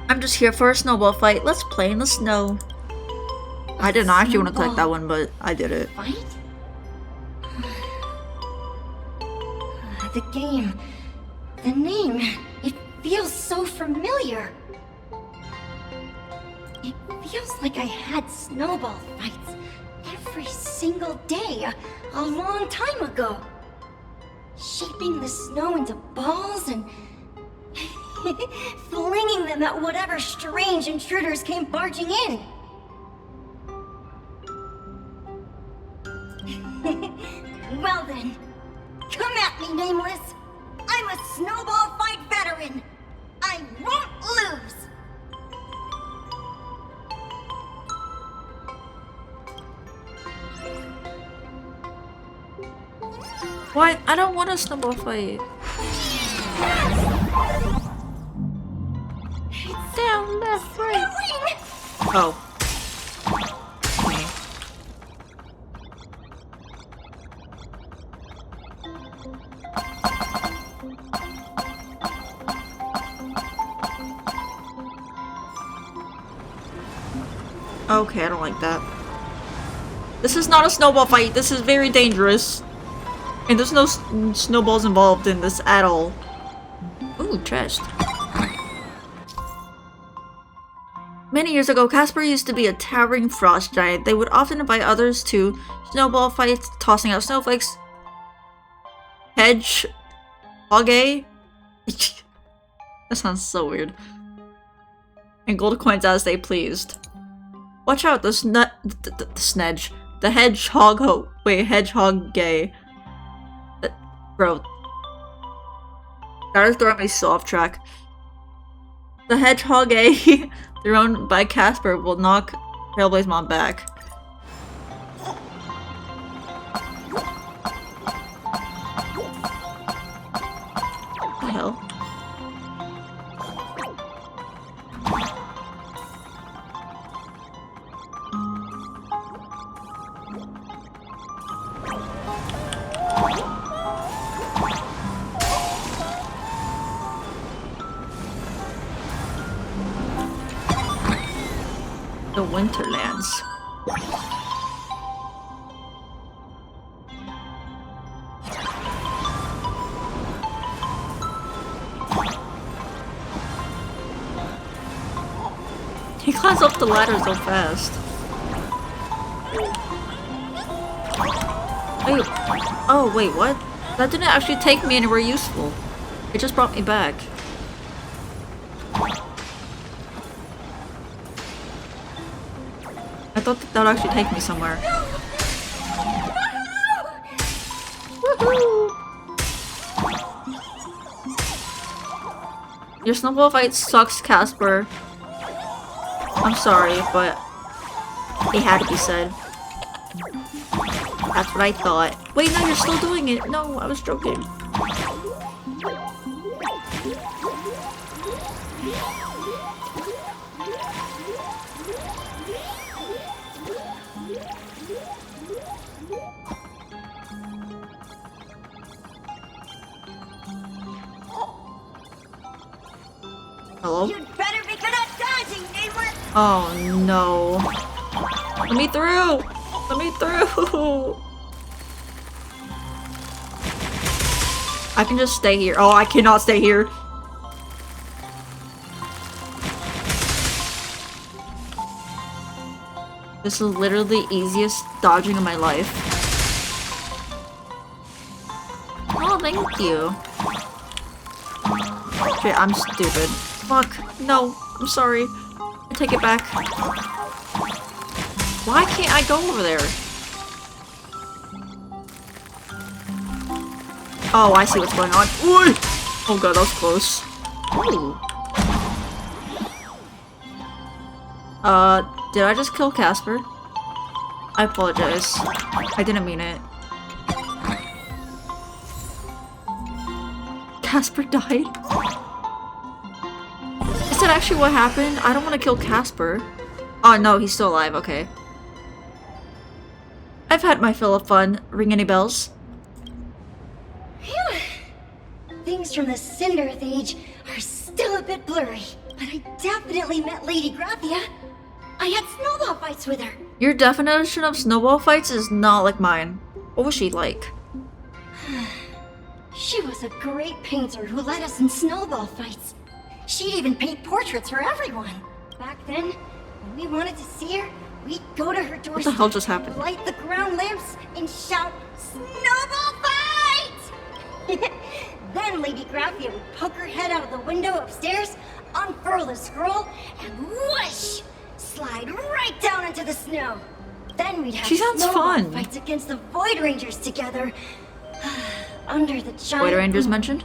I'm just here for a snowball fight. Let's play in the snow. I didn't actually want to click that one, but I did it. Fight? The game. The name. It feels so familiar. It feels like I had snowball fights every single day a long time ago. Shaping the snow into balls and flinging them at whatever strange intruders came barging in. Well then, come at me, Nameless. I'm a snowball fight veteran. I won't lose. What? I don't want a snowball fight. Down, left, right. Oh. Okay. Okay, I don't like that. This is not a snowball fight. This is very dangerous. And there's no snowballs involved in this at all. Ooh, chest. Many years ago, Casper used to be a towering frost giant. They would often invite others to snowball fights, tossing out snowflakes. Hedge... Hogay? That sounds so weird. And gold coins as they pleased. Watch out, the snedge. The hedgehog hedgehog gay. Bro. That is throwing me so off track. The hedgehog gay thrown by Casper will knock Trailblaze Mom back. What the hell? The Winterlands. He climbs up the ladder so fast. Wait. Oh, wait, what? That didn't actually take me anywhere useful. It just brought me back. I thought that would actually take me somewhere. Woohoo! Your snowball fight sucks, Casper. I'm sorry, but it had to be said. That's what I thought. Wait, no, you're still doing it. No, I was joking. Hello? You'd better be good at dodging, Nameless! Oh no. Let me through! Let me through! I can just stay here. Oh, I cannot stay here. This is literally the easiest dodging of my life. Oh, thank you. Shit, I'm stupid. Fuck. No. I'm sorry. I take it back. Why can't I go over there? Oh, I see what's going on. Ooh! Oh god, that was close. Ooh. Did I just kill Casper? I apologize. I didn't mean it. Casper died? Is that actually what happened? I don't want to kill Casper. Oh no, he's still alive, okay. I've had my fill of fun. Ring any bells? Phew. Things from the Cinderth Age are still a bit blurry, but I definitely met Lady Graphia. I had snowball fights with her. Your definition of snowball fights is not like mine. What was she like? She was a great painter who led us in snowball fights. She'd even paint portraits for everyone. Back then, when we wanted to see her, we'd go to her doorstep, What the hell just happened? light the ground lamps, and shout, "Snowball fight!" Then Lady Graphia would poke her head out of the window upstairs, unfurl the scroll, and whoosh! Slide right down into the snow. Then we'd have She sounds snowball fun. fights against the Void Rangers together. Under the giant Void Rangers moon. mentioned?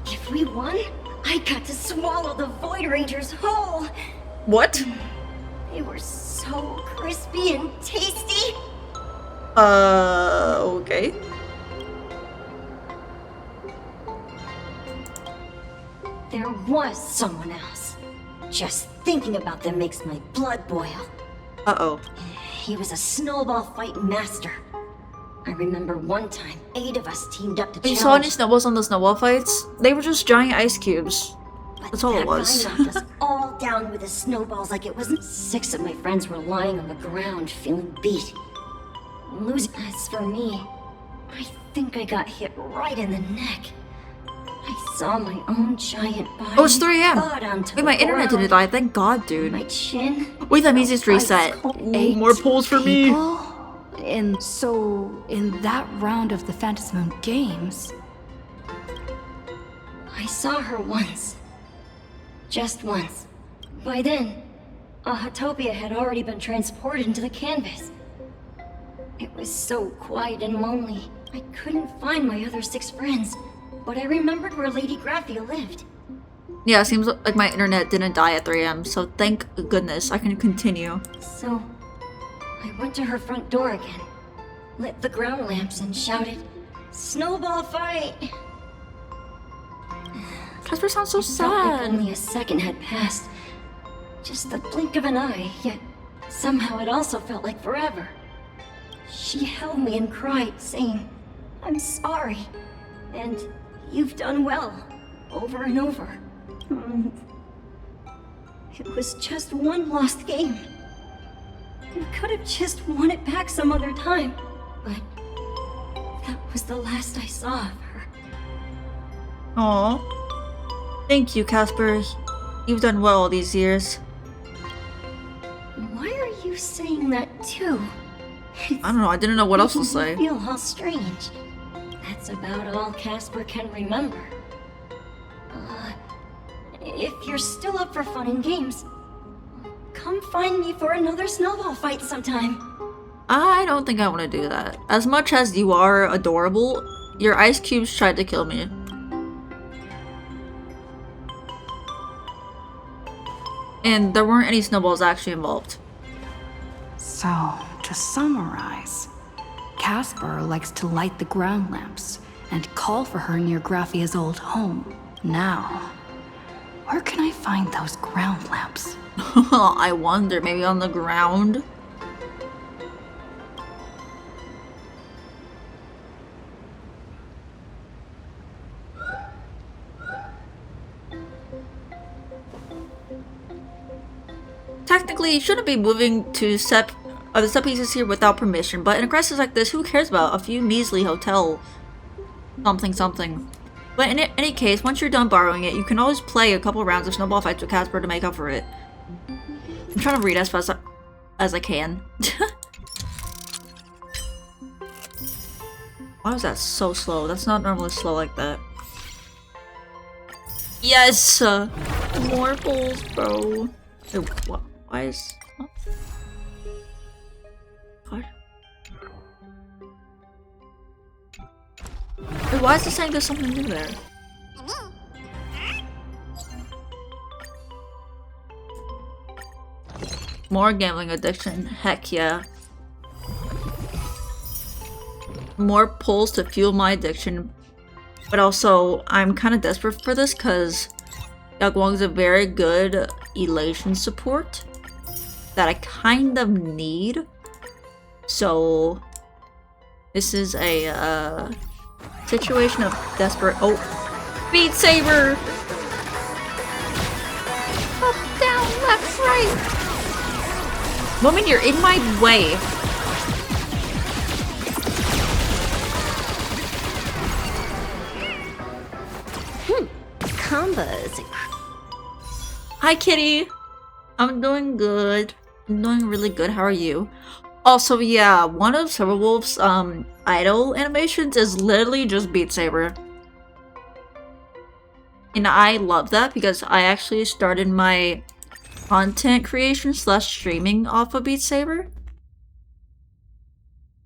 If we won, I got to swallow the Void Rangers whole. What? They were so crispy and tasty. Okay. There was someone else. Just thinking about them makes my blood boil. Uh-oh. He was a snowball fight master. I remember one time, 8 of us teamed up to You challenge. saw any snowballs on the snowball fights? They were just giant ice cubes. That's all it was. That guy knocked us all down with his snowballs like it wasn't. 6 of my friends were lying on the ground, feeling beat. Losing. As for me, I think I got hit right in the neck. I saw my own giant body. Oh, it's 3 a.m. thud onto Wait, my the internet ground. didn't die. Thank God, dude. My chin. Wait, that means it's reset. Ooh, more pulls for me. And so, in that round of the Phantasmoon Games, I saw her once. Just once. By then, Ahatopia had already been transported into the canvas. It was so quiet and lonely. I couldn't find my other 6 friends, but I remembered where Lady Graphia lived. Yeah, it seems like my internet didn't die at 3 a.m., so thank goodness I can continue. So, I went to her front door again, lit the ground lamps, and shouted, "Snowball fight!" Casper sounds so It felt like sad. only a second had passed. Just the blink of an eye, yet somehow it also felt like forever. She held me and cried, saying, "I'm sorry, and you've done well," over and over. It was just one lost game. We could have just won it back some other time, but that was the last I saw of her. Aw. Thank you, Casper. You've done well all these years. Why are you saying that too? I don't know, I didn't know what else to say. I feel all strange. That's about all Casper can remember. If you're still up for fun and games, come find me for another snowball fight sometime. I don't think I want to do that. As much as you are adorable, your ice cubes tried to kill me. And there weren't any snowballs actually involved. so to summarize, Casper likes to light the ground lamps and call for her near Graphia's old home. Now, where can I find those ground lamps? I wonder, maybe on the ground? Technically, you shouldn't be moving to the set pieces here without permission, but in a crisis like this, who cares about a few measly hotel something. But in any case, once you're done borrowing it, you can always play a couple rounds of snowball fights with Casper to make up for it. I'm trying to read as fast as I can. Why was that so slow? That's not normally slow like that. Yes! More pulls, bro. Oh, what? Why is... Oh. What? Wait, why is it saying there's something new there? More gambling addiction. Heck yeah. More pulls to fuel my addiction. But also, I'm kind of desperate for this because Yagwong's a very good elation support that I kind of need. So, this is a situation of desperate. Oh, Beat Saber! Up, down, left, right. Woman, you're in my way. Combos. Hi, kitty. I'm doing good. I'm doing really good. How are you? Also, yeah, one of Silverwolf's idol animations is literally just Beat Saber. And I love that because I actually started my content creation / streaming off of Beat Saber.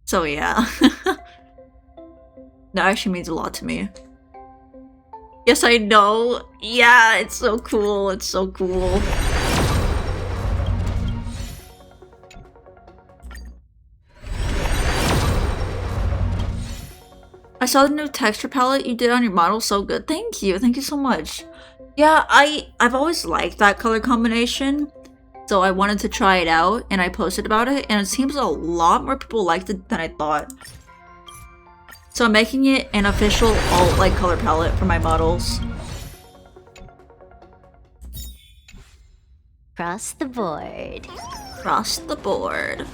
So yeah. That actually means a lot to me. Yes, I know. Yeah, it's so cool. It's so cool. I saw the new texture palette you did on your model. So good. Thank you. Thank you so much. Yeah, I've always liked that color combination. So I wanted to try it out and I posted about it and it seems a lot more people liked it than I thought. So I'm making it an official alt-like color palette for my models. Cross the board. Cross the board.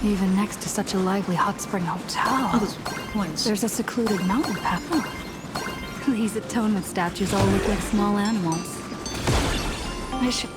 Even next to such a lively hot spring hotel, there's a secluded mountain path. These atonement statues all look like small animals. I should...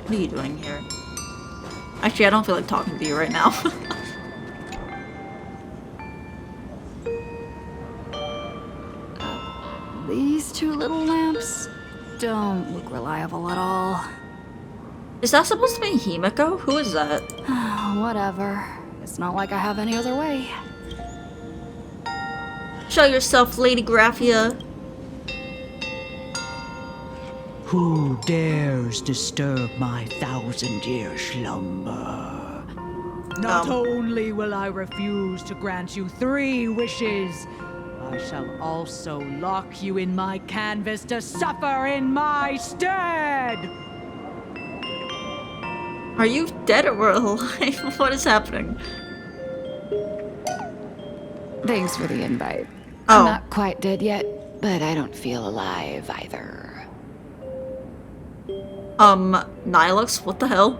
What are you doing here? Actually, I don't feel like talking to you right now. These two little lamps don't look reliable at all. Is that supposed to be Himiko? Who is that? Whatever. It's not like I have any other way. Show yourself, Lady Graphia. Who dares disturb my 1,000-year slumber? Not only will I refuse to grant you 3 wishes, I shall also lock you in my canvas to suffer in my stead! Are you dead or alive? What is happening? Thanks for the invite. Oh. I'm not quite dead yet, but I don't feel alive either. Nihilux, what the hell?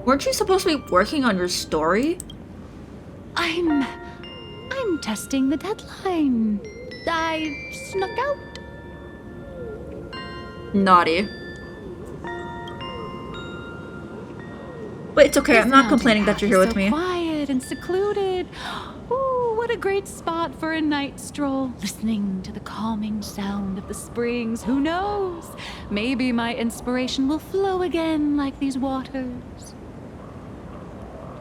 Weren't you supposed to be working on your story? I'm testing the deadline. I snuck out. Naughty. But it's okay, I'm not complaining that you're here with me. Quiet and secluded. Ooh, what a great spot for a night stroll. Listening to the calming sound of the springs. Who knows? Maybe my inspiration will flow again like these waters.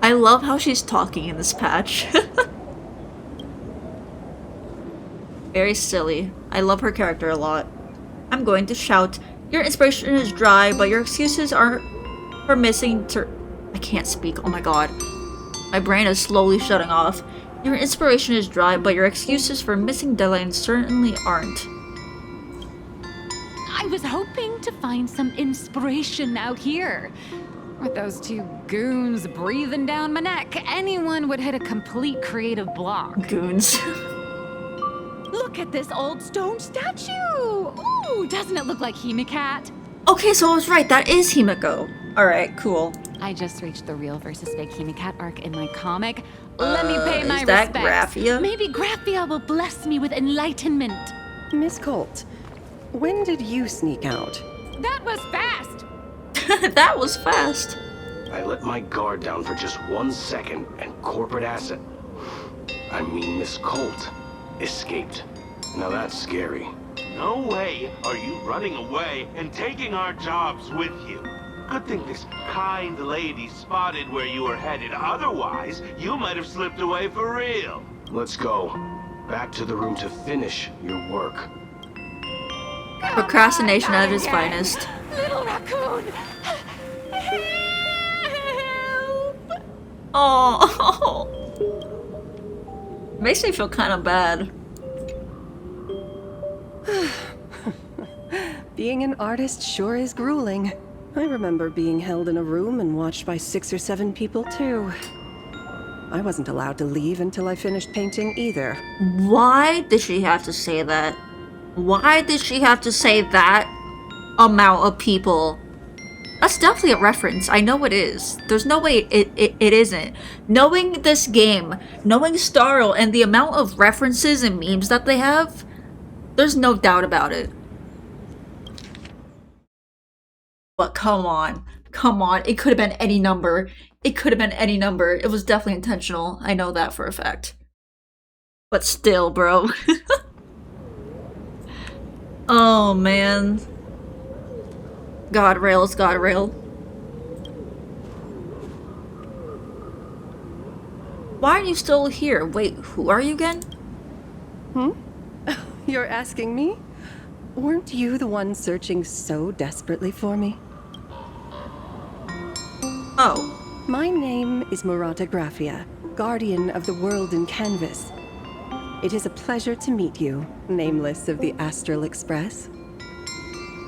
I love how she's talking in this patch. Very silly. I love her character a lot. I'm going to shout. Your inspiration is dry, but your excuses are for missing I can't speak. Oh my god. My brain is slowly shutting off. Your inspiration is dry, but your excuses for missing deadlines certainly aren't. I was hoping to find some inspiration out here. With those two goons breathing down my neck, anyone would hit a complete creative block. Goons. Look at this old stone statue! Ooh, doesn't it look like Himicat? Okay, so I was right. That is Himiko. Alright, cool. I just reached the real versus fake Himicat arc in my comic. Let me pay my is that respects. Graphia? Maybe Graphia will bless me with enlightenment. Miss Colt, when did you sneak out? That was fast! That was fast. I let my guard down for just 1 second, and corporate asset, I mean Miss Colt, escaped. Now that's scary. No way are you running away and taking our jobs with you. Good thing this kind lady spotted where you were headed. Otherwise, you might have slipped away for real. Let's go. Back to the room to finish your work. Procrastination at its finest. Little raccoon! Oh, makes me feel kind of bad. Being an artist sure is grueling. I remember being held in a room and watched by 6 or 7 people too. I wasn't allowed to leave until I finished painting either. Why did she have to say that? Why did she have to say that amount of people? That's definitely a reference. I know it is. There's no way it isn't. Knowing this game, knowing Starl, and the amount of references and memes that they have, there's no doubt about it. But come on. Come on. It could have been any number. It could have been any number. It was definitely intentional. I know that for a fact. But still, bro. Oh, man. God rails, God rail. Why are you still here? Wait, who are you again? You're asking me? Weren't you the one searching so desperately for me? Oh. My name is Murata Grafia, guardian of the world in canvas. It is a pleasure to meet you, nameless of the Astral Express.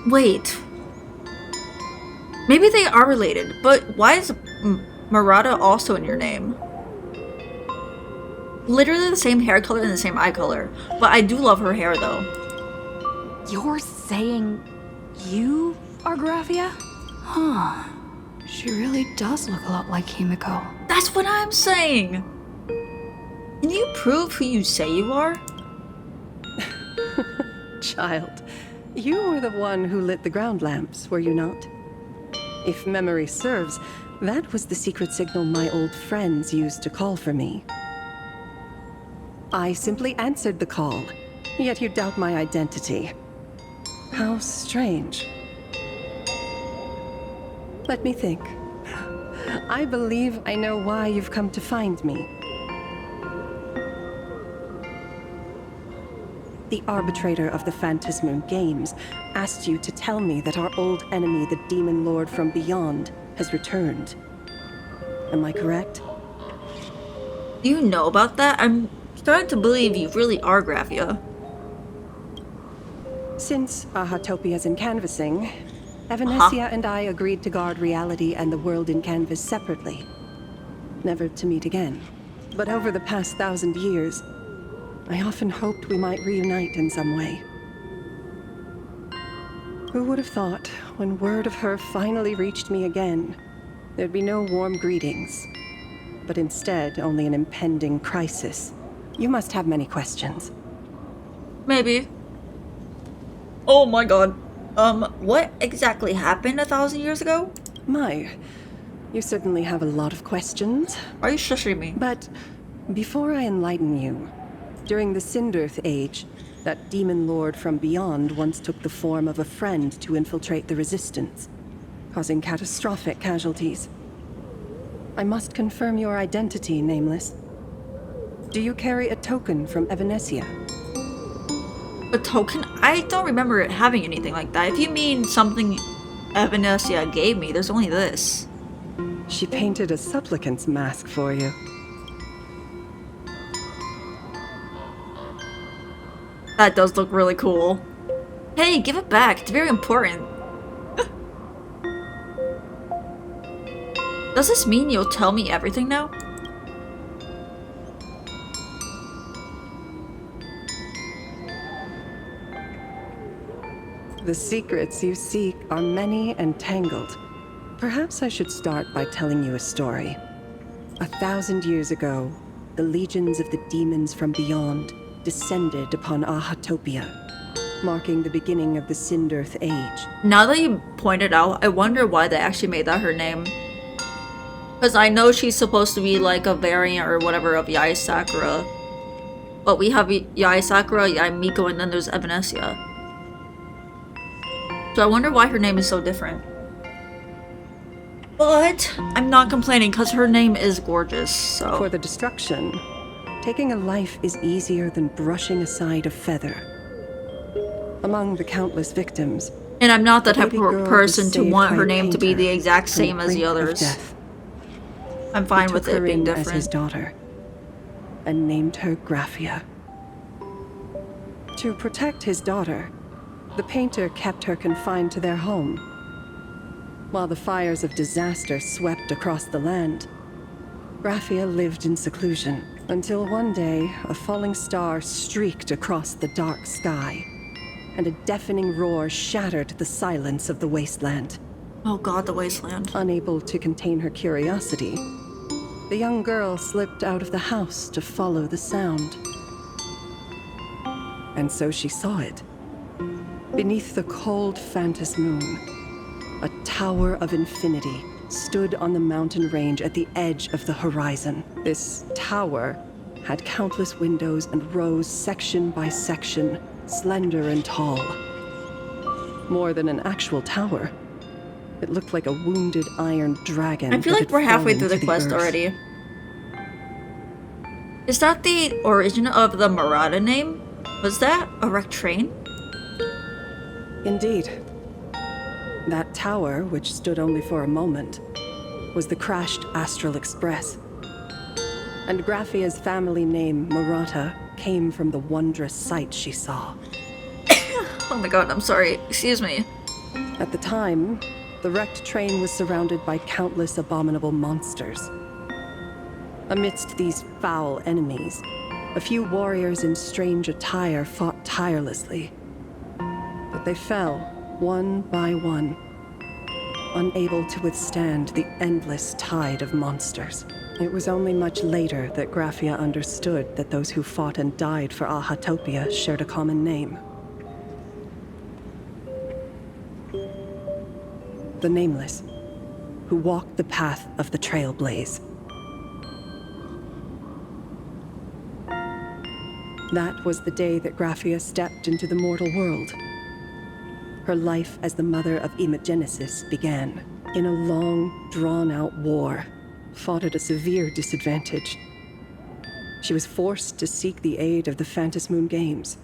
Wait. Maybe they are related, but why is Murata also in your name? Literally the same hair color and the same eye color, but I do love her hair though. You're saying you are Grafia? Huh. She really does look a lot like Himiko. That's what I'm saying! Can you prove who you say you are? Child, you were the one who lit the ground lamps, were you not? If memory serves, that was the secret signal my old friends used to call for me. I simply answered the call, yet you doubt my identity. How strange. Let me think. I believe I know why you've come to find me. The arbitrator of the Phantasmoon Games asked you to tell me that our old enemy, the Demon Lord from Beyond, has returned. Am I correct? Do you know about that? I'm starting to believe you really are Grafia. Since Ahatopia's in canvassing, Evanescia and I agreed to guard reality and the world in canvas separately. Never to meet again. But over the past 1,000 years, I often hoped we might reunite in some way. Who would have thought, when word of her finally reached me again, there'd be no warm greetings, but instead only an impending crisis? You must have many questions. Maybe. Oh my god. What exactly happened 1,000 years ago? My, you certainly have a lot of questions. Why are you shushing me? But before I enlighten you, during the Cinderth Age, that demon lord from beyond once took the form of a friend to infiltrate the Resistance, causing catastrophic casualties. I must confirm your identity, Nameless. Do you carry a token from Evanescia? A token? I don't remember it having anything like that. If you mean something Evanescia gave me, there's only this. She painted a supplicant's mask for you. That does look really cool. Hey, give it back. It's very important. Does this mean you'll tell me everything now? The secrets you seek are many and tangled. Perhaps I should start by telling you a story. 1,000 years ago, the legions of the demons from beyond descended upon Ahatopia, marking the beginning of the Cinderth Age. Now that you pointed out, I wonder why they actually made that her name. Because I know she's supposed to be like a variant or whatever of Yae Sakura. But we have Yae Sakura, Yae Miko, and then there's Evanescia. So I wonder why her name is so different. But I'm not complaining because her name is gorgeous, so. For the destruction, taking a life is easier than brushing aside a feather. Among the countless victims, and I'm not the type of person to want her name to be the exact same as the others. I'm fine with it being different. As his daughter, and named her Grafia. To protect his daughter, the painter kept her confined to their home. While the fires of disaster swept across the land, Grafia lived in seclusion until one day a falling star streaked across the dark sky, and a deafening roar shattered the silence of the wasteland. Oh god, the wasteland. Unable to contain her curiosity, the young girl slipped out of the house to follow the sound. And so she saw it. Beneath the cold Phantas moon, a tower of infinity stood on the mountain range at the edge of the horizon. This tower had countless windows and rose section by section, slender and tall. More than an actual tower, it looked like a wounded iron dragon. I feel like we're halfway through the quest already. Is that the origin of the Murata name? Was that a wrecked train? Indeed. That tower, which stood only for a moment, was the crashed Astral Express. And Graphia's family name, Murata, came from the wondrous sight she saw. Oh my god, I'm sorry. Excuse me. At the time, the wrecked train was surrounded by countless abominable monsters. Amidst these foul enemies, a few warriors in strange attire fought tirelessly. But they fell, one by one, unable to withstand the endless tide of monsters. It was only much later that Graphia understood that those who fought and died for Ahatopia shared a common name. The Nameless, who walked the path of the Trailblaze. That was the day that Graphia stepped into the mortal world. Her life as the mother of Imogenesis began in a long, drawn-out war, fought at a severe disadvantage. She was forced to seek the aid of the Phantas Moon Games,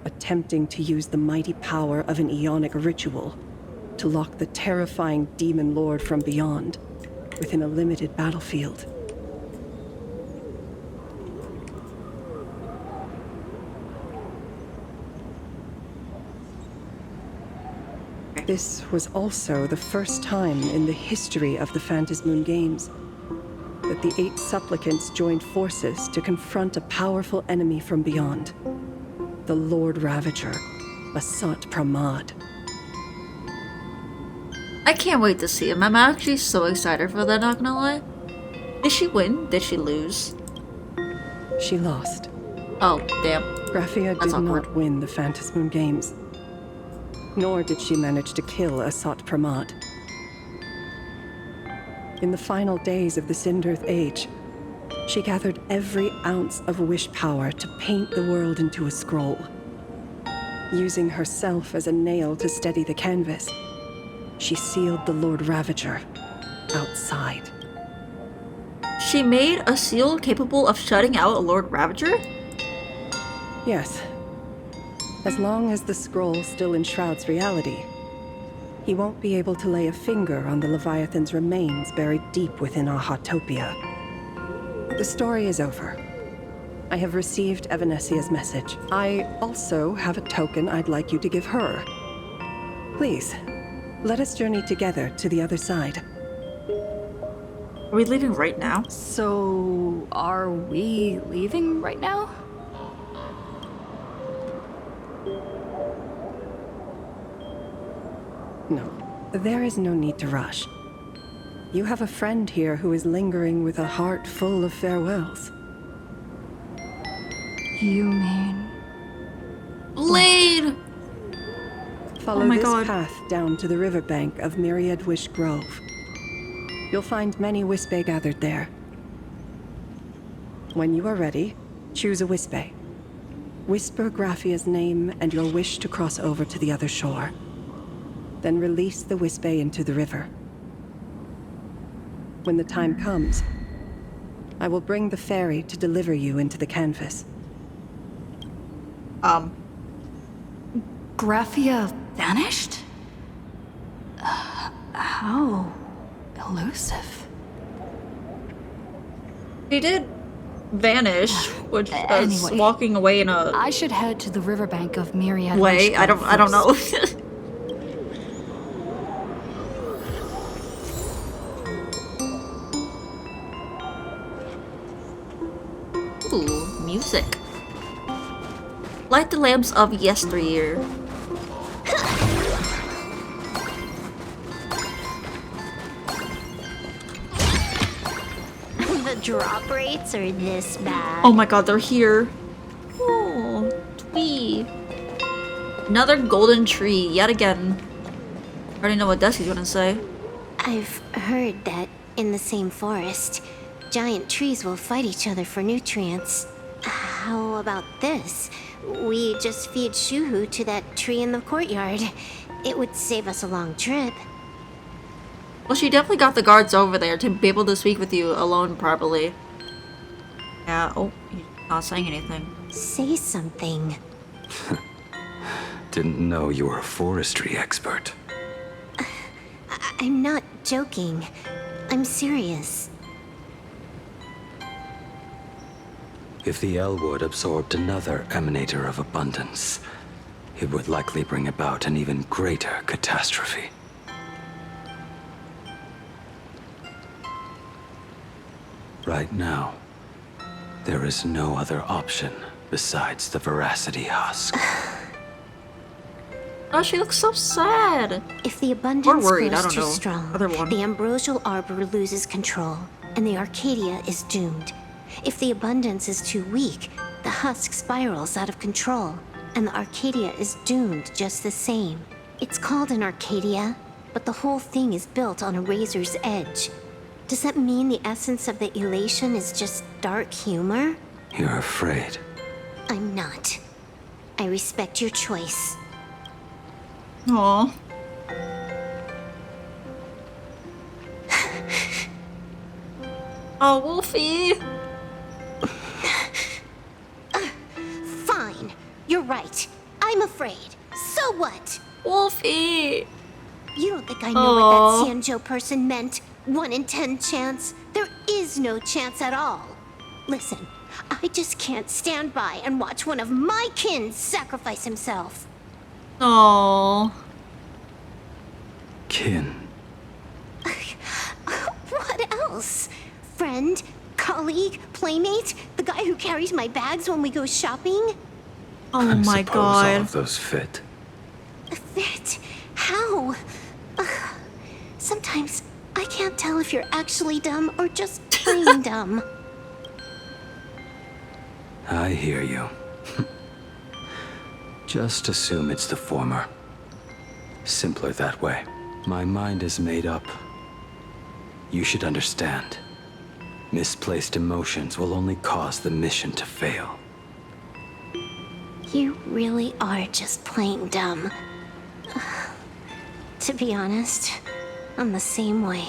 attempting to use the mighty power of an Ionic ritual to lock the terrifying demon lord from beyond within a limited battlefield. This was also the first time in the history of the Phantas Moon Games that the 8 supplicants joined forces to confront a powerful enemy from beyond, the Lord Ravager, Asat Pramad. I can't wait to see him. I'm actually so excited for that, not gonna lie. Did she win? Did she lose? She lost. Oh, damn. Graphia did not win the Phantas Moon Games. Nor did she manage to kill Asat Pramad. In the final days of the Sindirth Age, she gathered every ounce of wish power to paint the world into a scroll. Using herself as a nail to steady the canvas, she sealed the Lord Ravager outside. She made a seal capable of shutting out a Lord Ravager? Yes. As long as the scroll still enshrouds reality, he won't be able to lay a finger on the Leviathan's remains buried deep within Ahatopia. The story is over. I have received Evanesia's message. I also have a token I'd like you to give her. Please, let us journey together to the other side. Are we leaving right now? So, are we leaving right now? No, there is no need to rush. You have a friend here who is lingering with a heart full of farewells. You mean... Blade! Follow this path down to the riverbank of Myriad Wish Grove. You'll find many Wispe gathered there. When you are ready, choose a Wispe. Whisper Graphia's name and your wish to cross over to the other shore. Then release the Wispe into the river. When the time comes, I will bring the ferry to deliver you into the canvas. Graphia vanished? How elusive. She did vanish, which is walking away in a... I should head to the riverbank of Myriad way. Wish I don't know. Ooh, music. Light the lamps of yesteryear. the drop rates are this bad. Oh my god, they're here. Oh, twee. Another golden tree, yet again. I already know what Desi's gonna say. I've heard that in the same forest, giant trees will fight each other for nutrients. How about this? We just feed Shuhu to that tree in the courtyard. It would save us a long trip. Well, she definitely got the guards over there to be able to speak with you alone properly. Yeah, oh, he's not saying anything. Say something. Didn't know you were a forestry expert. I'm not joking. I'm serious. If the Elwood absorbed another emanator of abundance, it would likely bring about an even greater catastrophe. Right now, there is no other option besides the Veracity Husk. Oh, she looks so sad. If the abundance or worried, grows I don't too know. strong, Either one. the ambrosial arbor loses control, and the Arcadia is doomed. If the abundance is too weak, the husk spirals out of control, and the Arcadia is doomed just the same. It's called an Arcadia, but the whole thing is built on a razor's edge. Does that mean the essence of the elation is just dark humor? You're afraid. I'm not. I respect your choice. Aww. Oh, Wolfie. Fine. You're right. I'm afraid. So what? Wolfie. You don't think I know what that Sanjo person meant? 1 in 10 chance? There is no chance at all. Listen, I just can't stand by and watch one of my kin sacrifice himself. Aww. Kin. What else? Friend? Colleague? Playmate? The guy who carries my bags when we go shopping? Oh I my suppose god. all of those fit. Fit? How? Sometimes I can't tell if you're actually dumb or just plain dumb. I hear you. Just assume it's the former. Simpler that way. My mind is made up. You should understand. Misplaced emotions will only cause the mission to fail. You really are just plain dumb. To be honest, I'm the same way.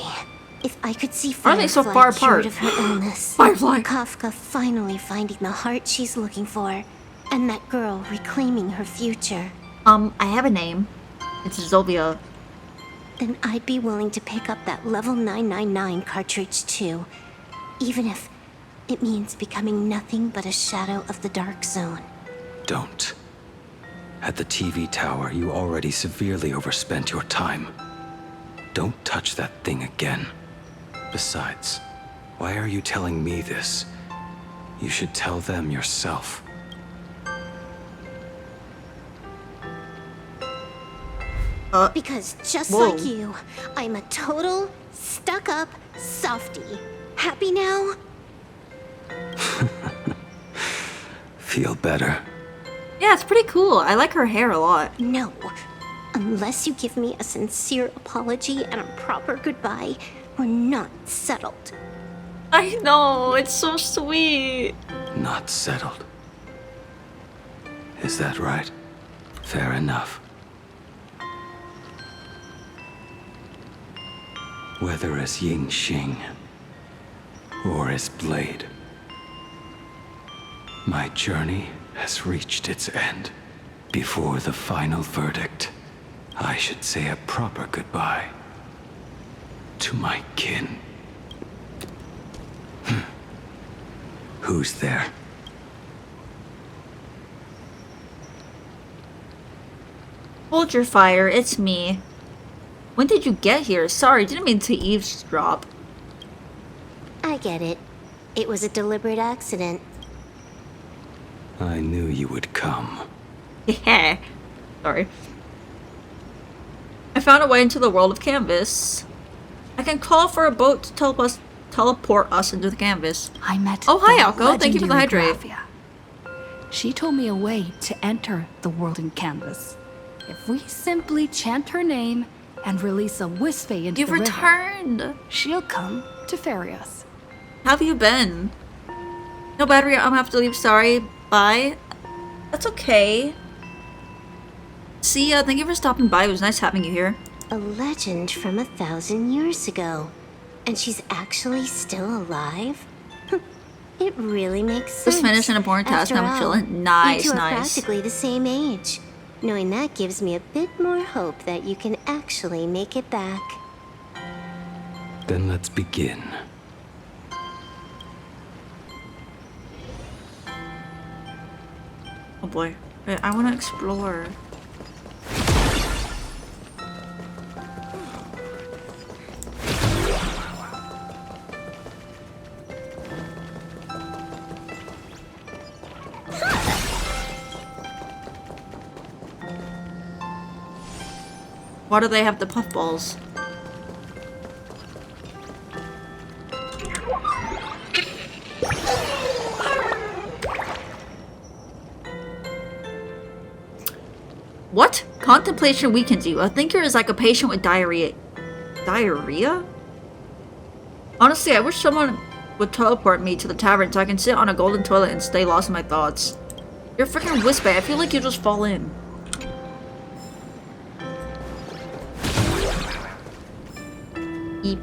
If I could see Why are they so far Firefly apart? cured of her illness, Firefly. Kafka finally finding the heart she's looking for, and that girl reclaiming her future, I have a name. It's Kxovia. then I'd be willing to pick up that level 999 cartridge too, even if it means becoming nothing but a shadow of the Dark Zone. Don't. At the TV tower, you already severely overspent your time. Don't touch that thing again. Besides, why are you telling me this? You should tell them yourself. Because just Whoa. like you, I'm a total, stuck-up softie. Happy now? Feel better. Yeah, it's pretty cool. I like her hair a lot. No. Unless you give me a sincere apology and a proper goodbye, we're not settled. I know, it's so sweet. Not settled. Is that right? Fair enough. Whether as Ying Xing or as Blade, my journey has reached its end. Before the final verdict, I should say a proper goodbye to my kin. Who's there? Hold your fire, it's me. When did you get here? Sorry, didn't mean to eavesdrop. I get it. It was a deliberate accident. I knew you would come. Yeah. Sorry. I found a way into the world of Canvas. I can call for a boat to teleport us into the canvas. I met Oh, hi, the Alco. Thank you for the legendary hydrate. Kxovia. She told me a way to enter the world in canvas. If we simply chant her name and release a Wispe into You've the river, returned. she'll come to ferry us. How have you been? No battery. I'm gonna have to leave. Sorry. Bye. That's okay. See ya. Thank you for stopping by. It was nice having you here. A legend from 1,000 years ago. And she's actually still alive? It really makes sense. Just finished an important task. Now I'm chilling. Nice, you two are nice. practically the same age. Knowing that gives me a bit more hope that you can actually make it back. Then let's begin. Oh boy. Wait, I want to explore. Why do they have the puffballs? What? Contemplation weakens you. A thinker is like a patient with diarrhea. Diarrhea? Honestly, I wish someone would teleport me to the tavern so I can sit on a golden toilet and stay lost in my thoughts. You're freaking Wispe. I feel like you just fall in. EP.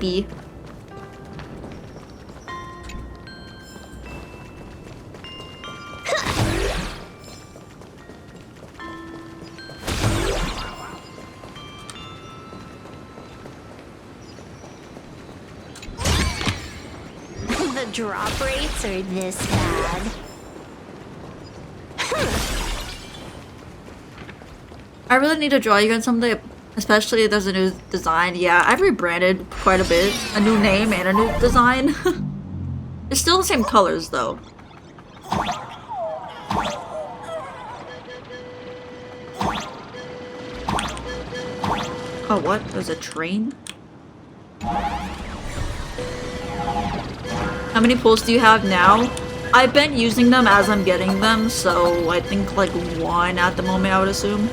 The drop rates are this bad. I really need to draw you on someday, especially if there's a new design. Yeah, I've rebranded quite a bit. A new name and a new design. It's still the same colors though. Oh, what? There's a train? How many pulls do you have now? I've been using them as I'm getting them, so I think like 1 at the moment, I would assume.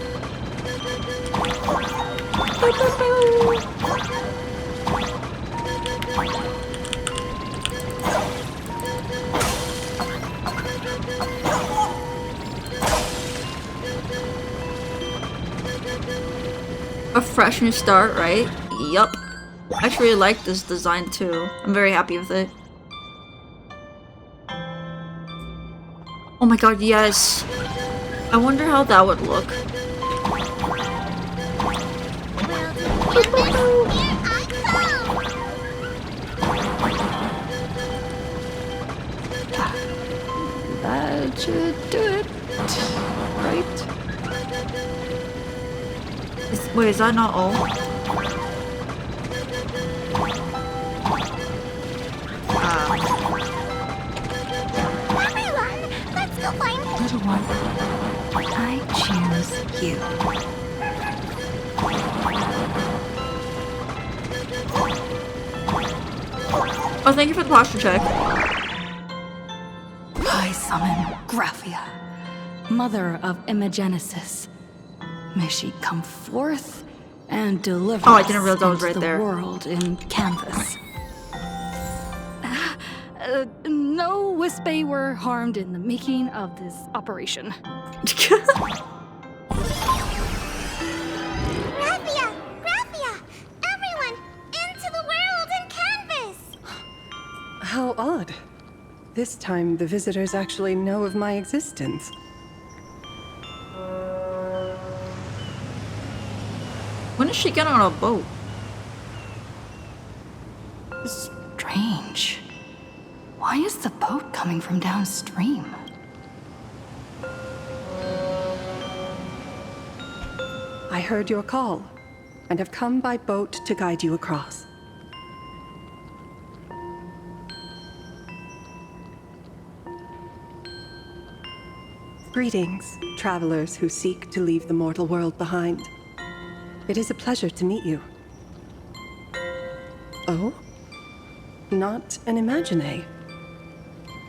A fresh new start, right? Yup. I actually really like this design too. I'm very happy with it. Oh my god, yes. I wonder how that would look. That should do it. Right? Wait, is that not all? Everyone, let's go find Little one, I choose you. Oh, thank you for the posture check. I summon Kxovia, mother of Imagenesis. May she come forth and deliver Oh, I didn't realize us I was into right the there. world in canvas. No Wispe were harmed in the making of this operation. Graphia! Graphia! Everyone, into the world in canvas! How odd. This time, the visitors actually know of my existence. When did she get on a boat? Strange. Why is the boat coming from downstream? I heard your call, and have come by boat to guide you across. Greetings, travelers who seek to leave the mortal world behind. It is a pleasure to meet you. Oh? Not an Imagine,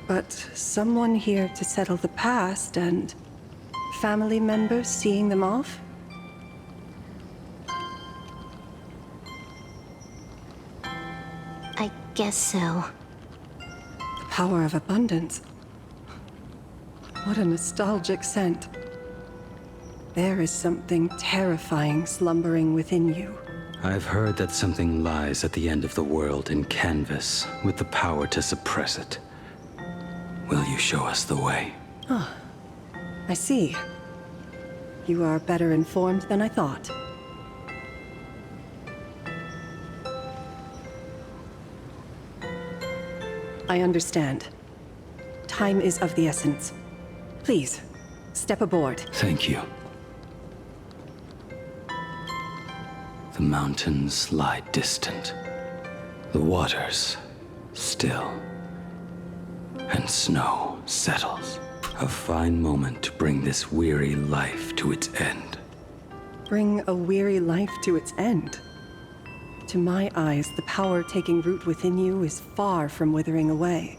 but someone here to settle the past and family members seeing them off? I guess so. The power of abundance. What a nostalgic scent. There is something terrifying slumbering within you. I've heard that something lies at the end of the world in canvas with the power to suppress it. Will you show us the way? Oh, I see. You are better informed than I thought. I understand. Time is of the essence. Please, step aboard. Thank you. The mountains lie distant. The waters still. And snow settles. A fine moment to bring this weary life to its end. Bring a weary life to its end? To my eyes, the power taking root within you is far from withering away.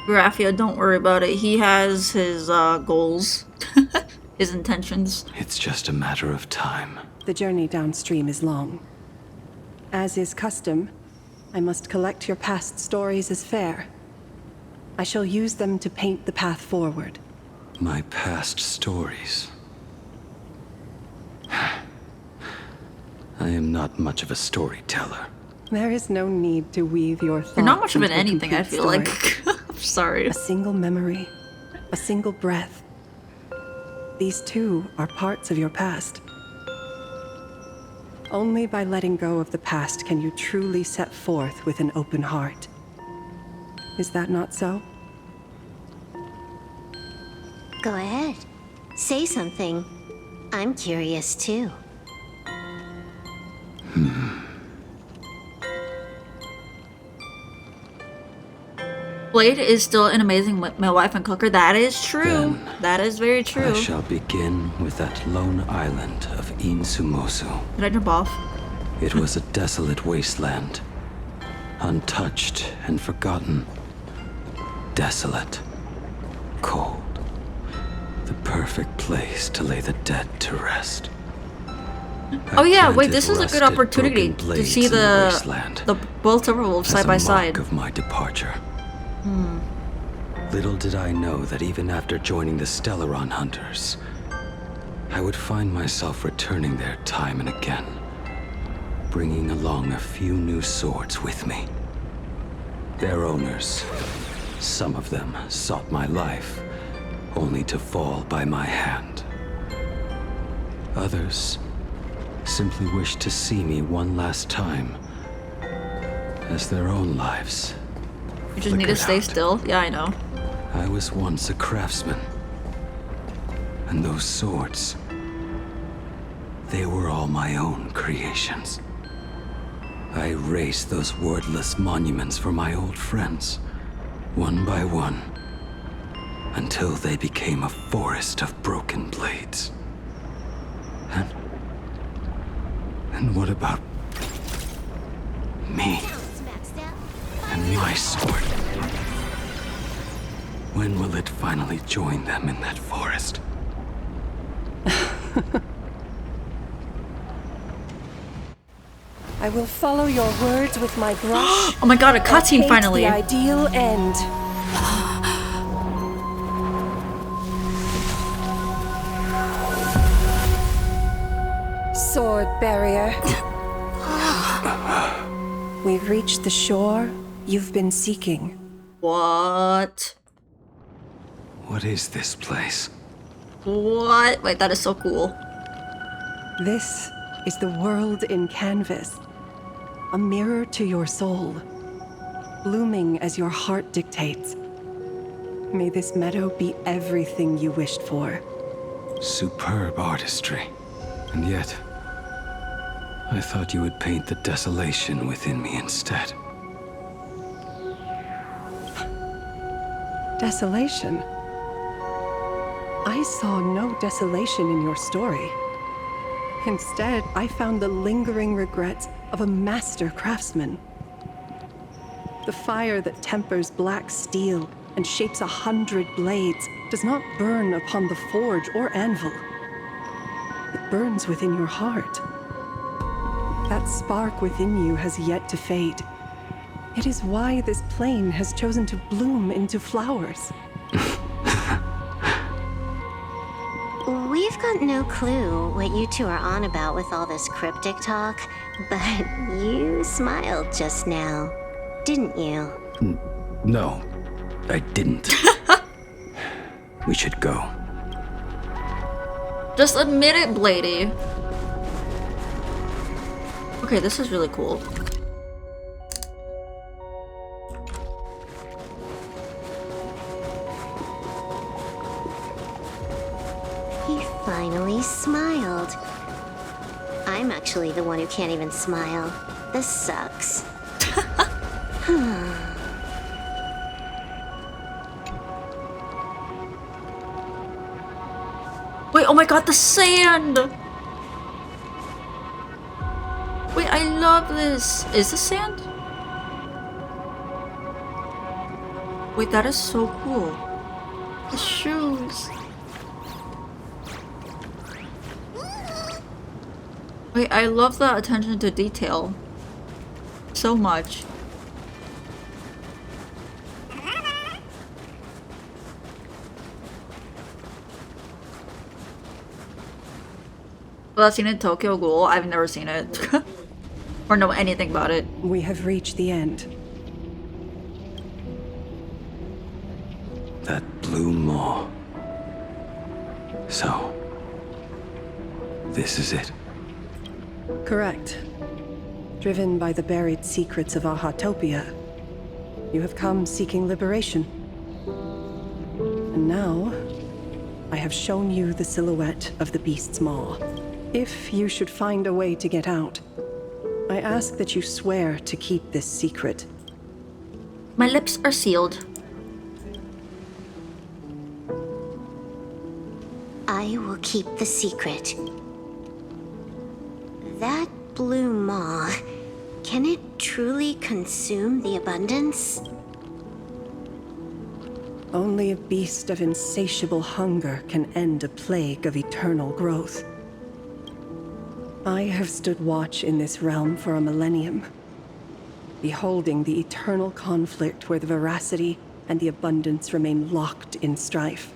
Graphia, don't worry about it. He has his goals, his intentions. It's just a matter of time. The journey downstream is long. As is custom, I must collect your past stories as fare. I shall use them to paint the path forward. My past stories. I am not much of a storyteller. There is no need to weave your thoughts. You're not much of an into a anything, I feel complete like. story. I'm sorry. A single memory, a single breath. These too are parts of your past. Only by letting go of the past can you truly set forth with an open heart. Is that not so? Go ahead. Say something. I'm curious too. Blade is still an amazing midwife and cooker. That is true. That is very true. I shall begin with that lone island of Insumosu. Did I jump off? It was a desolate wasteland. Untouched and forgotten. Desolate. Cold. The perfect place to lay the dead to rest. Oh yeah, wait, this is a good opportunity to see the both Timberwolves side by side. Of my departure. Little did I know that even after joining the Stellaron Hunters, I would find myself returning there time and again, bringing along a few new swords with me. Their owners, some of them sought my life, only to fall by my hand. Others simply wished to see me one last time, as their own lives You just need to stay still? Yeah, I know. I was once a craftsman. And those swords, they were all my own creations. I raised those wordless monuments for my old friends, one by one, until they became a forest of broken blades. And what about me and my sword? When will it finally join them in that forest? I will follow your words with my brush. Oh my god, a cutscene finally. The ideal end. Sword barrier. We've reached the shore you've been seeking. What? What is this place? What? Wait, that is so cool. This is the world in canvas. A mirror to your soul. Blooming as your heart dictates. May this meadow be everything you wished for. Superb artistry. And yet, I thought you would paint the desolation within me instead. Desolation? I saw no desolation in your story. Instead, I found the lingering regrets of a master craftsman. The fire that tempers black steel and shapes 100 blades does not burn upon the forge or anvil. It burns within your heart. That spark within you has yet to fade. It is why this plane has chosen to bloom into flowers. We've got no clue what you two are on about with all this cryptic talk, but you smiled just now, didn't you? No, I didn't. We should go. Just admit it, Blady. Okay, this is really cool. He finally smiled. I'm actually the one who can't even smile. This sucks. Wait, oh my god, the sand! Wait, I love this. Is this sand? Wait, that is so cool. The shoes. Wait, I love the attention to detail. So much. Well, I've seen it in Tokyo Ghoul. I've never seen it. Or know anything about it. We have reached the end. That blue maw. So, this is it. Correct. Driven by the buried secrets of Ahatopia, you have come seeking liberation. And now, I have shown you the silhouette of the beast's maw. If you should find a way to get out, I ask that you swear to keep this secret. My lips are sealed. I will keep the secret. That blue maw, can it truly consume the abundance? Only a beast of insatiable hunger can end a plague of eternal growth. I have stood watch in this realm for a millennium, beholding the eternal conflict where the veracity and the abundance remain locked in strife.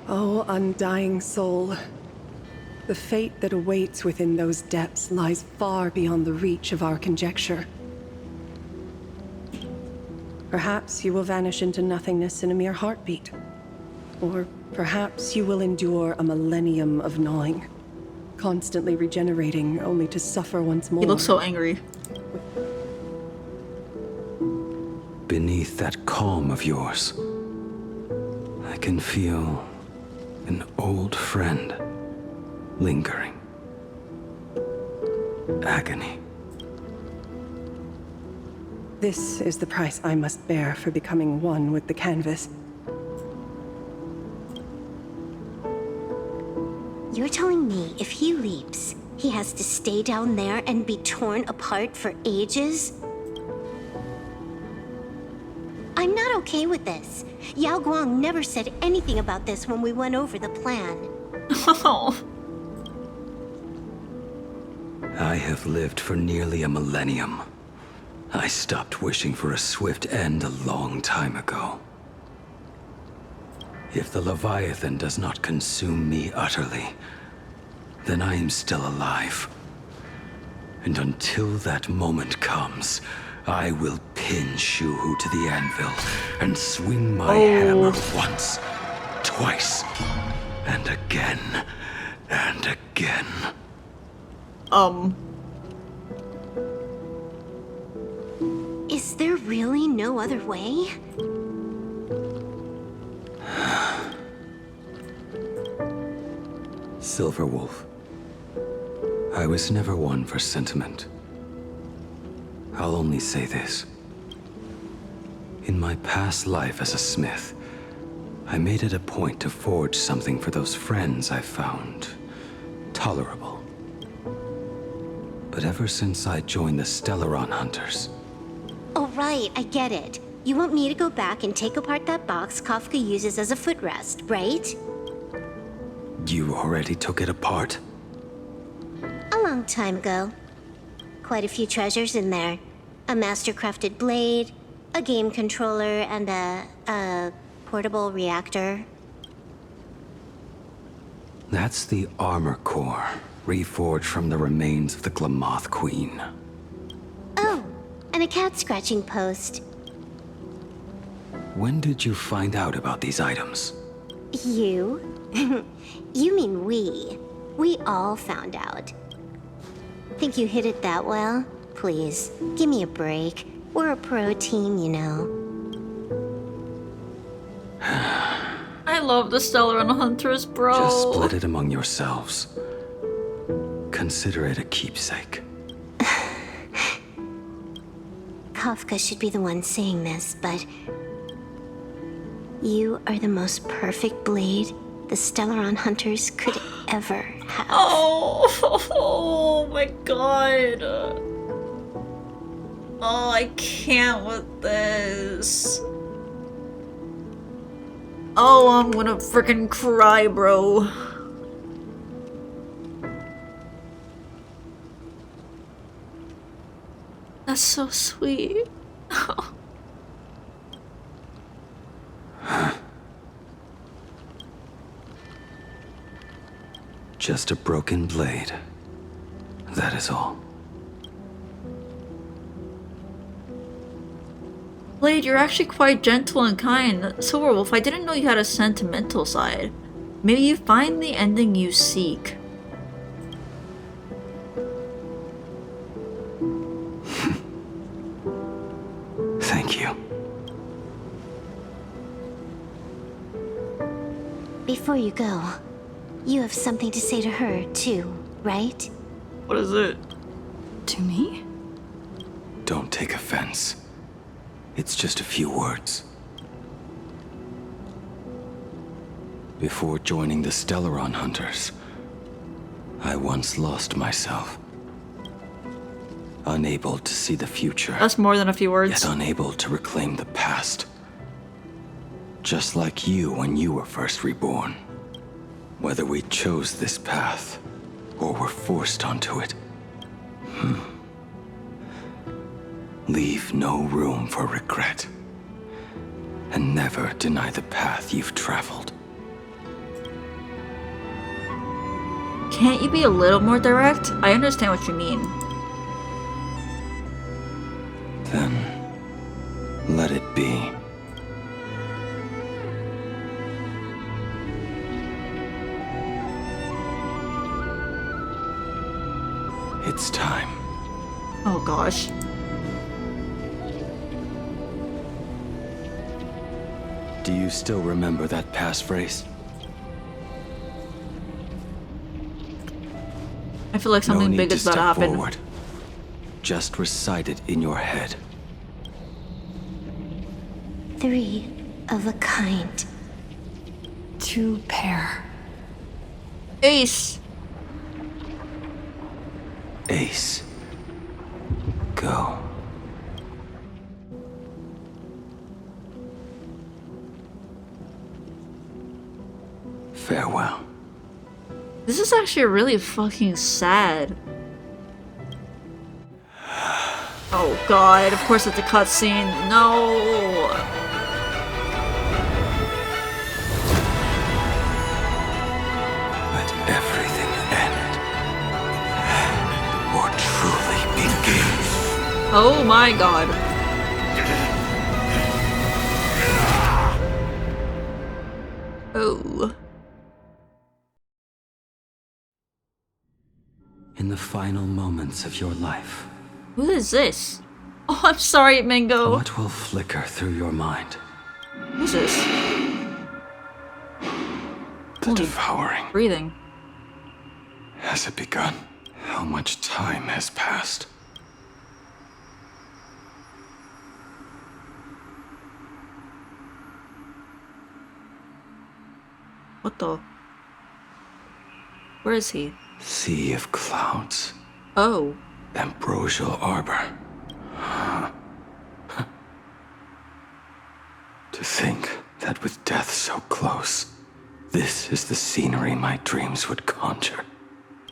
Oh, undying soul, the fate that awaits within those depths lies far beyond the reach of our conjecture. Perhaps you will vanish into nothingness in a mere heartbeat. Or perhaps you will endure a millennium of gnawing, constantly regenerating only to suffer once more. He looks so angry. Beneath that calm of yours, I can feel an old friend lingering. Agony. This is the price I must bear for becoming one with the canvas. You're telling me if he leaps, he has to stay down there and be torn apart for ages? I'm not okay with this. Yao Guang never said anything about this when we went over the plan. I have lived for nearly a millennium. I stopped wishing for a swift end a long time ago. If the Leviathan does not consume me utterly, then I am still alive. And until that moment comes, I will pin Shuhu to the anvil and swing my hammer once, twice, and again, and again. Is there really no other way? Silverwolf, I was never one for sentiment. I'll only say this. In my past life as a smith, I made it a point to forge something for those friends I found tolerable. But ever since I joined the Stellaron Hunters... Oh right, I get it. You want me to go back and take apart that box Kafka uses as a footrest, right? You already took it apart? A long time ago. Quite a few treasures in there. A master-crafted blade, a game controller, and a portable reactor. That's the armor core, reforged from the remains of the Glamoth Queen. Oh, and a cat-scratching post. When did you find out about these items? You? You mean we. We all found out. Think you hid it that well? Please, give me a break. We're a pro team, you know. I love the Stellar and Hunters, bro. Just split it among yourselves. Consider it a keepsake. Kafka should be the one saying this, but... You are the most perfect blade the Stellaron Hunters could ever have. Oh my god. Oh, I can't with this. Oh, I'm gonna freaking cry, bro. That's so sweet. Just a broken blade. That is all. Blade, you're actually quite gentle and kind. Silverwolf, I didn't know you had a sentimental side. Maybe you find the ending you seek. Thank you. Before you go, you have something to say to her, too, right? What is it? To me? Don't take offense. It's just a few words. Before joining the Stellaron Hunters, I once lost myself. Unable to see the future. That's more than a few words. Yet unable to reclaim the past. Just like you when you were first reborn. Whether we chose this path, or were forced onto it. Leave no room for regret. And never deny the path you've traveled. Can't you be a little more direct? I understand what you mean. Then, let it be. It's time. Oh gosh. Do you still remember that passphrase? I feel like something big is about to happen. Forward. Just recite it in your head. 3 of a kind. 2 pair. Ace. Ace. Go. Farewell. This is actually really fucking sad. Oh god, of course it's a cutscene. No! Let everything end. Or truly begin. Oh my god. Oh. In the final moments of your life. Who is this? Oh, I'm sorry, Mingo. What will flicker through your mind? Who's this? The devouring. Breathing. Has it begun? How much time has passed? What the? Where is he? Sea of clouds. Oh. Ambrosial arbor. that with death so close, this is the scenery my dreams would conjure.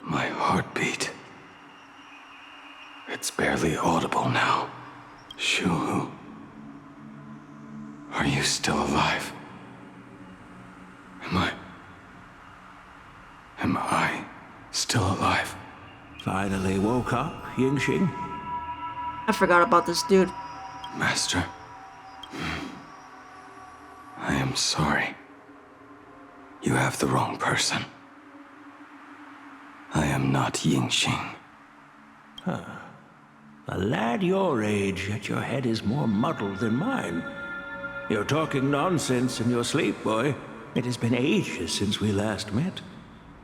My heartbeat. It's barely audible now. Shuhu. Are you still alive? Am I still alive? Finally woke up, Yingxing? I forgot about this dude. Master. I am sorry. You have the wrong person. I am not Yingxing. Huh. A lad your age, yet your head is more muddled than mine. You're talking nonsense in your sleep, boy. It has been ages since we last met.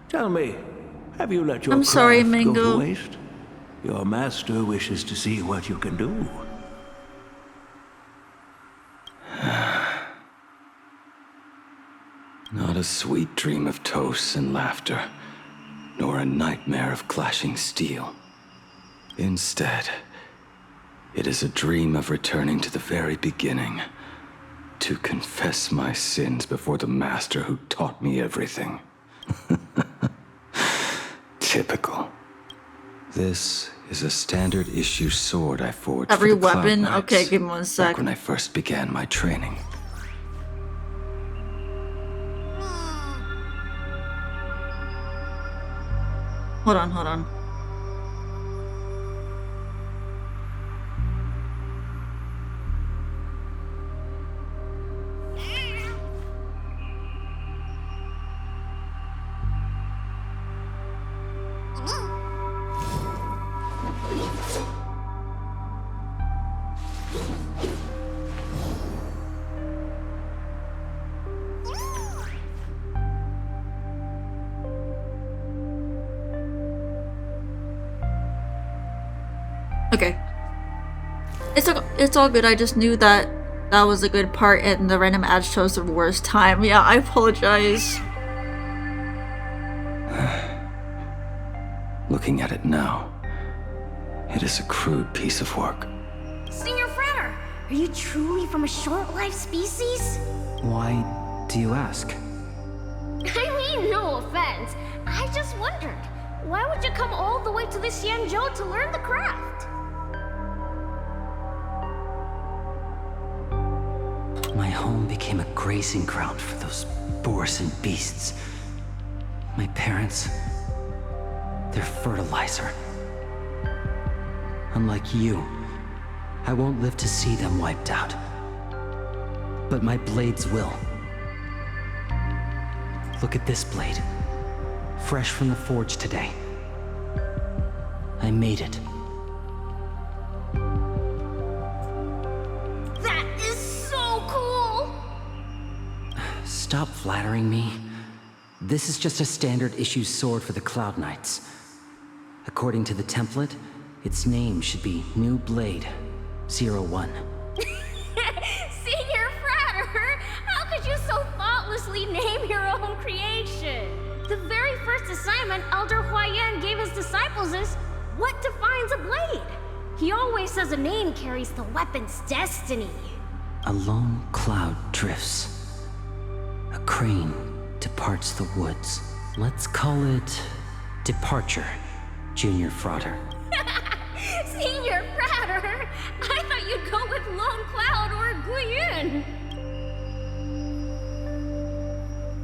Tell me, have you let your I'm sorry, craft Mango. go to waste? Your master wishes to see what you can do. Not a sweet dream of toasts and laughter, nor a nightmare of clashing steel. Instead, it is a dream of returning to the very beginning, to confess my sins before the master who taught me everything. Typical. This is a standard issue sword I forged Every for the Cloud weapon? Knights, Okay, give me 1 sec. back when I first began my training. Hold on. Okay. It's all good. I just knew that that was a good part and the random ad chose the worst time. Yeah, I apologize. Looking at it now, it is a crude piece of work. Senior Frater, are you truly from a short-lived species? Why do you ask? I mean, no offense. I just wondered, why would you come all the way to the Xianzhou to learn the craft? My home became a grazing ground for those boars and beasts. My parents, they're fertilizer. Unlike you, I won't live to see them wiped out. But my blades will. Look at this blade. Fresh from the forge today. I made it. That is so cool! Stop flattering me. This is just a standard issue sword for the Cloud Knights. According to the template, its name should be New Blade 01. Senior Frater, how could you so thoughtlessly name your own creation? The very first assignment Elder Huayan gave his disciples is, what defines a blade? He always says a name carries the weapon's destiny. A lone cloud drifts. A crane departs the woods. Let's call it Departure, Junior Frater. Senior Frater, I thought you'd go with Lone Cloud or Guiyun.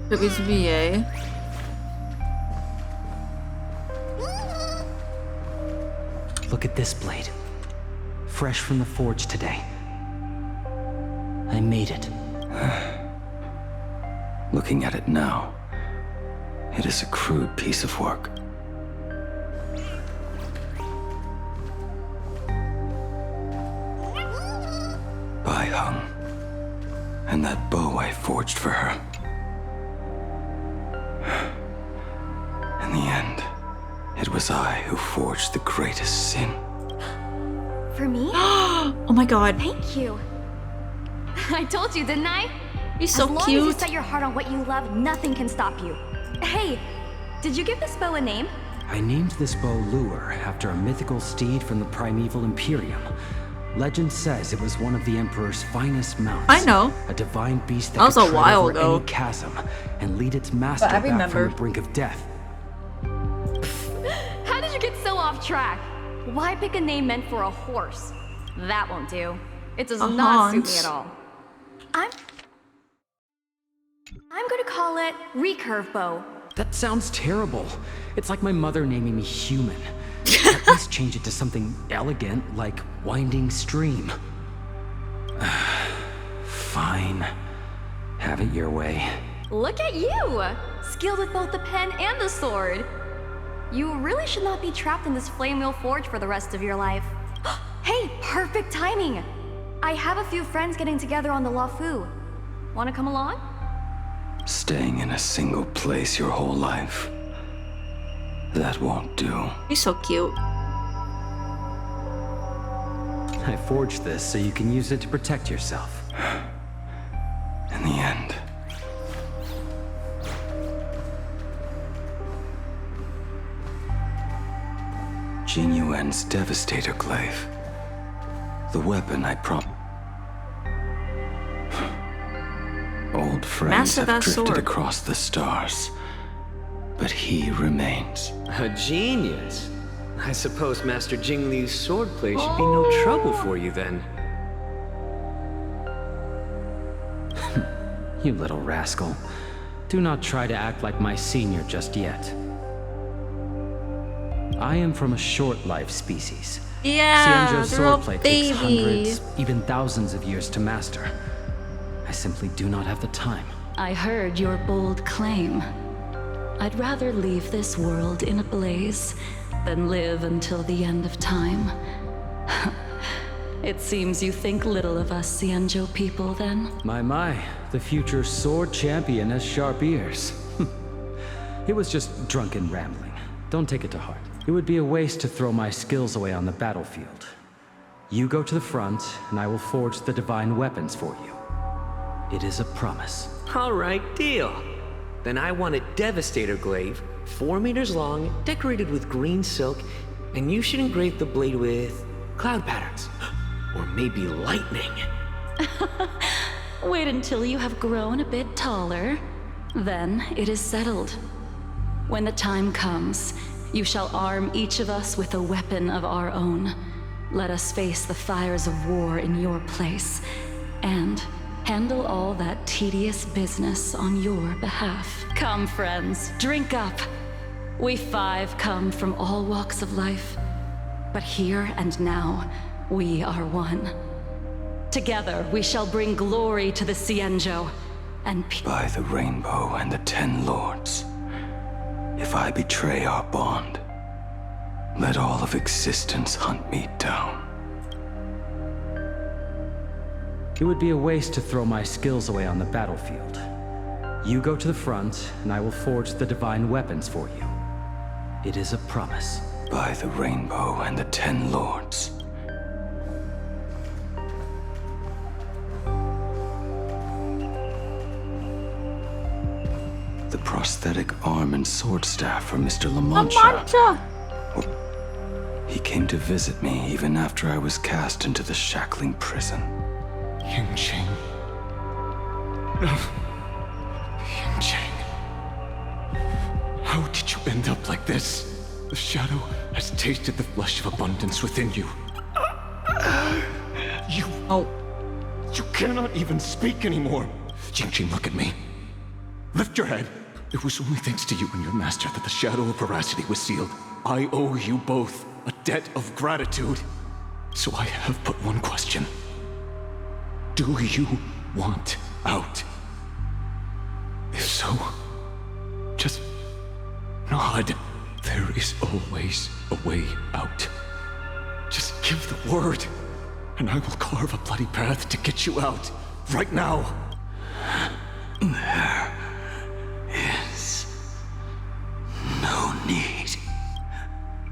Toby's VA. Look at this blade. Fresh from the forge today. I made it. Looking at it now, it is a crude piece of work. Bai Hung, and that bow I forged for her. In the end, it was I who forged the greatest sin. For me? Oh my god. Thank you. I told you, didn't I? He's so as long cute. As you set your heart on what you love, nothing can stop you. Hey, did you give this bow a name? I named this bow Lure after a mythical steed from the primeval Imperium. Legend says it was one of the Emperor's finest mounts. I know. A divine beast that was could a tread while over ago. any chasm and lead its master But I back from remember. the brink of death. How did you get so off track? Why pick a name meant for a horse? That won't do. It does not suit me at all. I'm gonna call it recurve bow. That sounds terrible. It's like my mother naming me human. At least change it to something elegant, like winding stream. Fine. Have it your way. Look at you! Skilled with both the pen and the sword. You really should not be trapped in this flame wheel forge for the rest of your life. Hey, perfect timing! I have a few friends getting together on the Lafu. Wanna come along? Staying in a single place your whole life. That won't do. He's so cute. I forged this so you can use it to protect yourself. In the end. Jing Yuan's Devastator Glaive. The weapon I Old friends Massive have ass drifted sword. across the stars. But he remains. A genius. I suppose Master Jing Liu's swordplay should be no trouble for you then. You little rascal. Do not try to act like my senior just yet. I am from a short-life species. Yeah, Xianzhou's they're all swordplay takes babies. hundreds, even thousands of years to master. I simply do not have the time. I heard your bold claim. I'd rather leave this world in a blaze than live until the end of time. It seems you think little of us Xianzhou people, then? My, the future sword champion has sharp ears. It was just drunken rambling. Don't take it to heart. It would be a waste to throw my skills away on the battlefield. You go to the front, and I will forge the divine weapons for you. It is a promise. All right, deal. Then I want a Devastator Glaive, 4 meters long, decorated with green silk, and you should engrave the blade with cloud patterns. Or maybe lightning. Wait until you have grown a bit taller. Then it is settled. When the time comes, you shall arm each of us with a weapon of our own. Let us face the fires of war in your place, and handle all that tedious business on your behalf. Come, friends, drink up. We 5 come from all walks of life, but here and now, we are one. Together, we shall bring glory to the Xianzhou, and By the rainbow and the 10 lords. If I betray our bond, let all of existence hunt me down. It would be a waste to throw my skills away on the battlefield. You go to the front, and I will forge the divine weapons for you. It is a promise. By the rainbow and the 10 lords. The prosthetic arm and sword staff for Mr. La Mancha. He came to visit me even after I was cast into the shackling prison. Yingqing. Yingqing. How did you end up like this? The shadow has tasted the flesh of abundance within you. You cannot even speak anymore. Yingqing, look at me. Lift your head. It was only thanks to you and your master that the shadow of veracity was sealed. I owe you both a debt of gratitude. So I have but one question. Do you want out? If so, just nod. There is always a way out. Just give the word, and I will carve a bloody path to get you out. Right now. There is no need.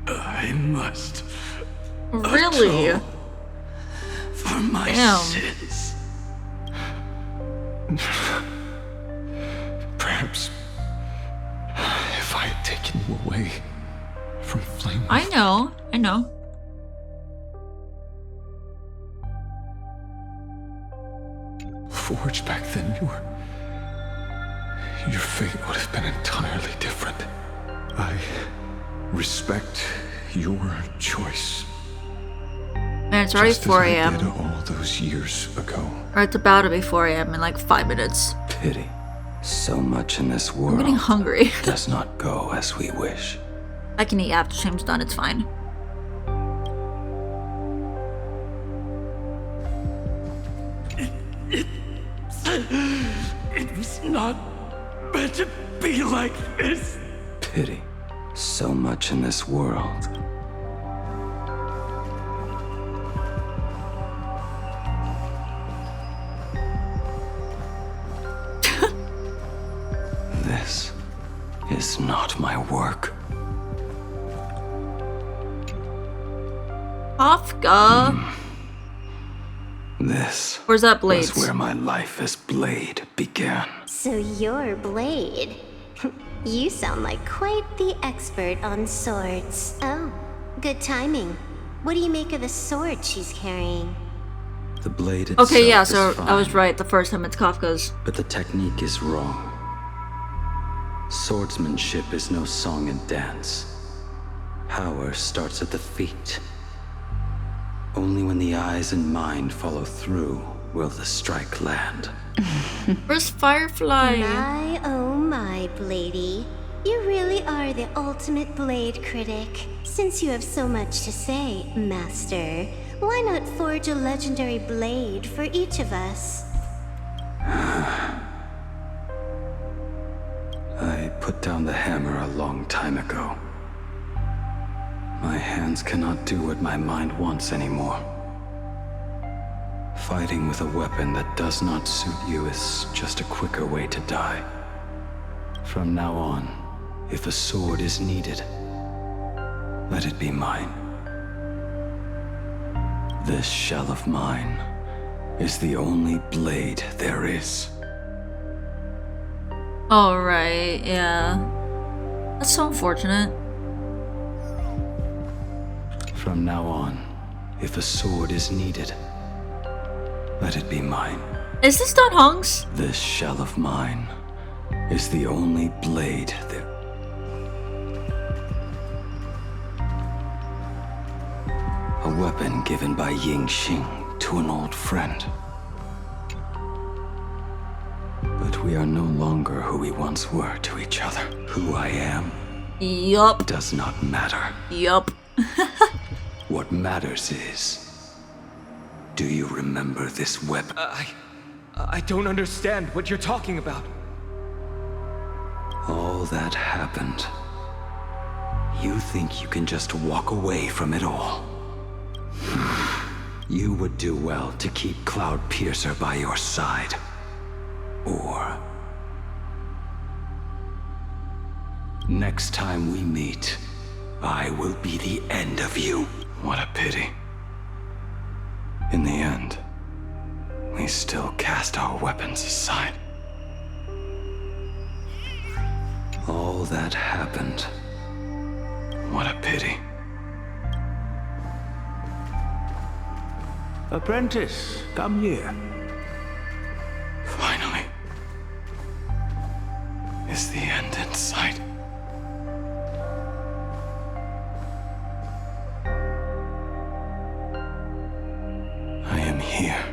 I must Really? atone for my Damn. sins. Perhaps if I had taken you away from Flame. I know. forged back then, your fate would have been entirely different. I respect your choice. Man, it's already Just 4 as I a.m. did all those years ago. Or it's about to be 4 a.m. in like 5 minutes. Pity. So much in this world I'm getting hungry. does not go as we wish. I can eat after stream's done, it's fine. It was not meant to be like this. Pity. So much in this world. This is not my work. Kafka. This Where's that blade? was where my life as Blade began. So you're Blade. You sound like quite the expert on swords. Oh, good timing. What do you make of the sword she's carrying? The blade itself Okay, yeah, is so fine, I was right the first time it's Kafka's. but the technique is wrong. Swordsmanship is no song and dance. Power starts at the feet. Only when the eyes and mind follow through will the strike land. Where's Firefly? My, oh my, Bladey. You really are the ultimate blade critic. Since you have so much to say, Master, why not forge a legendary blade for each of us? I put down the hammer a long time ago. My hands cannot do what my mind wants anymore. Fighting with a weapon that does not suit you is just a quicker way to die. From now on, if a sword is needed, let it be mine. This shell of mine is the only blade there is. Alright, yeah. That's so unfortunate. From now on, if a sword is needed, let it be mine. Is this Don Hong's? This shell of mine is the only blade there. A weapon given by Ying Xing to an old friend. But we are no longer who we once were to each other. Who I am Yup. does not matter. Yup. What matters is, do you remember this weapon? I don't understand what you're talking about. All that happened. You think you can just walk away from it all? You would do well to keep Cloud Piercer by your side. Or next time we meet, I will be the end of you. What a pity. In the end, we still cast our weapons aside. All that happened. What a pity. Apprentice, come here. Finally. Is the end in sight? I am here.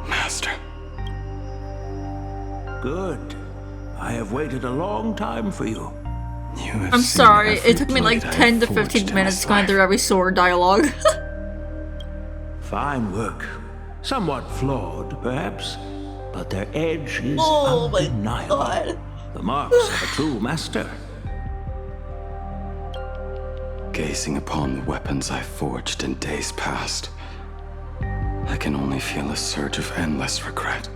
Master. Good. I have waited a long time for you. I'm sorry, it took me like 10 to 15 minutes going through every sword dialogue. Fine work. Somewhat flawed, perhaps, but their edge is Oh my undeniable. God. The marks of a true master. Gazing upon the weapons I forged in days past, I can only feel a surge of endless regret.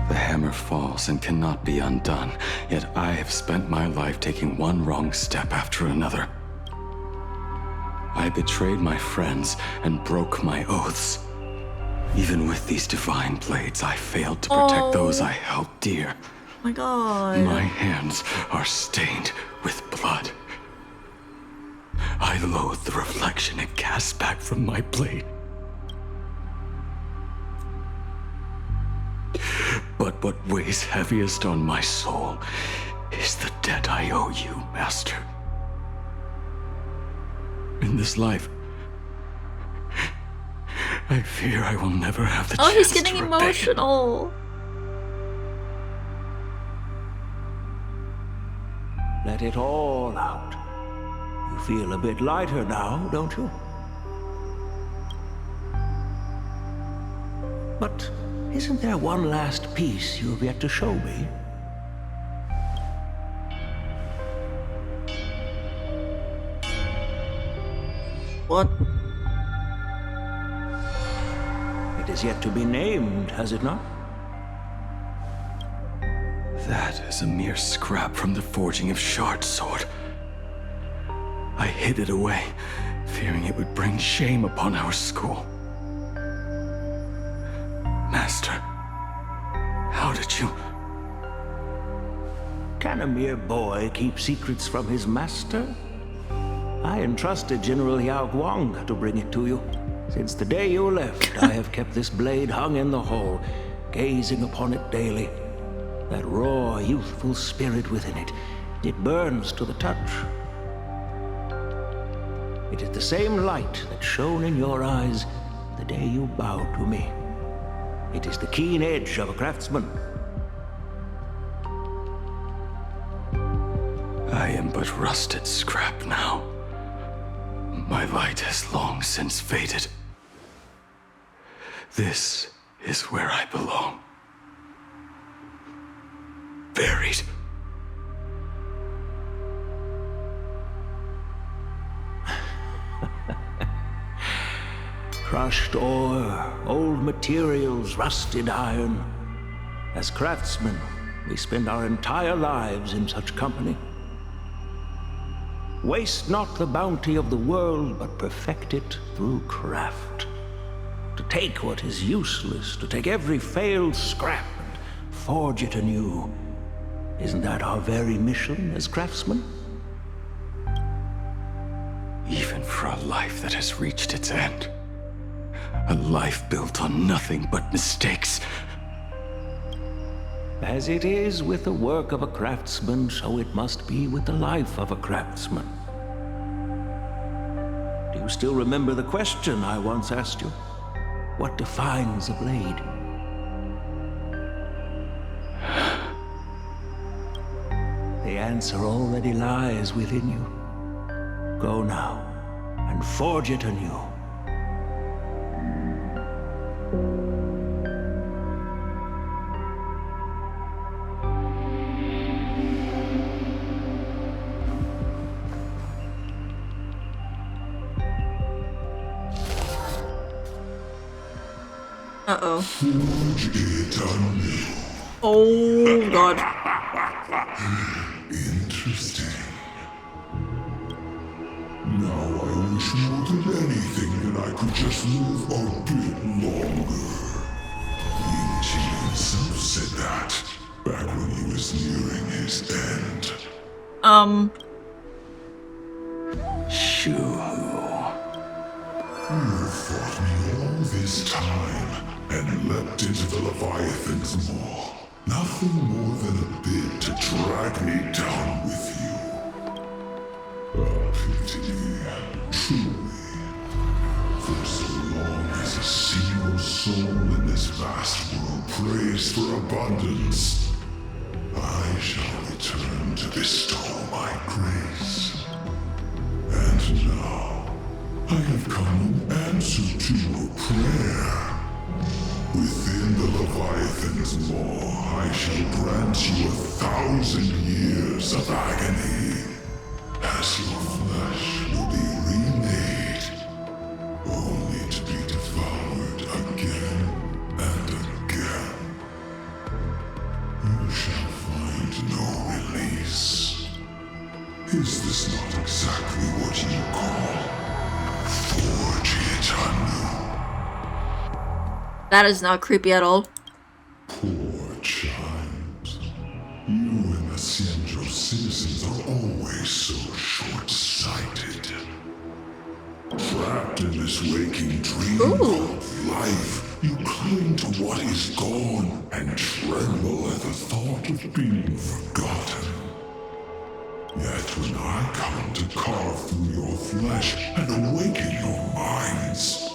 The hammer falls and cannot be undone, yet I have spent my life taking one wrong step after another. I betrayed my friends and broke my oaths. Even with these divine blades, I failed to protect those I held dear. Oh my god. My hands are stained with blood. I loathe the reflection it casts back from my blade. But what weighs heaviest on my soul is the debt I owe you, Master. In this life, I fear I will never have the chance he's getting to repay it. emotional. Let it all out. You feel a bit lighter now, don't you? But isn't there one last piece you've yet to show me? What? It is yet to be named, has it not? That is a mere scrap from the forging of Shard Sword. I hid it away, fearing it would bring shame upon our school. Master, how did you... Can a mere boy keep secrets from his master? I entrusted General Yao Guang to bring it to you. Since the day you left, I have kept this blade hung in the hall, gazing upon it daily. That raw, youthful spirit within it, it burns to the touch. It is the same light that shone in your eyes the day you bowed to me. It is the keen edge of a craftsman. I am but rusted scrap now. My light has long since faded. This is where I belong. Buried. Crushed ore, old materials, rusted iron. As craftsmen, we spend our entire lives in such company. Waste not the bounty of the world, but perfect it through craft. To take what is useless, to take every failed scrap and forge it anew. Isn't that our very mission as craftsmen? Even for a life that has reached its end. A life built on nothing but mistakes. As it is with the work of a craftsman, so it must be with the life of a craftsman. Do you still remember the question I once asked you? What defines a blade? The answer already lies within you. Go now, and forge it anew. Uh-oh. Forge it anew. Oh, God. Interesting. Now I wish more than anything that I could just live a bit longer. Ling Qi himself said that back when he was nearing his end. Shu. You fought me all this time and leapt into the Leviathan's maw. Nothing more than a bit to drag me down with you. A pity, truly. For so long as a single soul in this vast world prays for abundance, I shall return to bestow my grace. And now, I have come in answer to your prayer. Within the Leviathan's maw, I shall grant you 1,000 years of agony, as your flesh will be remade, only to be devoured again and again. You shall find no release. Is this not exactly what you call forge it anew? That is not creepy at all. Poor child. You and the Xianzhou citizens are always so short-sighted. Trapped in this waking dream called life, You cling to what is gone and tremble at the thought of being forgotten. Yet when I come to carve through your flesh and awaken your minds,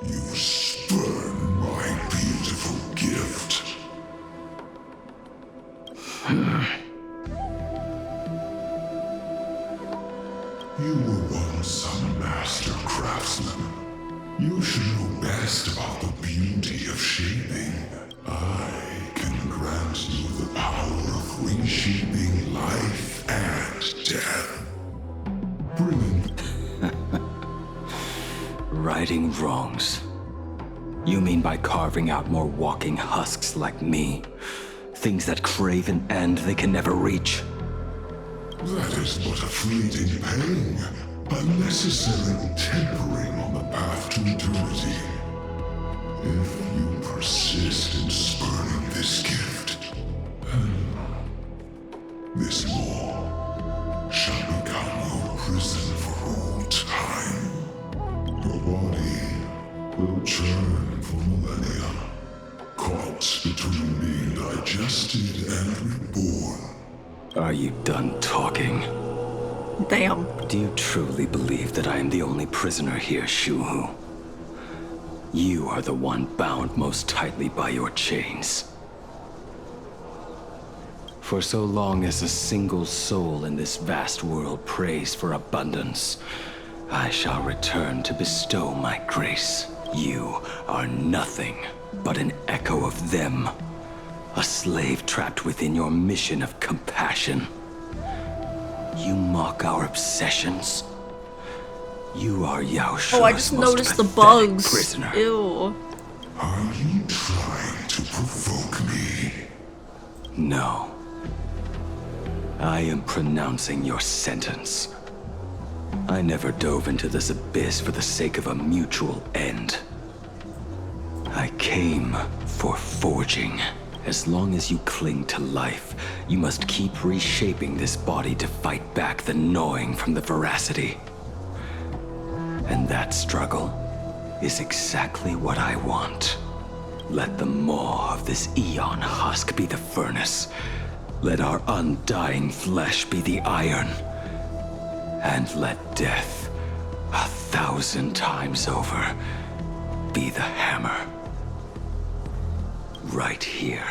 you spurn my beautiful gift. You were once a master craftsman. You should know best about the beauty of shaping. I can grant you the power of reshaping life and death. Brilliant. Righting wrongs. You mean by carving out more walking husks like me? Things that crave an end they can never reach? That is but a fleeting pang, a necessary tempering on the path to eternity. If you persist in spurning this gift, this law shall become your prison for all time. Your body will churn for millennia, caught between being digested and reborn. Are you done talking? Damn. Do you truly believe that I am the only prisoner here, Shuhu? You are the one bound most tightly by your chains. For so long as a single soul in this vast world prays for abundance, I shall return to bestow my grace. You are nothing but an echo of them. A slave trapped within your mission of compassion. You mock our obsessions. You are Yao Shu's Oh, I just most noticed the pathetic bugs. prisoner. Ew. Are you trying to provoke me? No. I am pronouncing your sentence. I never dove into this abyss for the sake of a mutual end. I came for forging. As long as you cling to life, you must keep reshaping this body to fight back the gnawing from the veracity. And that struggle is exactly what I want. Let the maw of this Eon husk be the furnace. Let our undying flesh be the iron. And let death, 1,000 times over, be the hammer. Right here,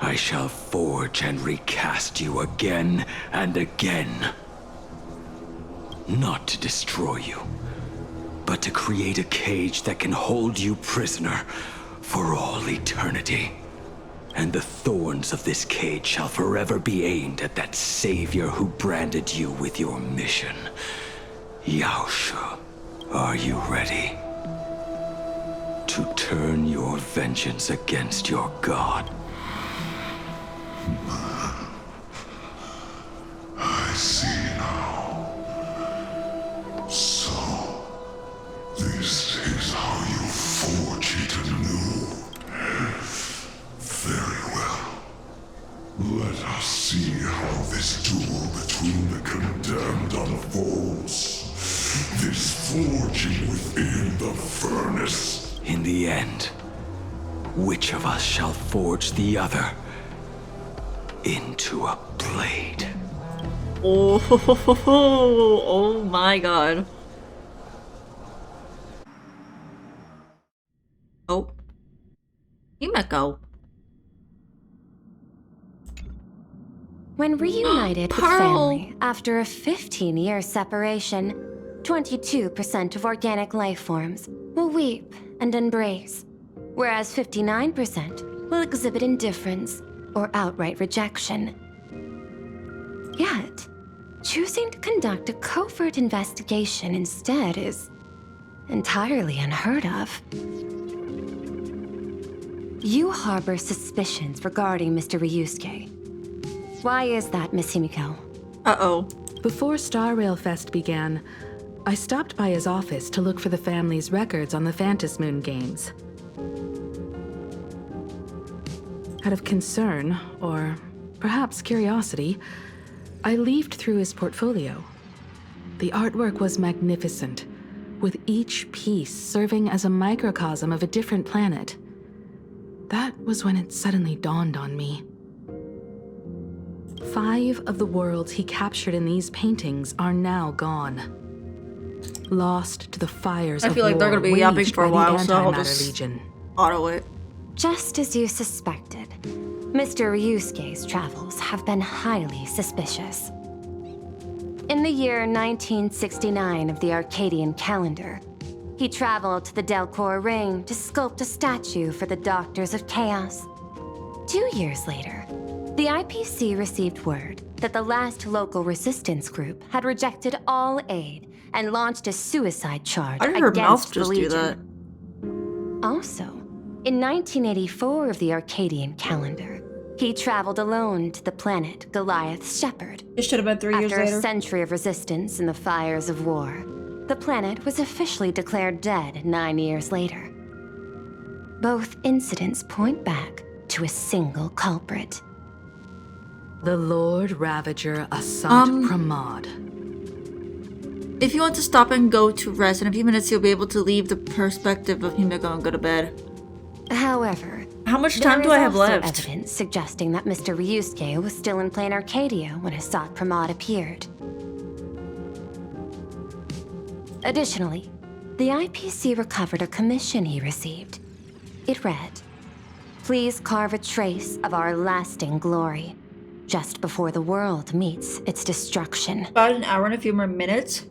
I shall forge and recast you again and again. Not to destroy you, but to create a cage that can hold you prisoner for all eternity. And the thorns of this cage shall forever be aimed at that savior who branded you with your mission. Yao Shu, are you ready? To turn your vengeance against your god. I see now. So, this is how you forge it anew. Very well. Let us see how this duel between the condemned unfolds. This forging within the furnace. In the end, which of us shall forge the other into a blade? Oh my god. Oh. Himeko. When reunited with family after a 15-year separation, 22% of organic life forms will weep and embrace, whereas 59% will exhibit indifference or outright rejection. Yet, choosing to conduct a covert investigation instead is entirely unheard of. You harbor suspicions regarding Mr. Ryusuke. Why is that, Miss Himiko? Uh-oh. Before Star Rail Fest began, I stopped by his office to look for the family's records on the Phantom Moon games. Out of concern, or perhaps curiosity, I leafed through his portfolio. The artwork was magnificent, with each piece serving as a microcosm of a different planet. That was when it suddenly dawned on me. 5 of the worlds he captured in these paintings are now gone. Lost to the fires I of feel like war they're gonna be yapping waged for a by while, the so I'll Antimatter just Legion. auto it. Just as you suspected, Mr. Ryusuke's travels have been highly suspicious. In the year 1969 of the Arcadian calendar, he traveled to the Delcor Ring to sculpt a statue for the Doctors of Chaos. 2 years later, the IPC received word that the last local resistance group had rejected all aid and launched a suicide charge Why did her mouth against the just do Legion. Also, in 1984 of the Arcadian calendar, he traveled alone to the planet Goliath's Shepherd. It should have been 3 years After later. a century of resistance in the fires of war, the planet was officially declared dead 9 years later. Both incidents point back to a single culprit. The Lord Ravager Assad Pramod. If you want to stop and go to rest in a few minutes, you'll be able to leave the perspective of Himiko and go to bed. However, how much time do I have there is left? also evidence suggesting that Mr. Ryusuke was still in Plain Arcadia when Assad Pramod appeared. Additionally, the IPC recovered a commission he received. It read, "Please carve a trace of our lasting glory, just before the world meets its destruction." About an hour and a few more minutes?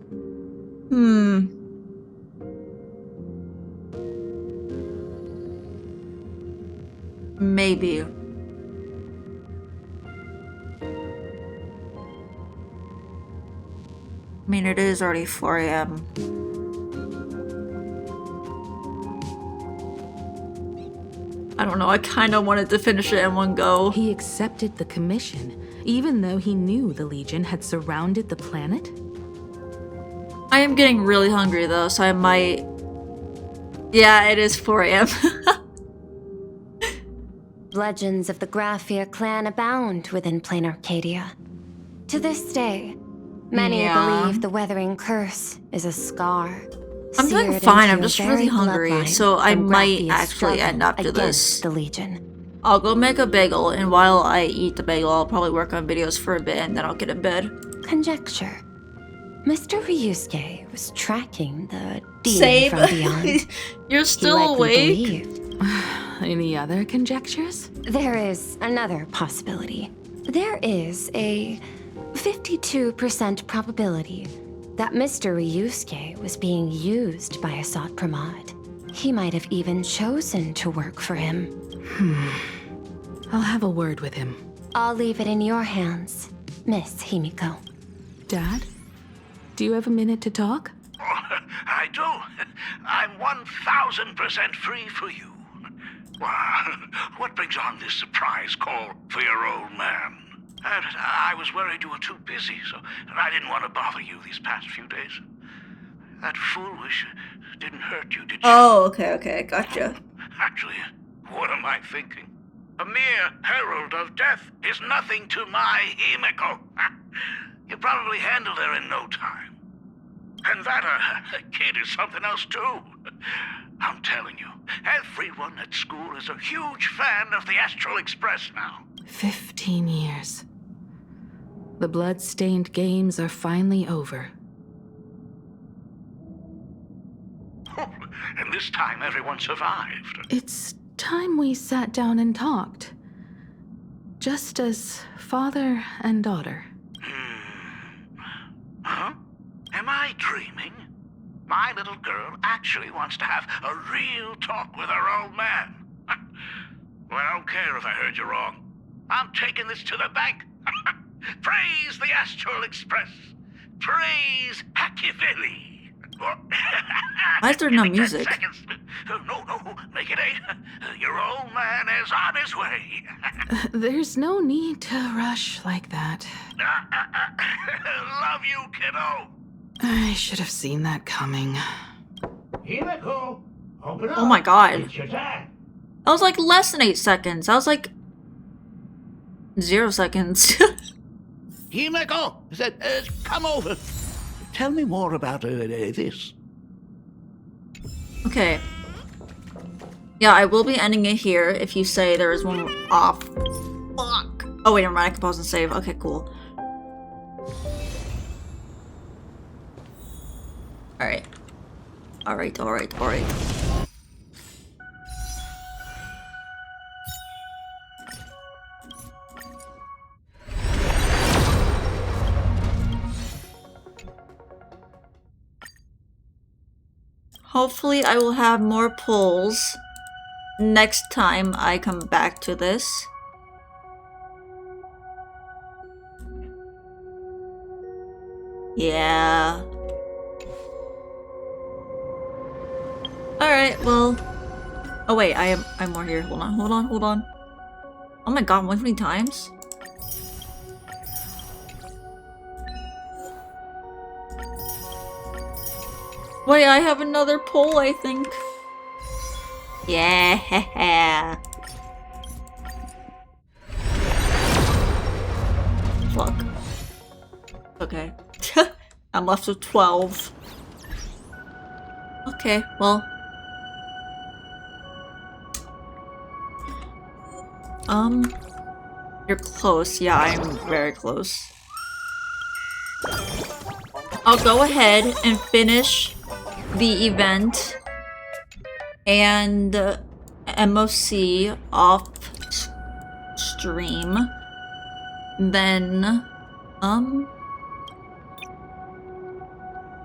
Maybe. I mean, it is already 4 a.m. I don't know, I kind of wanted to finish it in one go. He accepted the commission, even though he knew the Legion had surrounded the planet? I am getting really hungry though, so I might... Yeah, it is 4 a.m. Legends of the Graphia clan abound within Plain Arcadia. To this day, many believe the Weathering Curse is a scar. I'm doing seared fine, into I'm just your really very hungry, bloodline so I from might Graphia's actually end struggle after this. against the Legion. I'll go make a bagel, and while I eat the bagel, I'll probably work on videos for a bit, and then I'll get in bed. Conjecture. Mr. Ryusuke was tracking the demon Same. from beyond. You're still awake? Any other conjectures? There is another possibility. There is a 52% probability that Mr. Ryusuke was being used by Assad Pramod. He might have even chosen to work for him. I'll have a word with him. I'll leave it in your hands, Miss Himiko. Dad? Do you have a minute to talk? I do. I'm 1000% free for you. What brings on this surprise call for your old man? I was worried you were too busy, so I didn't want to bother you these past few days. That foolish didn't hurt you, did you? Oh, okay, gotcha. Actually, what am I thinking? A mere herald of death is nothing to my Himiko. You probably handled her in no time. And that kid is something else too. I'm telling you, everyone at school is a huge fan of the Astral Express now. 15 years. The blood-stained games are finally over. And this time everyone survived. It's time we sat down and talked. Just as father and daughter. Huh? Am I dreaming? My little girl actually wants to have a real talk with her old man. Well, I don't care if I heard you wrong. I'm taking this to the bank. Praise the Astral Express. Praise Hackiveli. Why is there no music? No, make it 8. Your old man is on his way. There's no need to rush like that. Love you, kiddo. I should have seen that coming. Himiko, open up. Oh my god. It's your dad. That was like less than 8 seconds. That was like 0 seconds. Himiko, come over. Tell me more about this. Okay. Yeah, I will be ending it here if you say there is one off. Fuck. Oh wait, never mind. I can pause and save. Okay, cool. Alright. Alright, alright, alright. Hopefully I will have more pulls next time I come back to this. Yeah. Alright, well. Oh wait, I'm more here. Hold on, hold on, hold on. Oh my god, how many times? Wait, I have another pull, I think. Yeah. Fuck. Okay. I'm left with 12. Okay, well. You're close. Yeah, I'm very close. I'll go ahead and finish the event and MOC off stream. Then,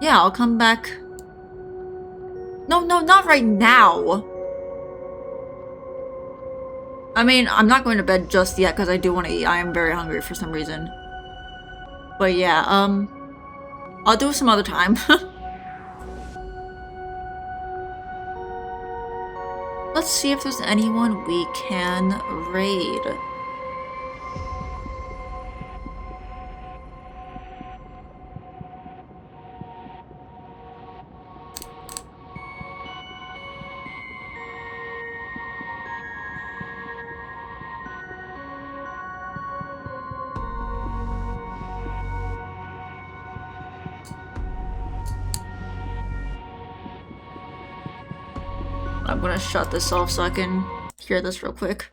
yeah, I'll come back. No, not right now. I mean, I'm not going to bed just yet because I do want to eat. I am very hungry for some reason. But yeah, I'll do it some other time. Let's see if there's anyone we can raid. I'm gonna shut this off so I can hear this real quick.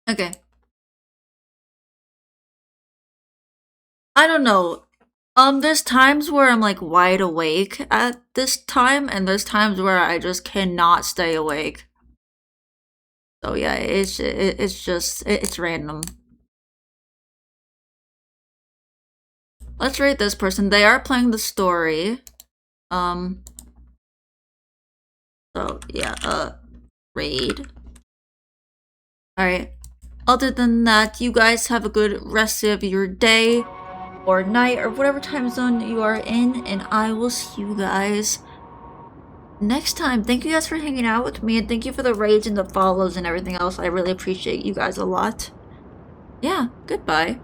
Okay. I don't know. There's times where I'm like wide awake at this time, and there's times where I just cannot stay awake. So yeah, it's random. Let's rate this person. They are playing the story. So yeah, raid. Alright. Other than that, you guys have a good rest of your day or night or whatever time zone you are in, and I will see you guys next time. Thank you guys for hanging out with me, and thank you for the raids and the follows and everything else. I really appreciate you guys a lot. Yeah, goodbye.